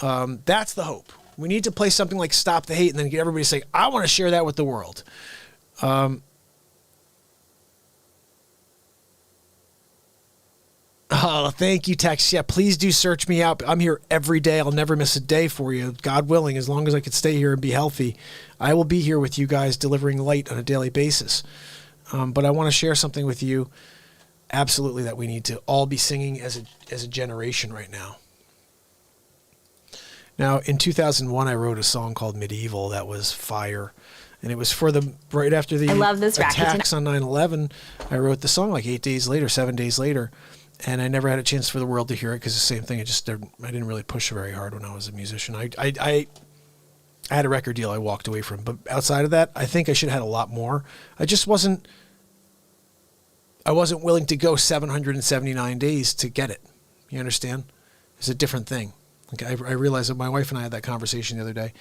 That's the hope. We need to play something like Stop the Hate and then get everybody to say, I want to share that with the world. Oh, thank you, Tex. Yeah, please do search me out. I'm here every day. I'll never miss a day for you. God willing, as long as I can stay here and be healthy, I will be here with you guys delivering light on a daily basis. But I want to share something with you, absolutely, that we need to all be singing as a generation right now. Now, in 2001, I wrote a song called Medieval that was fire. And it was for right after the attacks on 9/11. I wrote the song like 8 days later, 7 days later. And I never had a chance for the world to hear it because the same thing. I didn't really push very hard when I was a musician. I had a record deal I walked away from. But outside of that, I think I should have had a lot more. I wasn't willing to go 779 days to get it. You understand? It's a different thing. Like I realized that my wife and I had that conversation the other day.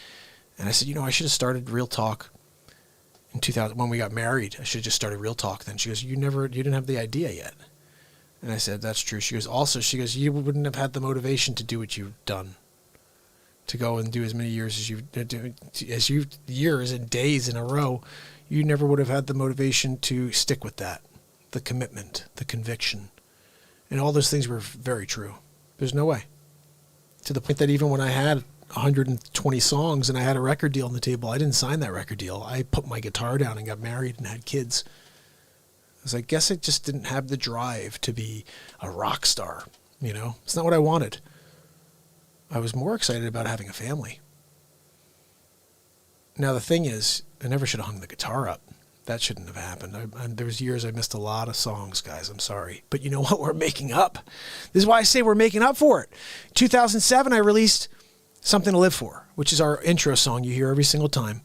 And I said, I should have started Real Talk in 2000 when we got married. I should have just started Real Talk then. She goes, you didn't have the idea yet. And I said, that's true. She goes, you wouldn't have had the motivation to do what you've done, to go and do as many years years and days in a row. You never would have had the motivation to stick with that, the commitment, the conviction. And all those things were very true. There's no way. To the point that even when I had 120 songs and I had a record deal on the table, I didn't sign that record deal. I put my guitar down and got married and had kids. I guess I just didn't have the drive to be a rock star. It's not what I wanted. I was more excited about having a family. Now, the thing is, I never should have hung the guitar up. That shouldn't have happened. There was years I missed a lot of songs, guys. I'm sorry. But you know what? We're making up. This is why I say we're making up for it. 2007, I released Something to Live For, which is our intro song you hear every single time.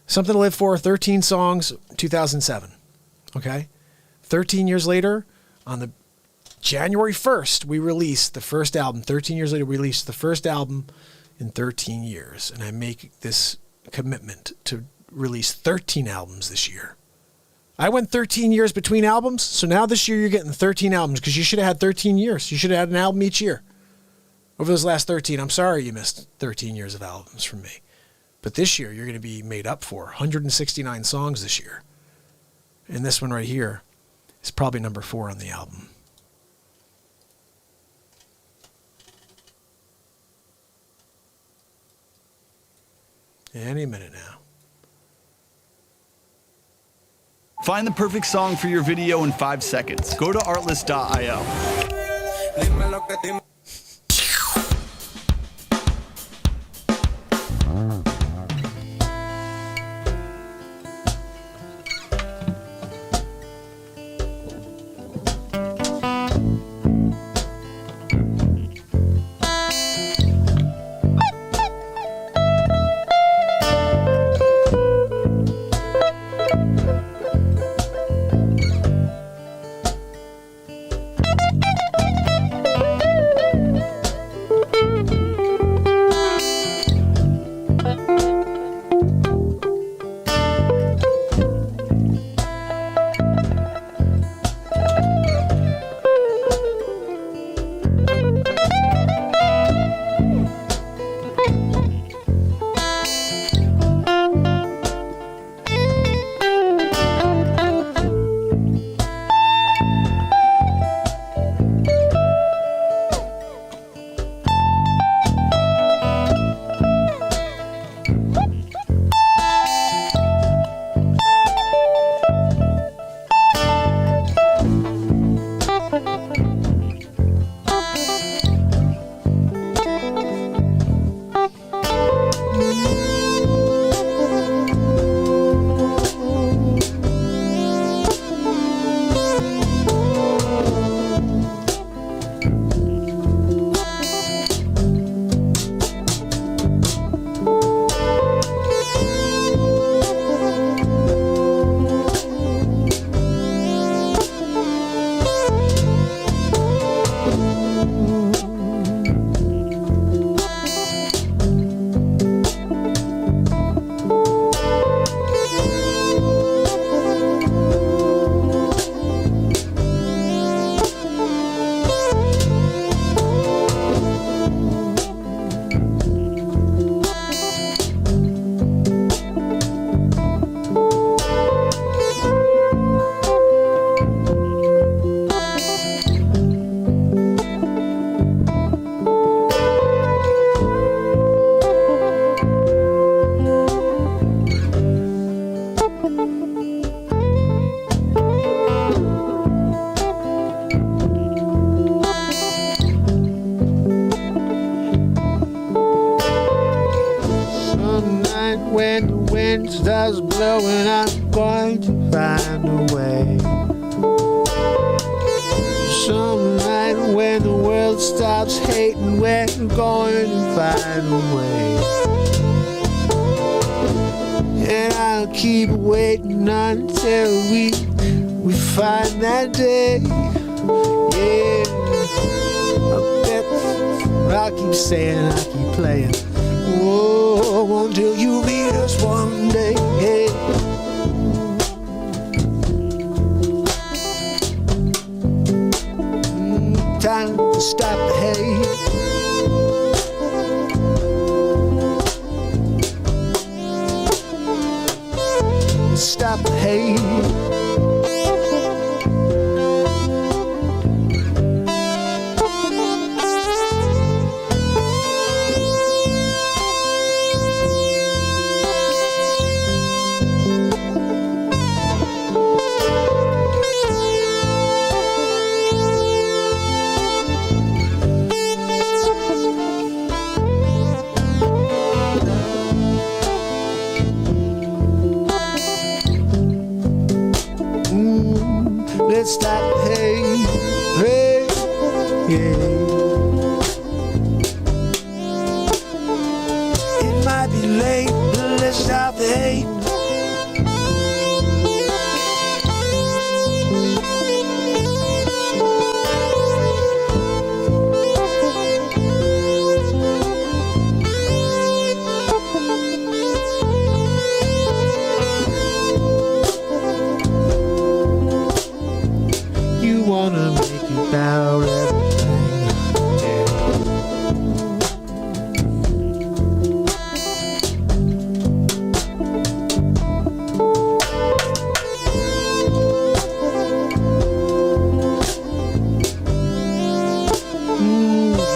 Something to Live For, 13 songs, 2007. Okay? 13 years later, on the January 1st, we released the first album. 13 years later, we released the first album in 13 years. And I make this commitment to release 13 albums this year. I went 13 years between albums, so now this year you're getting 13 albums because you should have had 13 years. You should have had an album each year. Over those last 13, I'm sorry you missed 13 years of albums from me. But this year, you're going to be made up for. 169 songs this year. And this one right here is probably number 4 on the album. Any minute now. Find the perfect song for your video in 5 seconds. Go to artlist.io. when the wind starts blowing, I'm going to find a way. Some night when the world stops hating, we're going to find a way. And I'll keep waiting until we find that day. Yeah, I bet I'll keep saying, I'll keep playing. Oh, until you meet us one day. Yeah. Time to stop the hate. Stop the hate. Let's stop the hate, hey, yeah. It might be late, but let's stop the hate. Wanna make it about everything, yeah.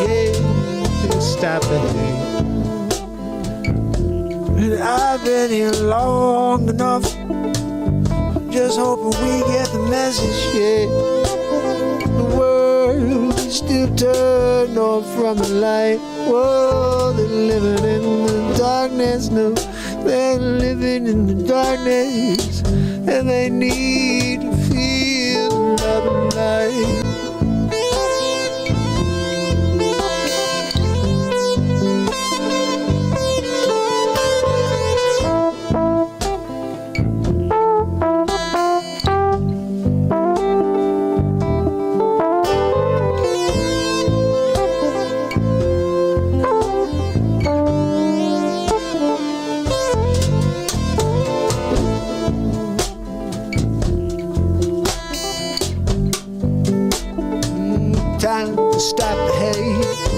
Yeah, stop the hate. And I've been here long enough, just hoping we get the message, yeah. The world is still turned off from the light. Whoa, they're living in the darkness. No, they're living in the darkness, and they need to feel love and light. Time to stop the hate.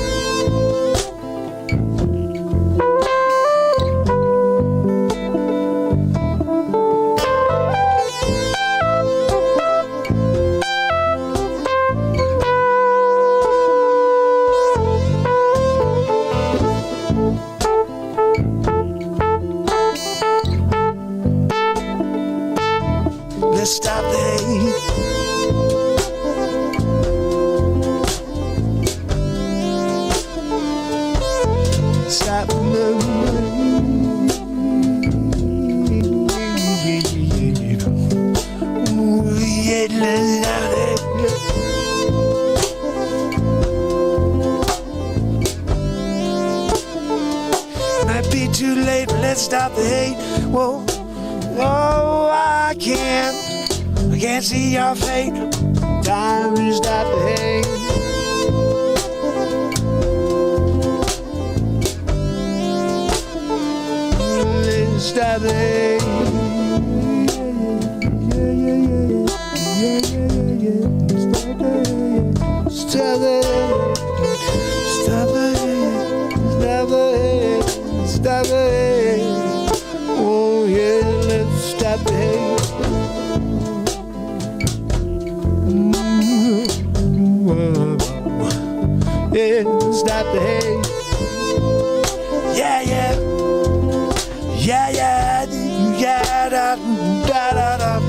Let's stop the hate. Stop the might be too late, but let's stop the hate. Whoa, oh, I can't see your fate. Time to stop the hate. Stop the hate. Stop the hate. Stop the hate. Stop the hate. Stop the hate. Oh yeah, let's stop the hate. Yeah, stop the hate. Yeah, yeah. Yeah, yeah, yeah, da, da, da, da,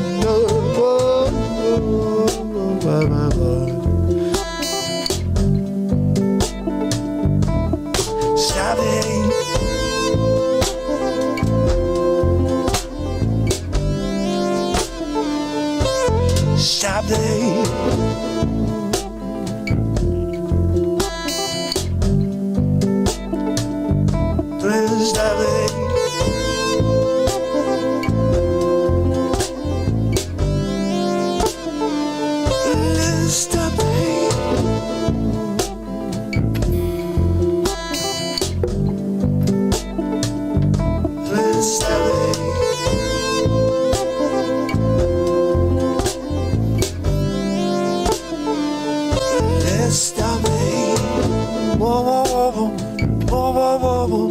Stop it. stop the hate. Please stop the hate. Please stop the hate. Please stop the hate. Let's stop the hate. Whoa, whoa, whoa, whoa, whoa, whoa, whoa,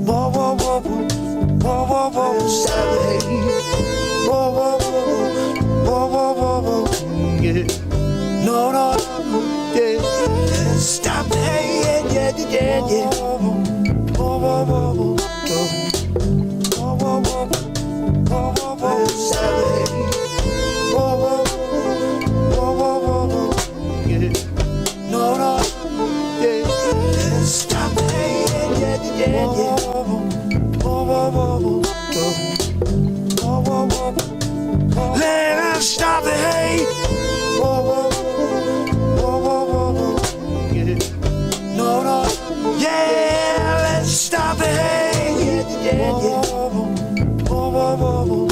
whoa, whoa, whoa, whoa, whoa, whoa, whoa, stop the hate. Whoa, whoa, whoa, whoa, whoa, whoa, whoa, yeah. No, no, yeah. Let's stop the hate, yeah, yeah, yeah, yeah. Whoa, whoa, whoa, whoa, whoa, whoa, whoa, whoa, whoa, whoa, stop the hate. Whoa, whoa, whoa, whoa, whoa, whoa, yeah. No, no, yeah. Let's stop the hate, yeah, yeah, yeah, yeah. Whoa, whoa, whoa, whoa, whoa, whoa, whoa, whoa. Let us stop the hate. Whoa, whoa, whoa, whoa, whoa, whoa, yeah. No, no, yeah. Let's stop the hate, yeah, yeah, yeah. Whoa, whoa, whoa, whoa,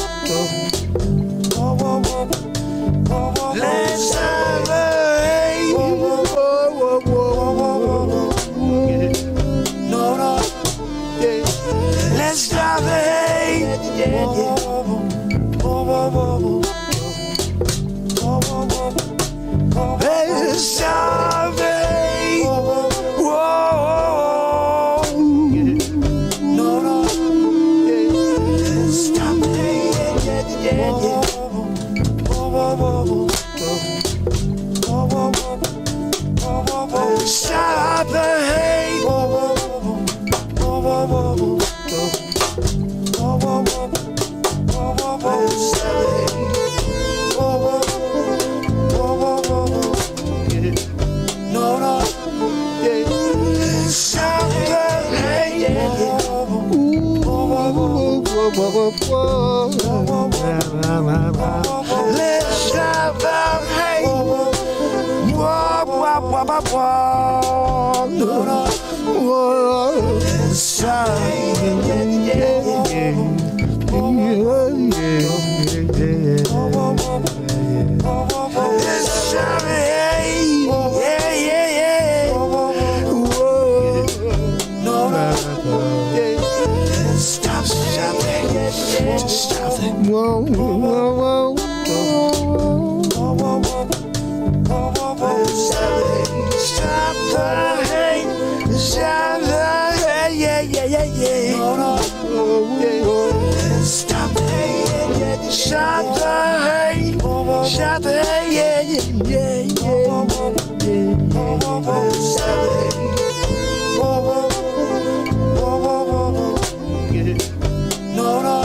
whoa, whoa, whoa, whoa. Let's stop the hate. Whoa, whoa, whoa, whoa, whoa, whoa, yeah. No, no, yeah. Let's stop the hate, yeah, yeah, yeah. Whoa, whoa, whoa, whoa. Whoa, whoa, whoa. Let's stop the hate. Whoa, yeah. No, no, yeah. Let's stop the hate, yeah, yeah, yeah. Whoa, whoa, whoa, whoa. Whoa, whoa, whoa. Whoa, whoa, whoa. Stop the hate. Whoa, whoa, whoa. Whoa, whoa, whoa. Whoa, whoa, whoa. Whoa, whoa, whoa. Stop the hate. Whoa, whoa, whoa, whoa, whoa, whoa. Yeah. No, no, yeah. Stop the hate. Yeah, yeah. Whoa, whoa, whoa, whoa, whoa, whoa, whoa. Whoa, whoa, whoa. Let's stop the hate. Whoa, whoa, whoa, whoa, whoa. No, no, whoa. Let's stop the hate. Yeah, yeah, yeah. Let's stop the hate. Yeah, yeah, yeah. Whoa. No, no, yeah. Let's stop the hate. Just stop the hate. Whoa, whoa, whoa, whoa. Whoa, whoa, whoa. Whoa, whoa, whoa. Stop the hate. Stop the hate. Yeah, yeah, yeah, yeah. No, no, yeah. Let's stop the hate. Yeah, yeah. Stop the hate. Stop the hate. Yeah, yeah, yeah, yeah. Stop the hate. Whoa, whoa, whoa, whoa, whoa, yeah. No, no,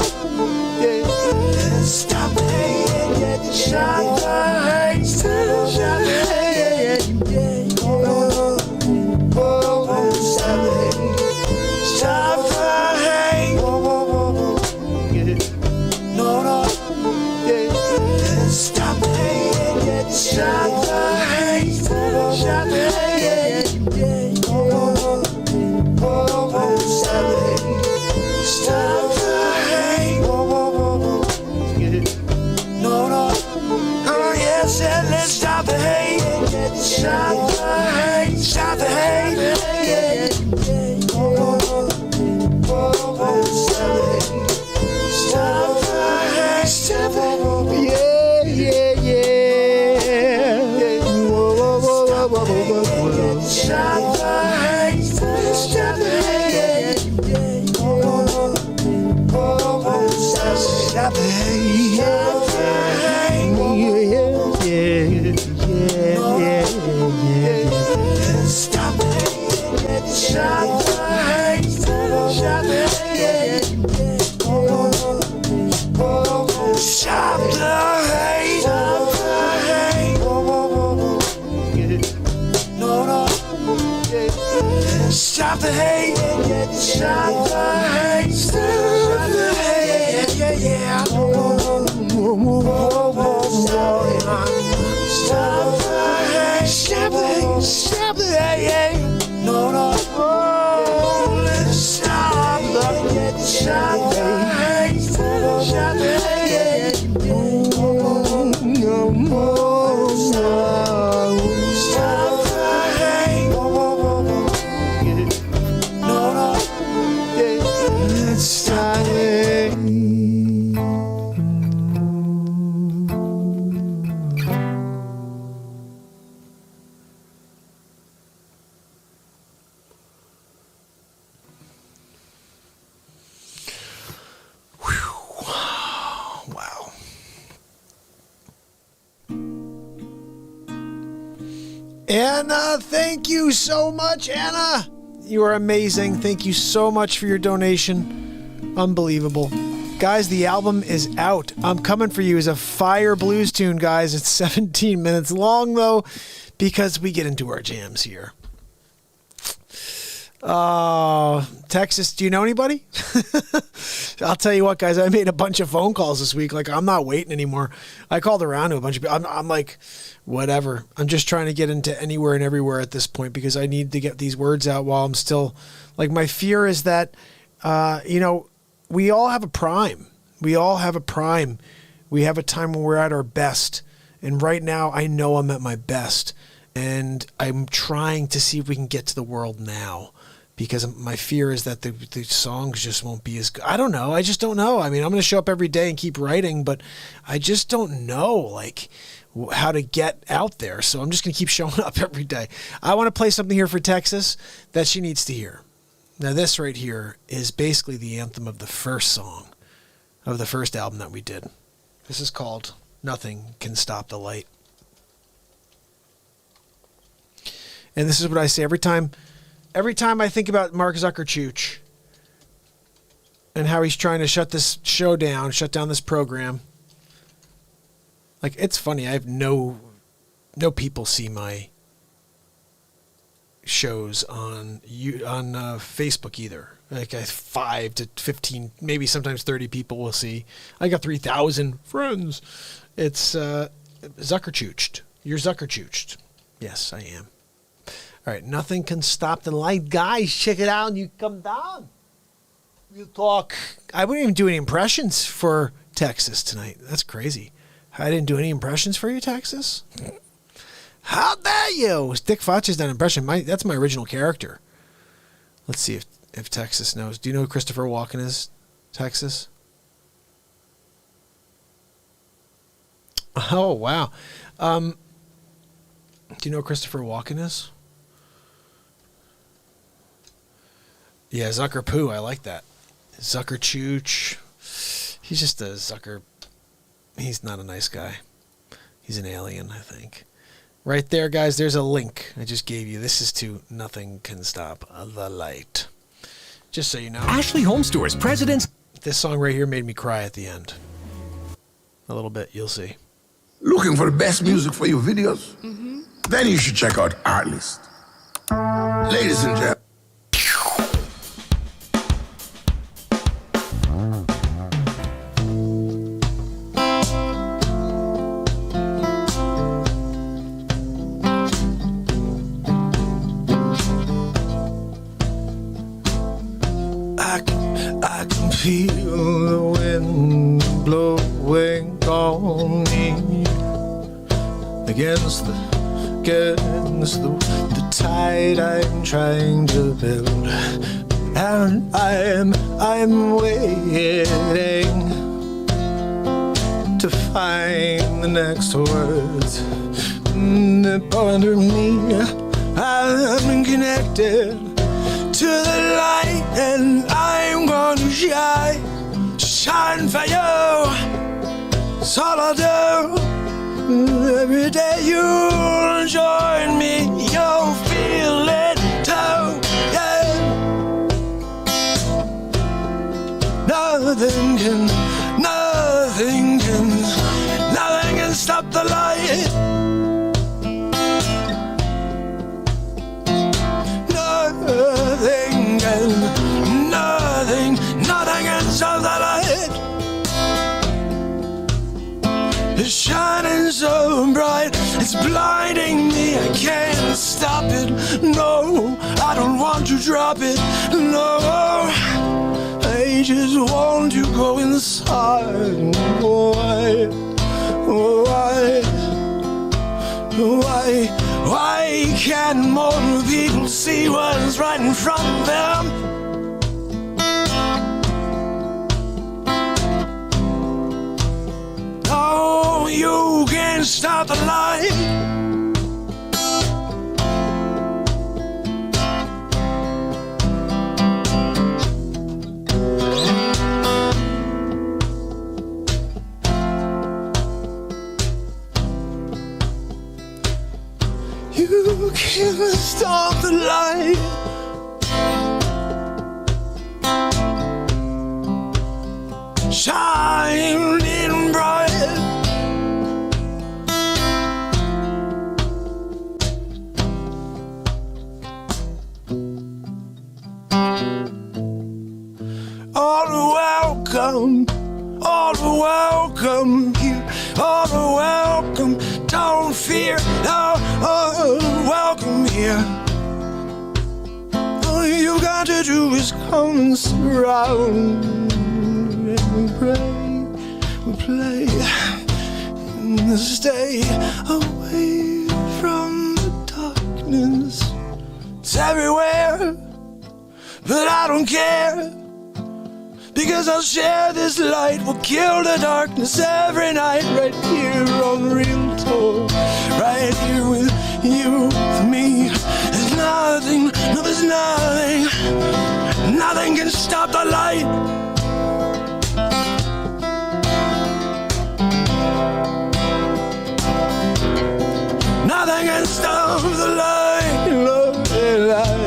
yeah. Let's stop the hate. Yeah, yeah. Stop the hate. Stop the hate. Yeah, yeah, yeah. Whoa, stop the hate. Stop the hate. Whoa, whoa, whoa, yeah. No, no, yeah. Let's stop the hate. Anna, thank you so much, Anna. You are amazing. Thank you so much for your donation. Unbelievable. Guys, the album is out. I'm Coming For You is a fire blues tune, guys. It's 17 minutes long, though, because we get into our jams here. Texas, do you know anybody? I'll tell you what, guys, I made a bunch of phone calls this week. Like, I'm not waiting anymore. I called around to a bunch of people. I'm like, whatever. I'm just trying to get into anywhere and everywhere at this point because I need to get these words out while I'm still, like, my fear is that, we all have a prime. We all have a prime. We have a time when we're at our best. And right now, I know I'm at my best. And I'm trying to see if we can get to the world now. Because my fear is that the songs just won't be as good. I don't know. I just don't know. I mean, I'm going to show up every day and keep writing, but I just don't know, like, how to get out there. So I'm just going to keep showing up every day. I want to play something here for Texas that she needs to hear. Now, this right here is basically the anthem of the first song of the first album that we did. This is called Nothing Can Stop the Light. And this is what I say every time I think about Mark Zuckerberg and how he's trying to shut this show down, shut down this program. Like, it's funny. I have no people see my shows on Facebook either. Like 5 to 15, maybe sometimes 30 people will see. I got 3,000 friends. It's Zuckerchuched. You're Zuckerchuched. Yes, I am. All right, Nothing Can Stop the Light. Guys, check it out. You come down. We'll talk. I wouldn't even do any impressions for Texas tonight. That's crazy. I didn't do any impressions for you, Texas? How dare you? Dick Facce's done an impression. That's my original character. Let's see if Texas knows. Do you know who Christopher Walken is, Texas? Oh, wow. Do you know who Christopher Walken is? Yeah, Zucker Poo. I like that. Zucker Chooch. He's just a Zucker. He's not a nice guy. He's an alien, I think. Right there, guys, there's a link I just gave you. This is to Nothing Can Stop the Light. Just so you know. Ashley Home Store's president's... This song right here made me cry at the end. A little bit, you'll see. Looking for the best music for your videos? Mm-hmm. Then you should check out Artlist. Ladies and gentlemen. I can feel the wind blowing on me against the tide I'm trying to build, and I'm waiting to find the next words that bother me. I'm connected to the light, and I'm gonna shine for you. That's all I do. Every day you'll join me, you'll feel it too. Yeah. Nothing can stop the light. Nothing can stop the light. It's shining so bright, it's blinding me. I can't stop it. No, I don't want to drop it. No, I just want to go inside. Why can't more people see what's right in front of them? No, you can't stop the light. You shining bright. All welcome here, all welcome. Don't fear, all welcome here. All you got to do is come and surround and we play and stay away from the darkness. It's everywhere, but I don't care. Because I'll share this light, we'll kill the darkness every night, right here on Real Talk, right here with you, with me. There's nothing, no, there's nothing, nothing can stop the light. Nothing can stop the light, light.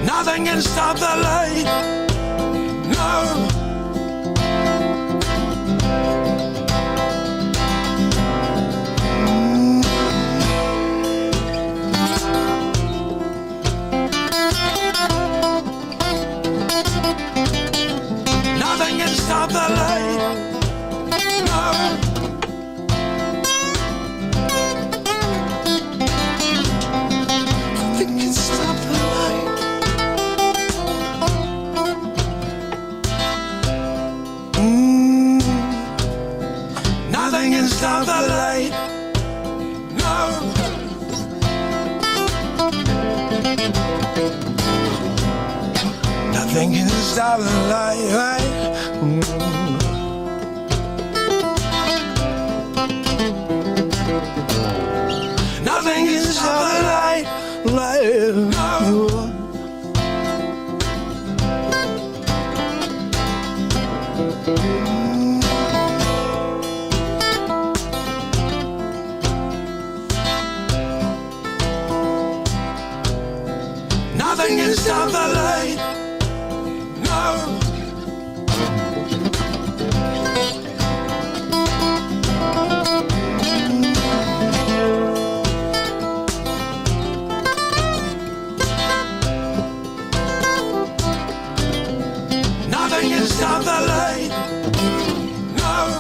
Nothing can stop the light. No. Nothing can stop the light. No. Nothing can stop the light. Nothing can stop the light. No. Nothing can stop the light. Nothing can stop the light. No. Nothing can stop the light. No. Nothing can stop the light. No.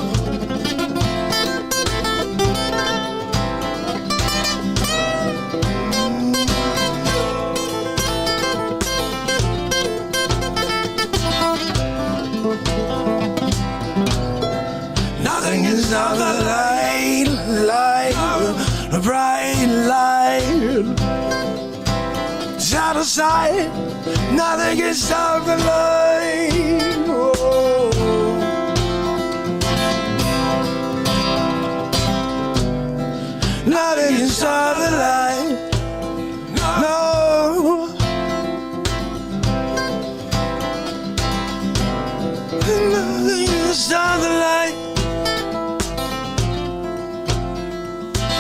Nothing can stop the light, the bright light. It's out of sight. Nothing can stop the light. Oh. Nothing can stop the light. No. Nothing can stop the light.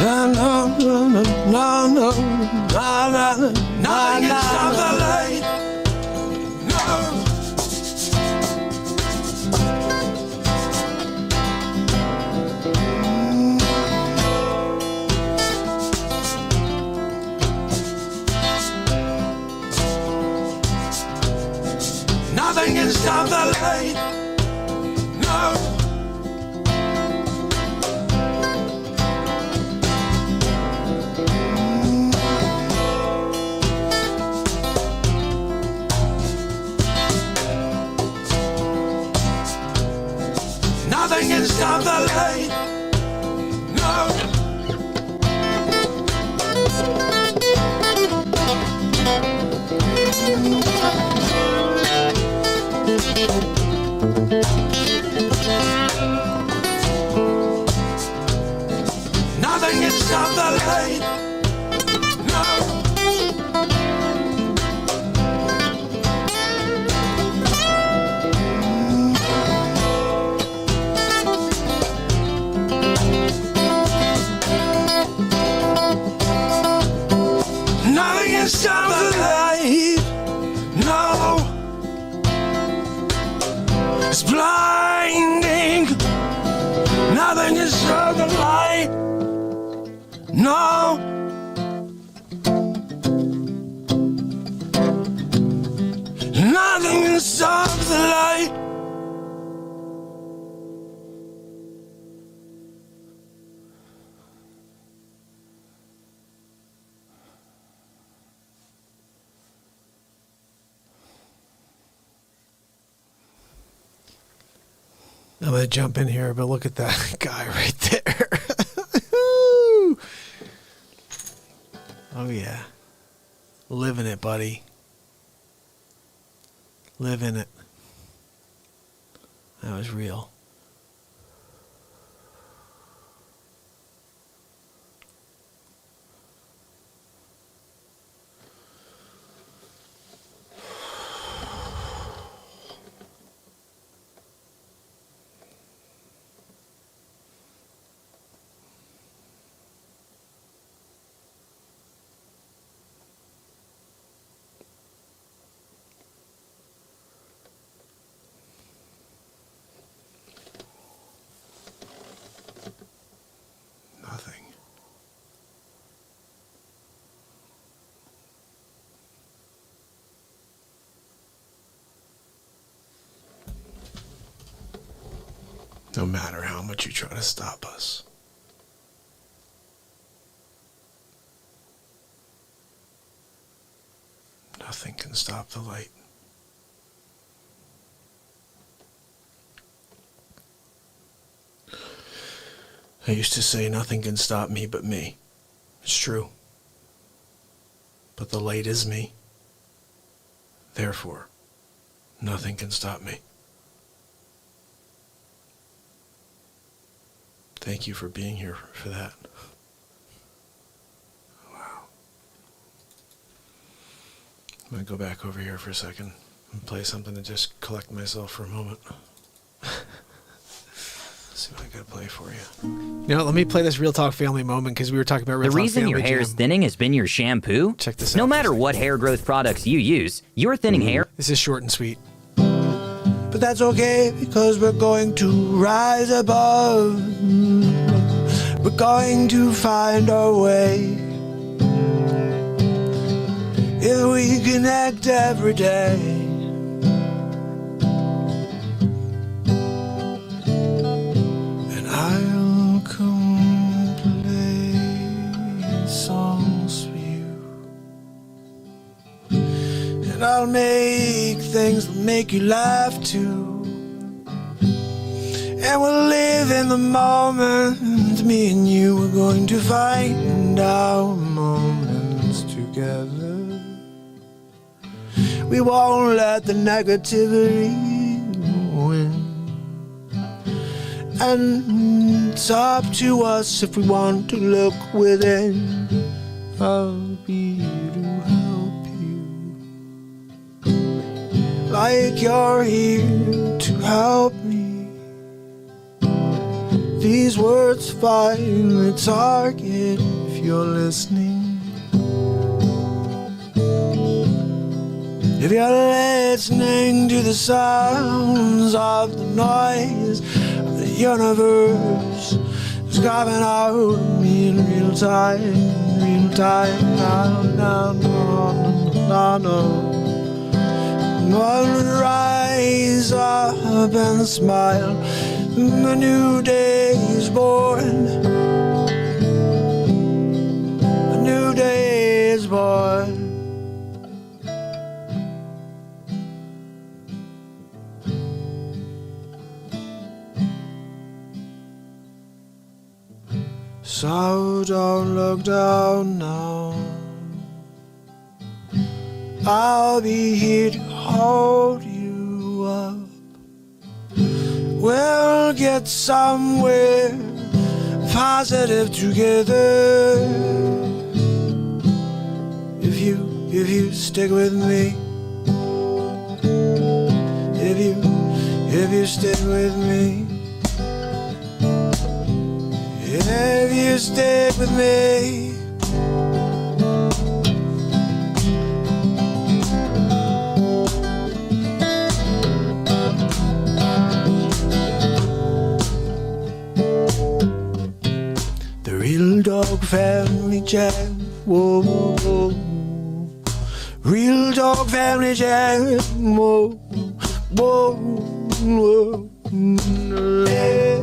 No, no, no, no, no, no, no. Nothing can stop the light. No. Nothing can stop the light. No. Nothing can stop the light. No. Nothing can stop the light. No. It's blinding. Nothing can stop the light. No. Nothing can stop the light. I'm going to jump in here, but look at that guy right there. Oh, yeah. Living it, buddy. Living it. That was real. Nothing. No matter how much you try to stop us. Nothing can stop the light. I used to say nothing can stop me but me. It's true. But the light is me. Therefore, nothing can stop me. Thank you for being here for that. Wow. I'm going to go back over here for a second and play something to just collect myself for a moment. See what I gotta play for you. You know, let me play this Real Talk Family moment because we were talking about Real Talk Family. The reason your hair is thinning has been your shampoo? Check this out. No matter what hair growth products you use, your thinning hair... This is short and sweet. But that's okay because we're going to rise above. We're going to find our way. If we connect every day. I'll come play songs for you, and I'll make things that make you laugh too, and we'll live in the moment. Me and you are going to find our moments together. We won't let the negativity win. And it's up to us if we want to look within. I'll be here to help you, like you're here to help me. These words find the target if you're listening. If you're listening to the sounds of the noise, the universe is carving out me in real time, now, rise up and smile, a new day is born, a new day is born. So don't look down now. I'll be here to hold you up. We'll get somewhere positive together. If you stick with me. If you stick with me. If you stick with me. jam. Whoa, whoa. Real talk family jam. Whoa, whoa, whoa. Yeah.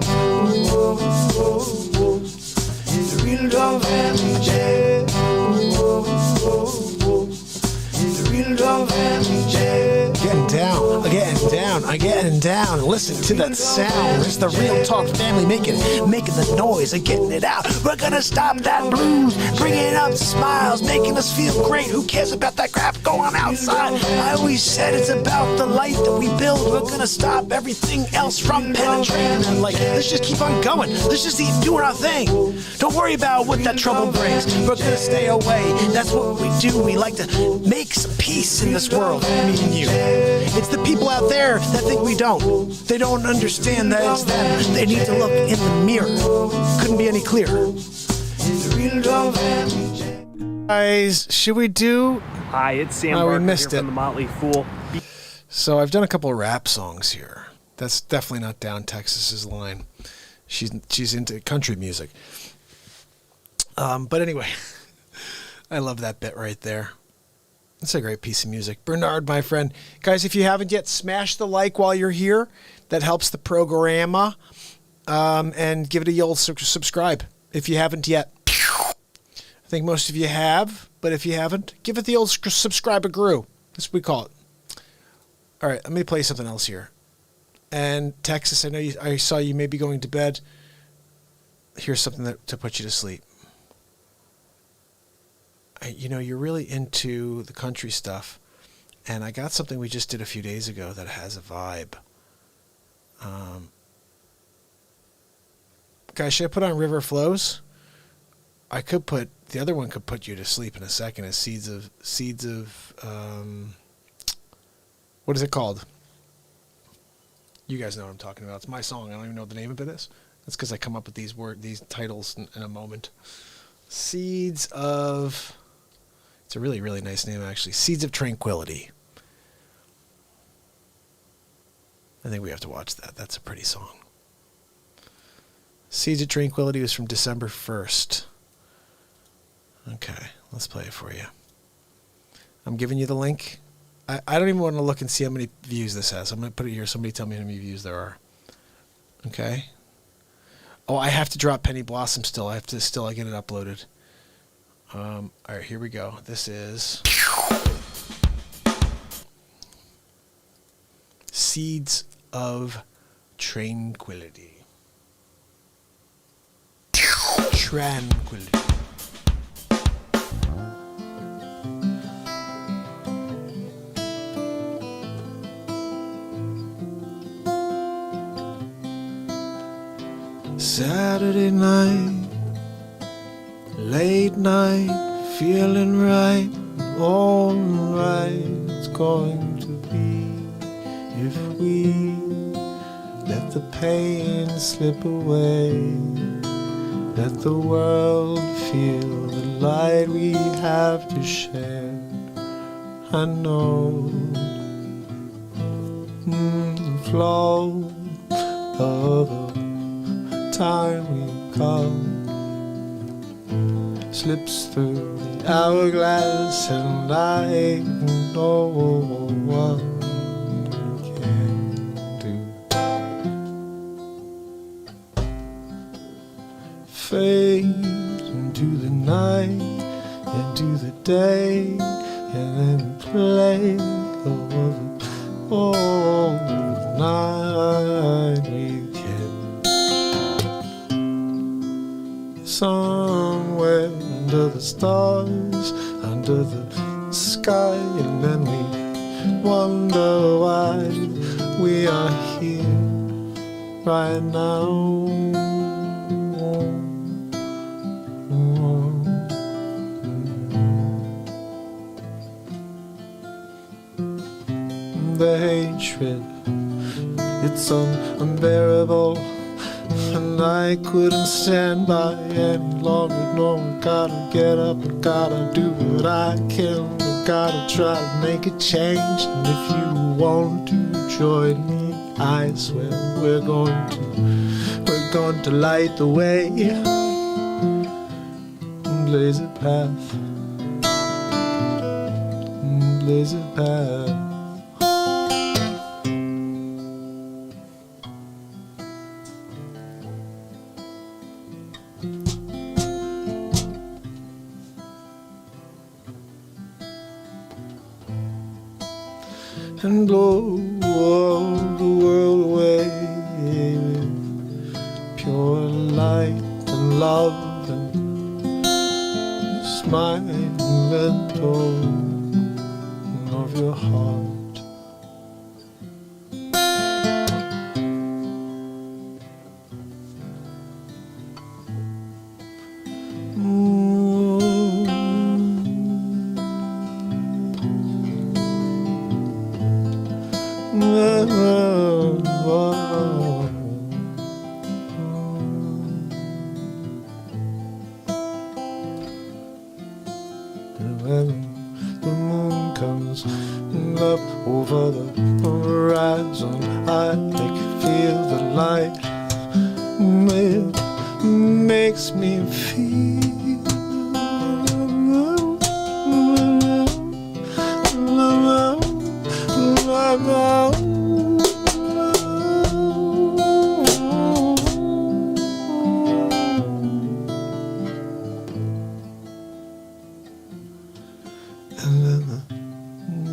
Whoa, whoa, whoa. It's a real talk family jam. Whoa, whoa, whoa. It's a real talk family jam. Getting down, I'm getting down. Listen to that sound. It's the Real Talk family making the noise and getting it out. We're gonna stop that blues, bringing up smiles, making us feel great. Who cares about that crap going on outside? I always said it's about the light that we build. We're gonna stop everything else from penetrating. And like, let's just keep on going. Let's just keep doing our thing. Don't worry about what that trouble brings. We're gonna stay away. That's what we do. We like to make some peace in this world, me and you. It's the people out there that think we don't. They don't understand that it's them. They need to look in the mirror. Couldn't be any clearer. Guys, should we do... Hi, it's Sam we Barker missed here it. from the Motley Fool. So I've done a couple of rap songs here. That's definitely not Down Texas's line. She's into country music. But anyway, I love that bit right there. It's a great piece of music. Bernard, my friend. Guys, if you haven't yet, smash the like while you're here. That helps the programma. And give it a old subscribe if you haven't yet. I think most of you have, but if you haven't, give it the old subscribe-a-grew. That's what we call it. All right, let me play something else here. And Texas, I saw you may be going to bed. Here's something to put you to sleep. You're really into the country stuff, and I got something we just did a few days ago that has a vibe. Guys, should I put on River Flows? I could put, the other one could put you to sleep in a second, as Seeds of what is it called? You guys know what I'm talking about. It's my song. I don't even know what the name of it is. That's because I come up with these titles in a moment. Seeds of... It's a really, really nice name, actually. Seeds of Tranquility. I think we have to watch that. That's a pretty song. Seeds of Tranquility was from December 1st. Okay, let's play it for you. I'm giving you the link. I don't even want to look and see how many views this has. I'm going to put it here. Somebody tell me how many views there are. Okay. Oh, I have to drop Penny Blossom still. I get it uploaded. All right, here we go. This is Seeds of Tranquility. Tranquility. Saturday night, late night, feeling right, all right. It's going to be if we let the pain slip away, let the world feel the light we have to share. I know the flow of the time we come slips through the hourglass, and I know what we can do. Fade into the night, into the day, and then play all the night we can. Somewhere under the stars, under the sky, and then we wonder why we are here right now. The hatred, it's unbearable, and I couldn't stand by any longer. No, I gotta get up, I gotta do what I can, I gotta try to make a change. And if you want to join me, I swear we're going to light the way. blaze a path, blaze a path. And blow the world away with pure light and love and smile and tone of your heart. The moon comes up over the horizon. I can feel the light. It makes me feel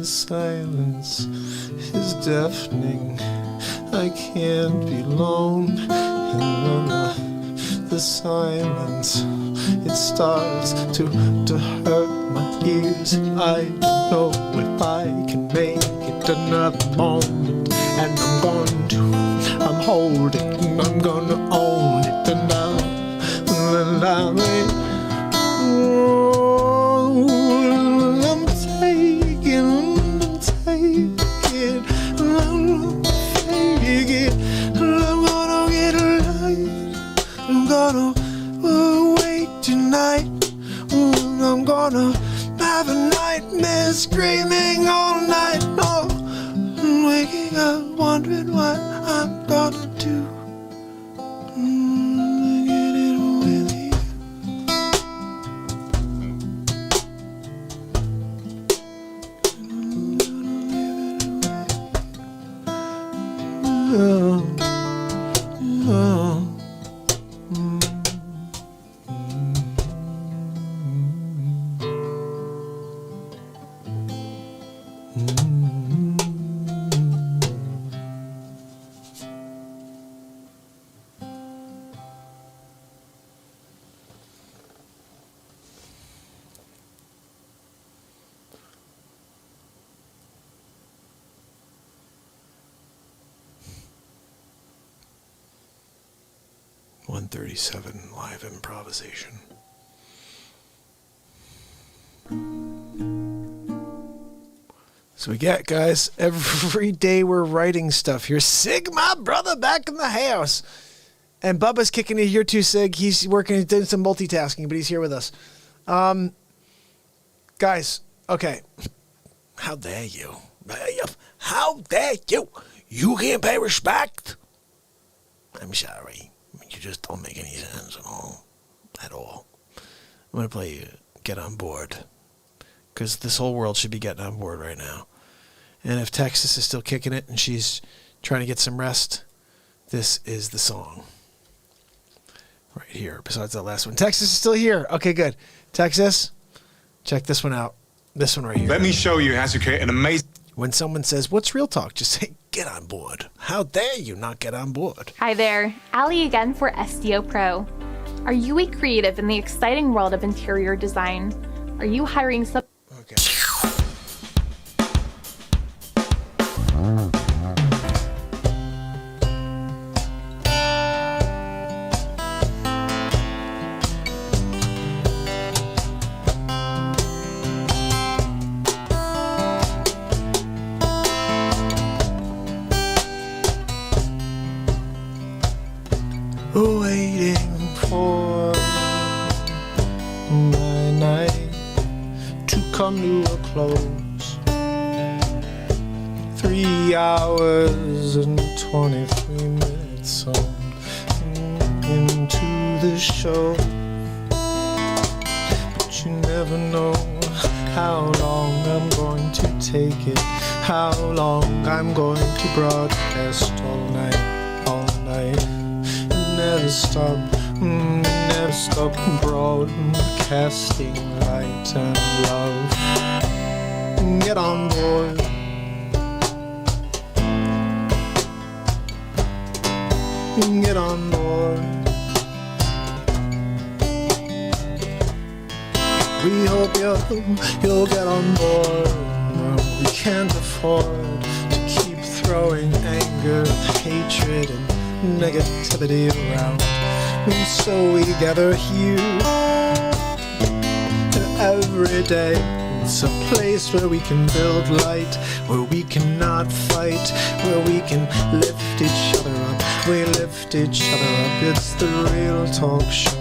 silence is deafening. I can't be alone. And then the silence, it starts to hurt my ears. I don't know if I can make it another moment. And I'm holding, I'm gonna own it. And I'm I'm gonna have a nightmare screaming all night long, waking up wondering what I'm gonna do. Get it with you. .137 live improvisation. So we get, guys, every day we're writing stuff here. Sig, my brother, back in the house. And Bubba's kicking it here too, Sig. He's working, he's doing some multitasking, but he's here with us. Guys, okay. How dare you? How dare you? You can't pay respect? I'm sorry. You just don't make any sense at all. At all. I'm going to play Get On Board. Because this whole world should be getting on board right now. And if Texas is still kicking it and she's trying to get some rest, this is the song. Right here, besides that last one. Texas is still here. Okay, good. Texas, check this one out. This one right here. Let me show you how to create an amazing... When someone says, what's real talk? Just say, get on board. How dare you not get on board? Hi there, Allie again for SDO Pro. Are you a creative in the exciting world of interior design? Are you hiring some... Okay. Waiting for my night to come to a close. 3 hours and 23 minutes on into the show. never know how long I'm going to take it, how long I'm going to broadcast all night. Never stop broadcasting light and love. Get on board. Get on board. We hope you'll get on board. We can't afford to keep throwing anger, hatred, and negativity around. And so we gather here every day. It's a place where we can build light, where we cannot fight, where we can lift each other up. We lift each other up. It's the Real Talk Show.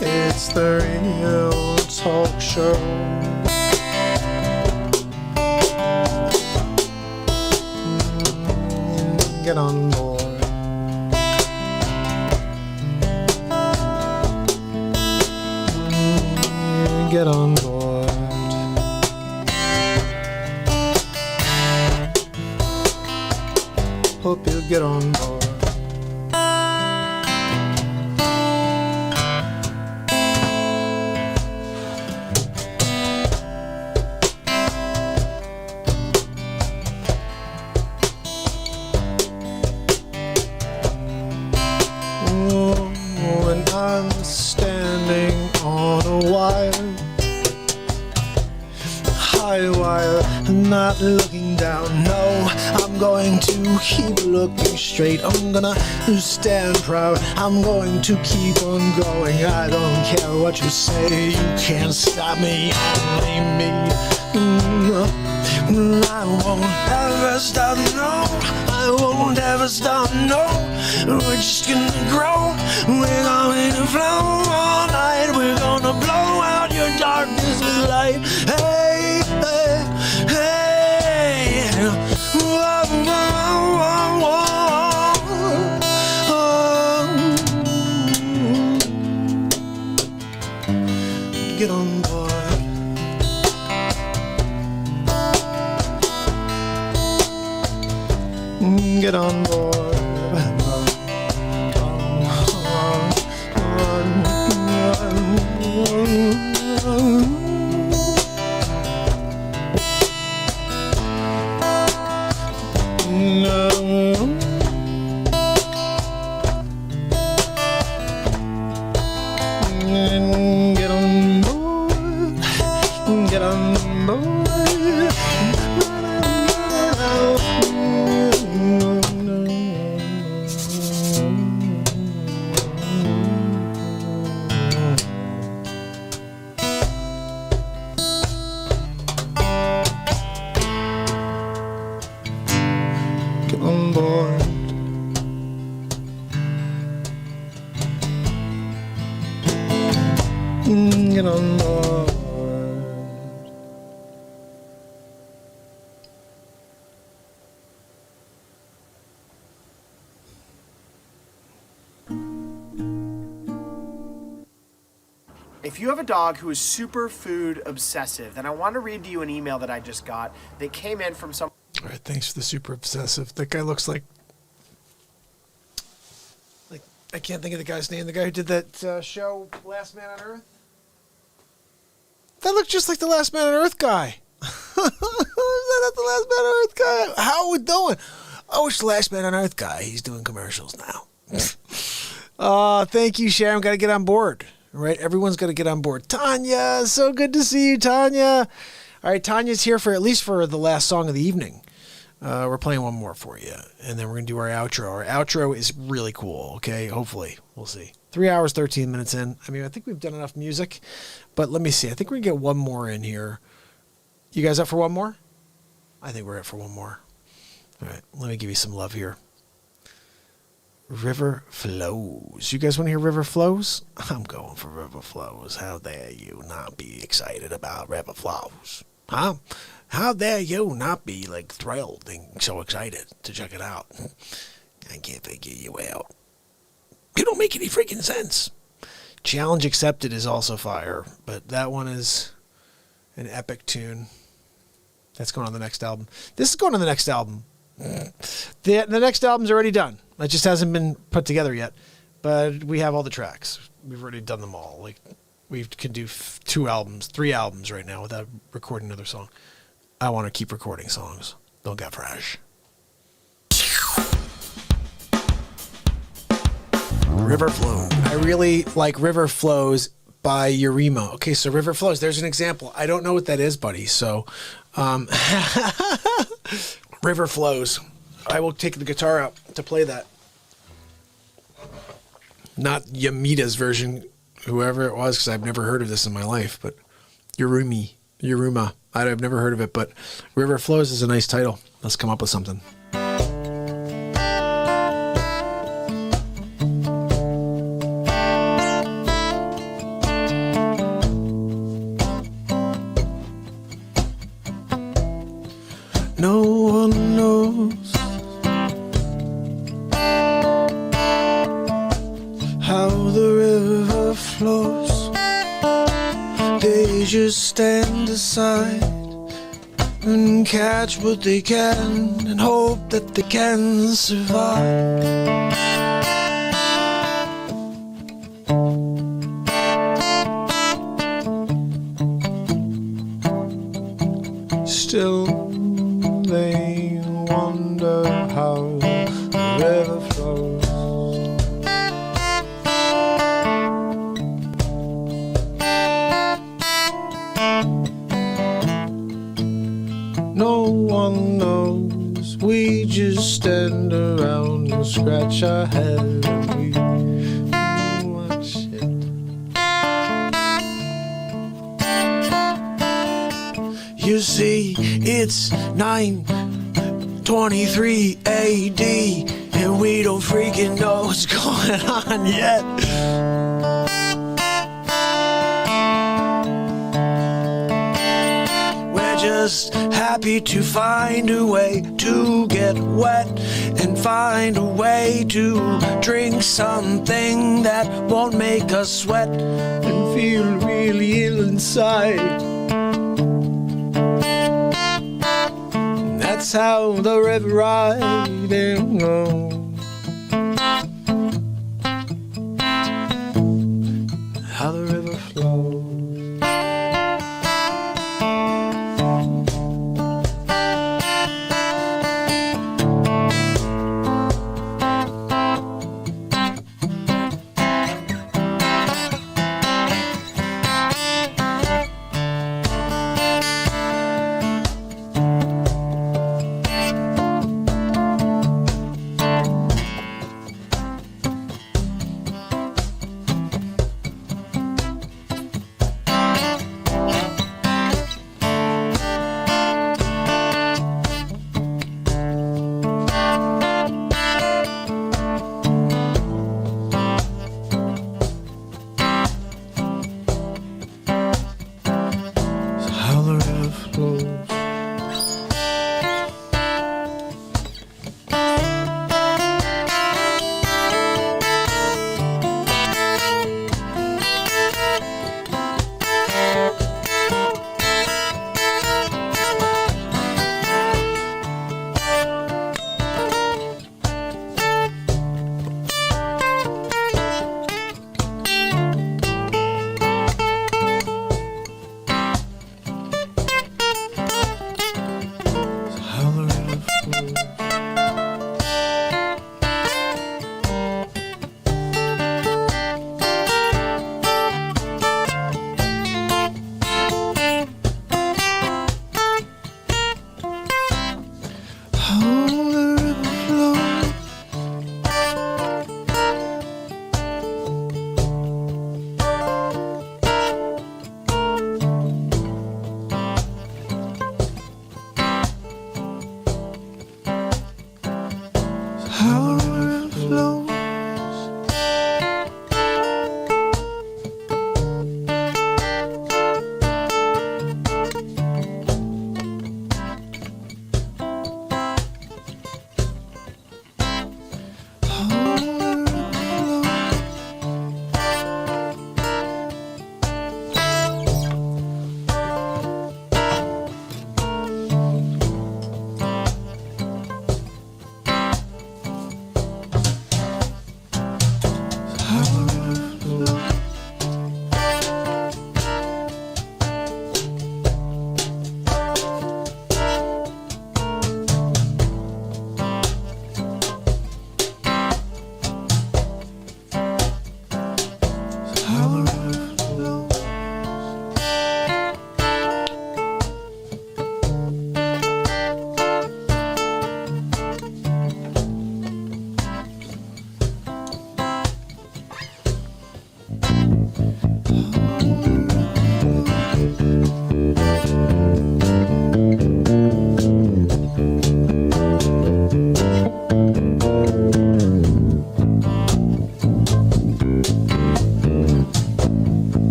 It's the Real Talk Show. Get on board. Get on board. Hope you get on board. When I'm standing on a wire, high wire, not looking down. No, I'm going to keep looking straight. I'm gonna stand proud. I'm going to keep on going. I don't care what you say. You can't stop me, only me. I won't ever stop, no. I won't ever stop, no. We're just gonna grow. We're going to flow all night. We're gonna blow out your darkness with light. Hey, hey, hey. Whoa, whoa, whoa, whoa. Get on board. Get on board. Get on board. Get on board. Get on board. Get on board. If you have a dog who is super food obsessive, then I want to read to you an email that I just got that came in from some. All right, thanks for the super obsessive. That guy looks like I can't think of the guy's name. The guy who did that show, Last Man on Earth. That looked just like the Last Man on Earth guy. Is that not the Last Man on Earth guy? How are we doing? Oh, it's the Last Man on Earth guy. He's doing commercials now. Thank you, Sharon. Got to get on board. Right? Everyone's got to get on board. Tanya, so good to see you, Tanya. All right, Tanya's here for at least for the last song of the evening. We're playing one more for you, and then we're going to do our outro. Our outro is really cool, okay? Hopefully. We'll see. 3 hours, 13 minutes in. I mean, I think we've done enough music, but let me see. I think we're going to get one more in here. You guys up for one more? I think we're up for one more. All right, let me give you some love here. River Flows. You guys want to hear River Flows? I'm going for River Flows. How dare you not be excited about River Flows? Huh? How dare you not be like thrilled and so excited to check it out? I can't figure you out. You don't make any freaking sense. Challenge Accepted is also fire, but that one is an epic tune. That's going on the next album. This is going on the next album. The next album's already done. It just hasn't been put together yet, but we have all the tracks. We've already done them all. Like, we can do 2 albums, 3 albums right now without recording another song. I want to keep recording songs. Don't get fresh. River Flow. I really like River Flows by Urema. Okay, so River Flows. There's an example. I don't know what that is, buddy. So, River Flows. I will take the guitar out to play that. Not Yamita's version, whoever it was, because I've never heard of this in my life. But Urema. I've never heard of it, but River Flows is a nice title. Let's come up with something. No one knows how the river flows. They just stand aside and catch what they can and hope that they can survive. Still they wonder how the river flows. No one knows. We just stand around and scratch our head and we watch it. You see, it's 9:23 AD, and we don't freaking know what's going on yet. We're just happy to find a way to get wet and find a way to drink something that won't make us sweat and feel really ill inside. That's how the river riding goes. How the river flows.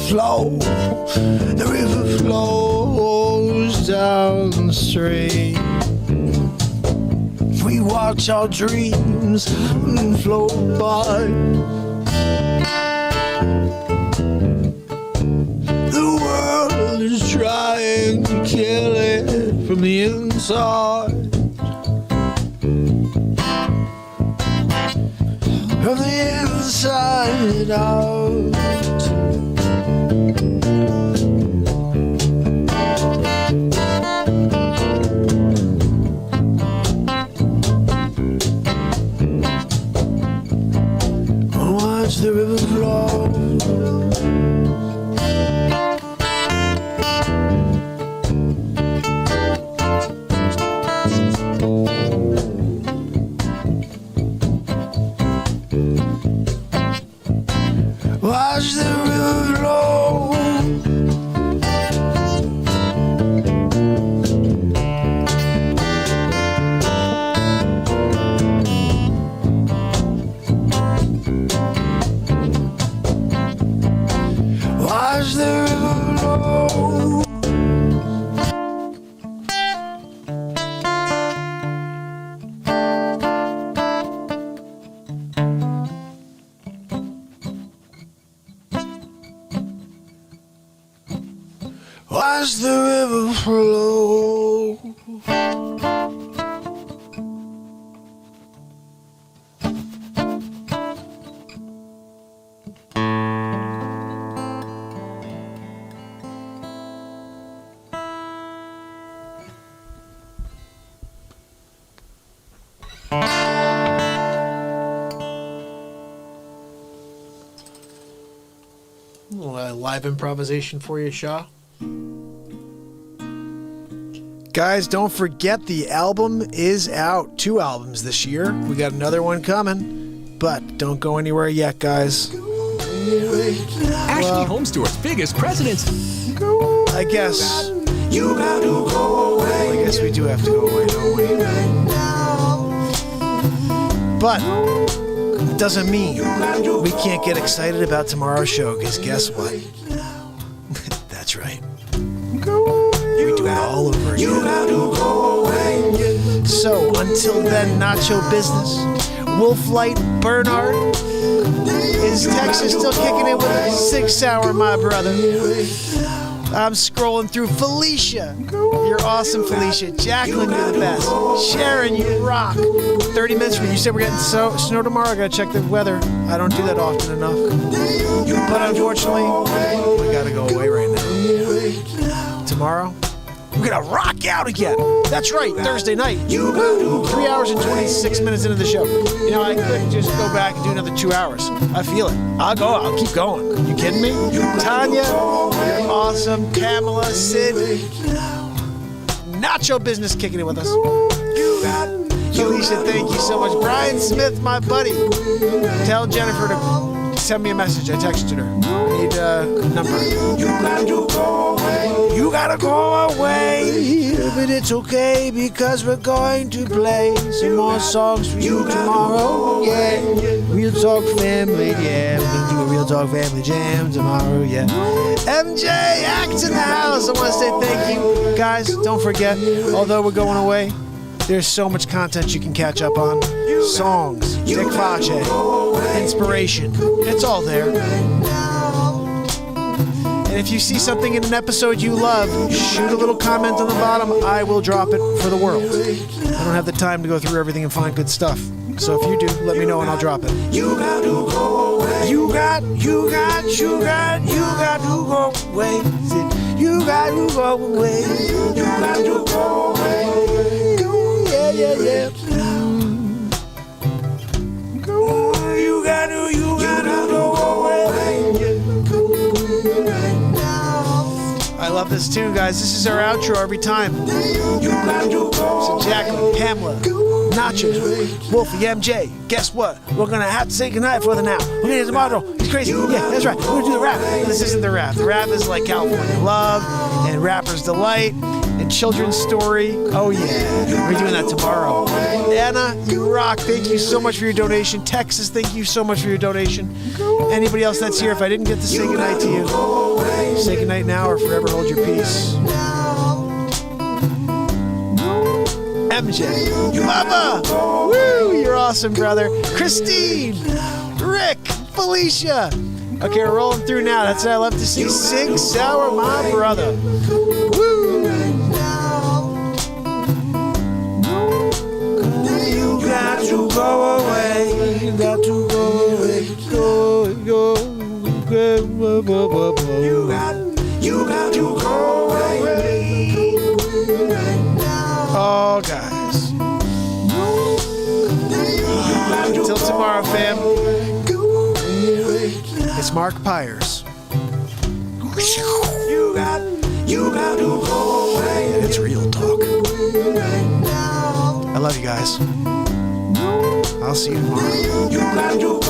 flow. The river flows down the stream. We watch our dreams float by. The world is trying to kill it from the inside. From the inside out. Watch the river flow. Watch the river flow. Watch the river flow. Watch the river flow. Live improvisation for you, Shaw. Guys, don't forget the album is out. 2 albums this year. We got another one coming, but don't go anywhere yet, guys. Ashley Home Store's biggest President's. I guess. You got to go away. I guess we do have to go away, don't we? But it doesn't mean we can't get excited about tomorrow's show, because guess what? That's right. We do it all over again. So until then, Nacho Business, Wolflight Bernard, is Texas still kicking it with a 6-hour, my brother. I'm scrolling through Felicia. You're awesome, Felicia. Jacqueline, you're the best. Sharon, you rock. 30 minutes from you. You said we're getting snow tomorrow. I gotta check the weather. I don't do that often enough. But unfortunately, we gotta go away right now. Tomorrow, we're gonna rock out again. That's right, Thursday night. 3 hours and 26 minutes into the show. You know, I could just go back and do another 2 hours. I feel it. I'll keep going. You kidding me? Tanya, you're awesome. Pamela, Sid, Nacho Business kicking it with us. Felicia, thank you so much. Brian Smith, my buddy. Tell Jennifer to send me a message. I texted her. I need a number. You gotta go away, but it's okay because we're going to play some more songs for you tomorrow. Yeah, Real Talk Family. Yeah, we're gonna do a Real Talk Family Jam tomorrow. Yeah, MJ Act in the house. I want to say thank you, guys. Don't forget, although we're going away, there's so much content you can catch up on. Songs, Dick Facce, inspiration. It's all there. And if you see something in an episode you love, shoot a little comment on the bottom. I will drop it for the world. I don't have the time to go through everything and find good stuff. So if you do, let me know and I'll drop it. You got to go away. You got to go away. You got to go away. You got to go away. Yeah. You got to go away. I love this tune, guys. This is our outro every time. So Jacqueline, Pamela, Nachos, Wolfie, MJ, guess what? We're going to have to say goodnight for the now. We're going to tomorrow. He's crazy. Yeah, that's right. We're gonna do the rap. This isn't the rap. The rap is like California Love and Rapper's Delight and Children's Story. Oh yeah, we're doing that tomorrow. Anna, you rock. Thank you so much for your donation. Texas, thank you so much for your donation. Anybody else that's here, if I didn't get to say goodnight to you, say goodnight now or forever hold your peace. MJ, Mama, woo, you're awesome, brother. Christine, Rick, Felicia. Okay, we're rolling through now. That's what I love to see. Sig Sauer, my brother. Woo. You got to go away. You got to go away. Go. You got to go away. Oh, guys. Until tomorrow, fam. It's Mark Pires. You got to go away. And it's real talk. I love you guys. I'll see you tomorrow. You got to go